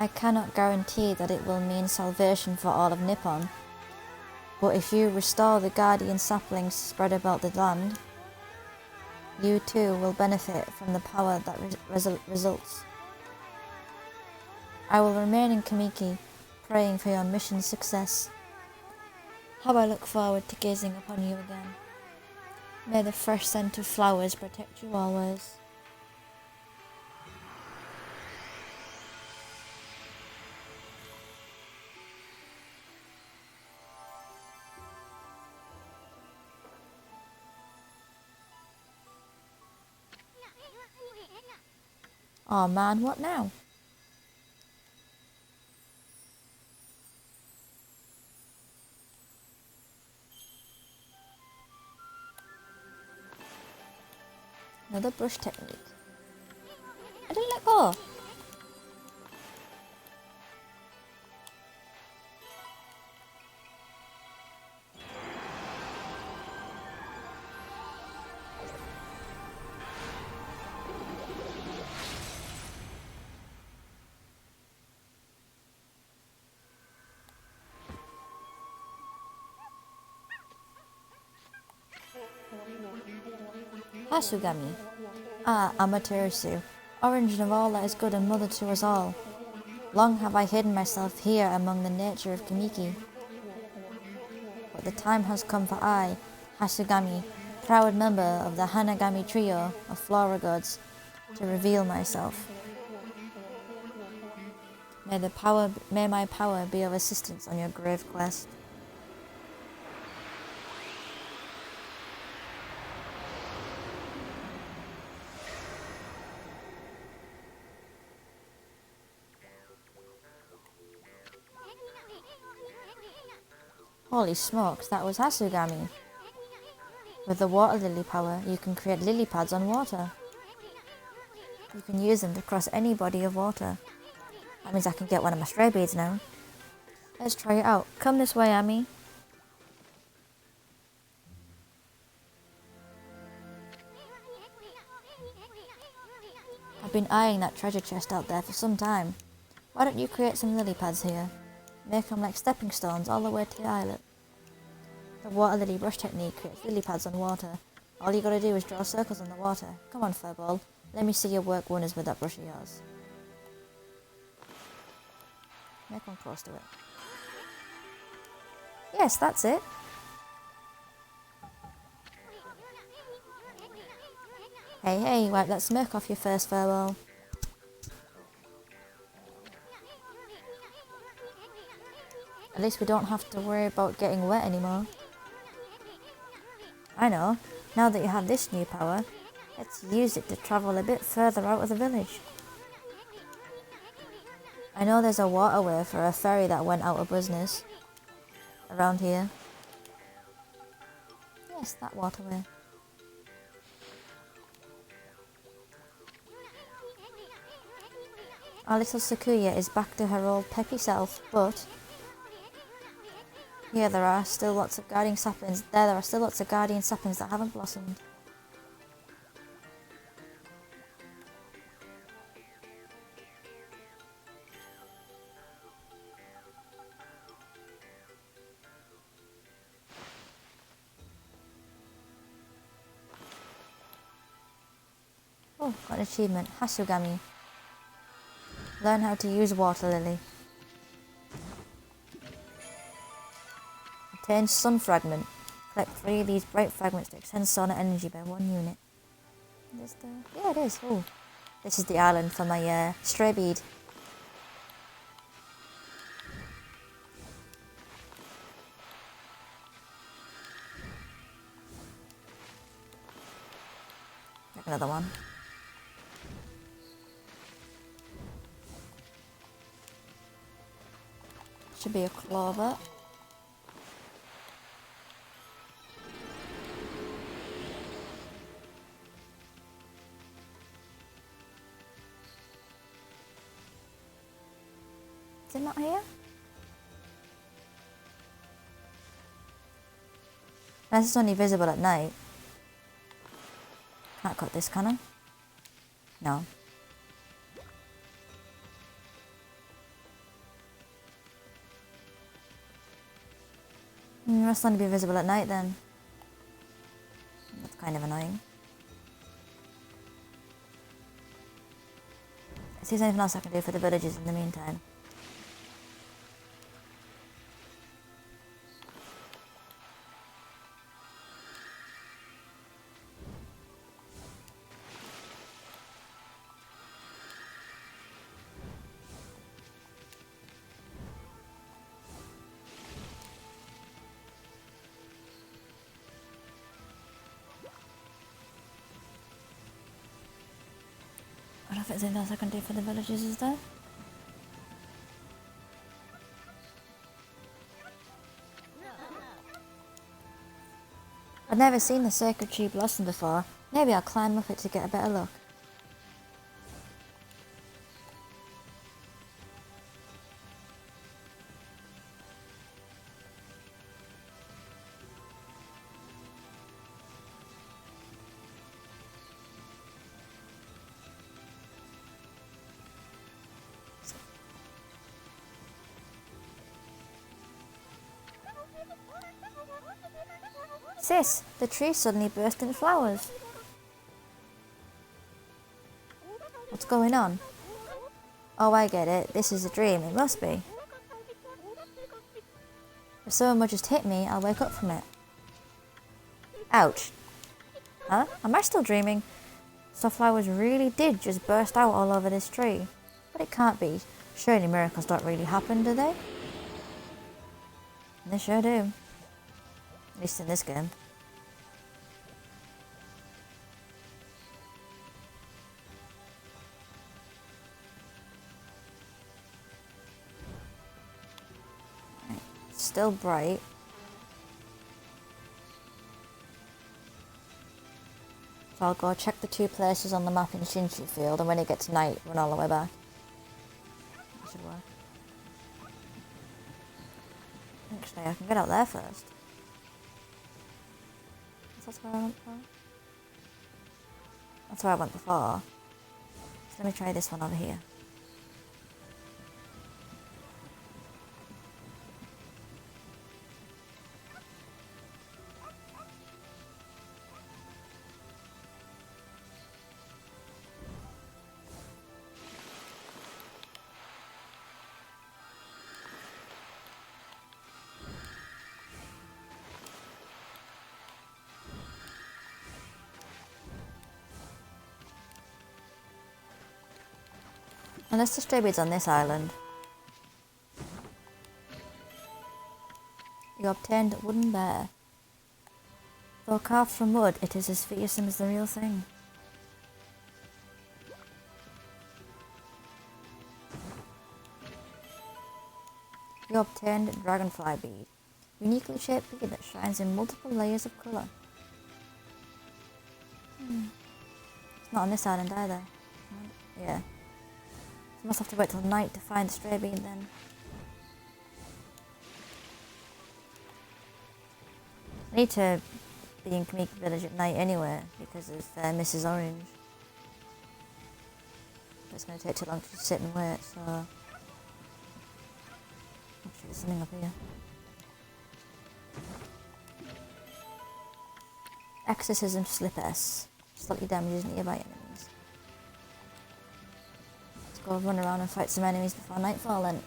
I cannot guarantee that it will mean salvation for all of Nippon, but if you restore the guardian saplings spread about the land, you too will benefit from the power that results. I will remain in Kamiki, praying for your mission's success. How I look forward to gazing upon you again. May the fresh scent of flowers protect you always. Oh man, what now? Another brush technique. I didn't let go. Hasugami. Ah, Amaterasu, origin of all that is good and mother to us all. Long have I hidden myself here among the nature of Kamiki. But the time has come for I, Hasugami, proud member of the Hanagami trio of flora gods, to reveal myself. May my power be of assistance on your grave quest. Holy smokes, that was Hasugami. With the water lily power, you can create lily pads on water. You can use them to cross any body of water. That means I can get one of my stray beads now. Let's try it out. Come this way, Ami. I've been eyeing that treasure chest out there for some time. Why don't you create some lily pads here? Make them like stepping stones all the way to the islet. The water lily brush technique creates lily pads on water. All you gotta do is draw circles on the water. Come on, Furball. Let me see your work wonders with that brush of yours. Make one close to it. Yes, that's it. Hey, wipe that smirk off your face, Furball. At least we don't have to worry about getting wet anymore. I know, now that you have this new power, let's use it to travel a bit further out of the village. I know there's a waterway for a ferry that went out of business around here. Yes, that waterway. Our little Sakuya is back to her old peppy self, but there are still lots of guardian saplings. There are still lots of guardian saplings that haven't blossomed. Oh, got an achievement. Hasugami. Learn how to use water lily. Obtain sun fragment. Collect 3 of these bright fragments to extend solar energy by 1 unit. Yeah, it is. Oh, this is the island for my stray bead. Make another one. Should be a clover. Is it not here? Unless it's only visible at night. Can't cut this, can I? No. Must only be visible at night then. That's kind of annoying. See if there's anything else I can do for the villagers in the meantime. I don't know if there's anything else I can do for the villagers, is there? I've never seen the sacred tree blossom before. Maybe I'll climb up it to get a better look. Sis, the tree suddenly burst into flowers. What's going on? Oh, I get it. This is a dream. It must be. If someone would just hit me, I'll wake up from it. Ouch. Huh? Am I still dreaming? So flowers really did just burst out all over this tree. But it can't be. Surely miracles don't really happen, do they? They sure do. At least in this game. Right. Still bright. So I'll go check the 2 places on the map in Shinshu Field, and when it gets night, run all the way back. That should work. Actually, I can get out there first. That's where I went before. That's where I went before. So let me try this one over here. Unless the stray bead's on this island. You obtained a wooden bear. Though carved from wood, it is as fearsome as the real thing. You obtained a dragonfly bead. Uniquely shaped bead that shines in multiple layers of colour. It's not on this island either. Yeah. So must have to wait till night to find the stray bead then. I need to be in Kamiki Village at night anyway because of Mrs. Orange. But it's going to take too long to just sit and wait, so... Actually, there's something up here. Exorcism Slip S. Slightly damages nearby enemies. Let's go run around and fight some enemies before nightfall then.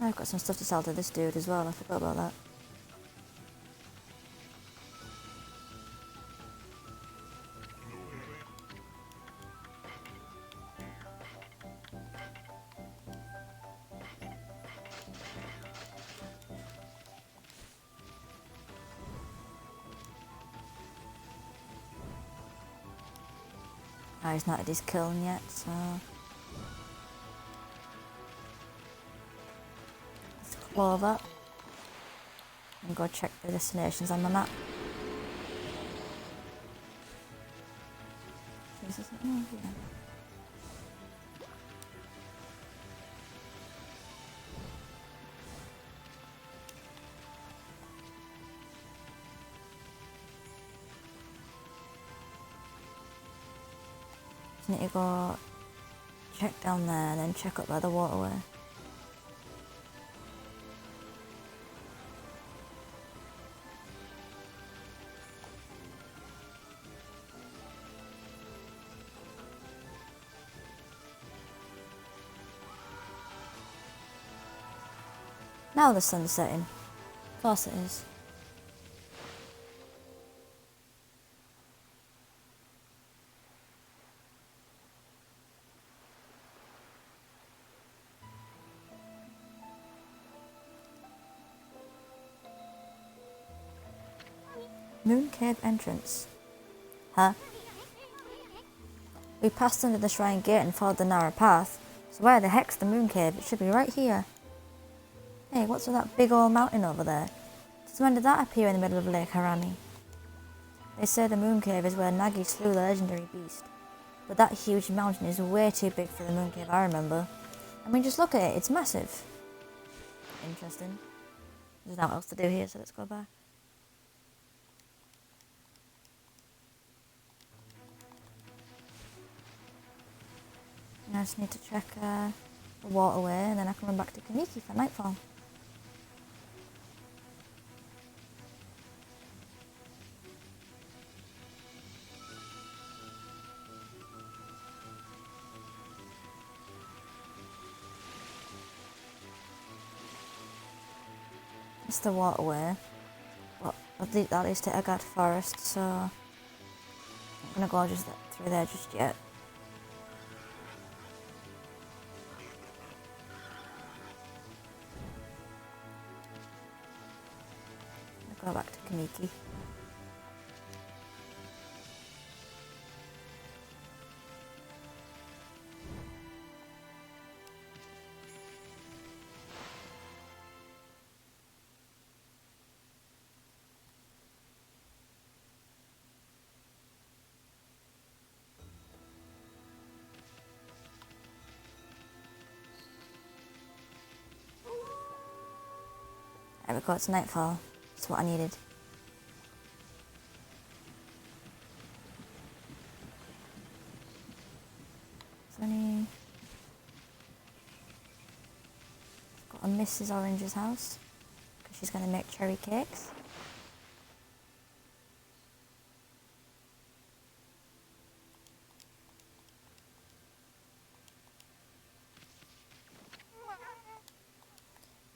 I've got some stuff to sell to this dude as well, I forgot about that. Oh, he's not at his kiln yet, so... Let's Clover. And go check the destinations on the map. Is there something over here? Just need to go check down there and then check up by the waterway. Now the sun's setting. Of course it is. Moon Cave entrance. Huh? We passed under the shrine gate and followed the narrow path. So where the heck's the Moon Cave? It should be right here. Hey, what's with that big old mountain over there? Since when did that appear in the middle of Lake Harani? They say the Moon Cave is where Nagi slew the legendary beast. But that huge mountain is way too big for the Moon Cave I remember. I mean, just look at it, it's massive. Interesting. There's nothing else to do here, so let's go back. I just need to check the waterway and then I can run back to Kamiki for nightfall. It's the waterway, but that leads to Agate Forest, so I'm not gonna go just through there just yet. I'll go back to Kamiki. There we go, it's nightfall. That's what I needed. Sunny. Got a Mrs. Orange's house because she's going to make cherry cakes.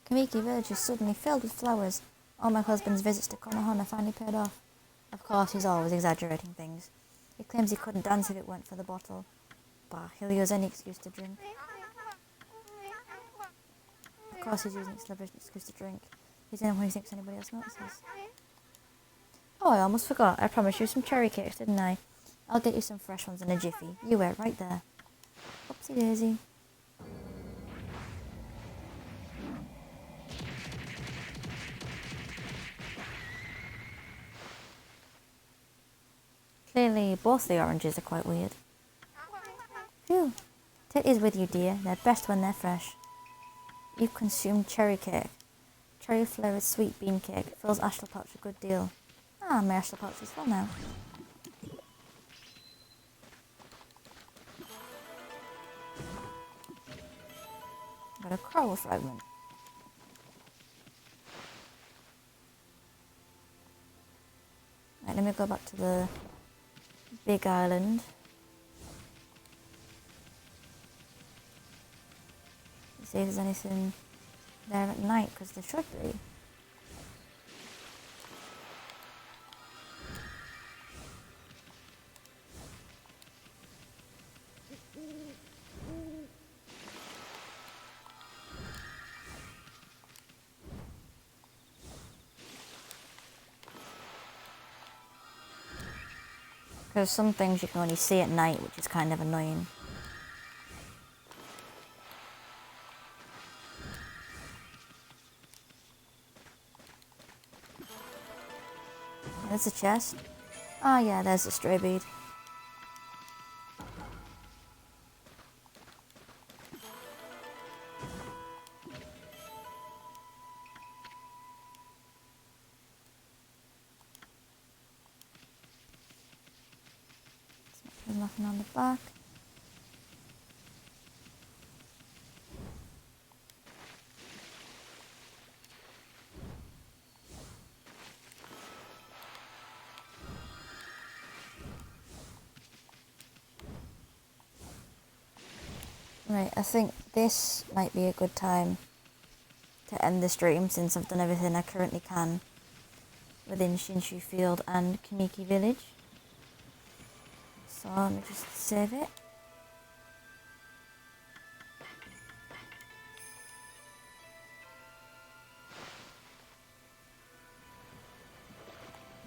Kamiki village is suddenly filled with flowers. All my husband's visits to Konohana finally paid off. Of course, he's always exaggerating things. He claims he couldn't dance if it weren't for the bottle. Bah, he'll use any excuse to drink. Of course he's using his leverage excuse to drink. He's in when he thinks anybody else notices. Oh, I almost forgot. I promised you some cherry cakes, didn't I? I'll get you some fresh ones in a jiffy. You wait right there. Oopsie daisy. Clearly, both the oranges are quite weird. Phew. Take these with you, dear. They're best when they're fresh. You've consumed cherry cake. Cherry flavoured sweet bean cake. Fills Ashtle Pouch a good deal. Ah, my Ashtle Pouch is full now. Got a coral fragment. Right, let me go back to the big island. See if there's anything there at night, because there should be. Because some things you can only see at night, which is kind of annoying. There's a chest. Oh yeah, there's a stray bead. There's nothing on the back. Right, I think this might be a good time to end the stream since I've done everything I currently can within Shinshu Field and Kamiki Village. So let me just save it.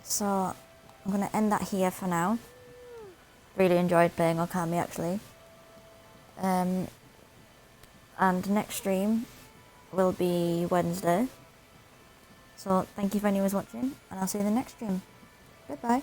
So I'm going to end that here for now. Really enjoyed playing Okami actually. And next stream will be Wednesday. So thank you for anyone who's watching, and I'll see you in the next stream. Goodbye.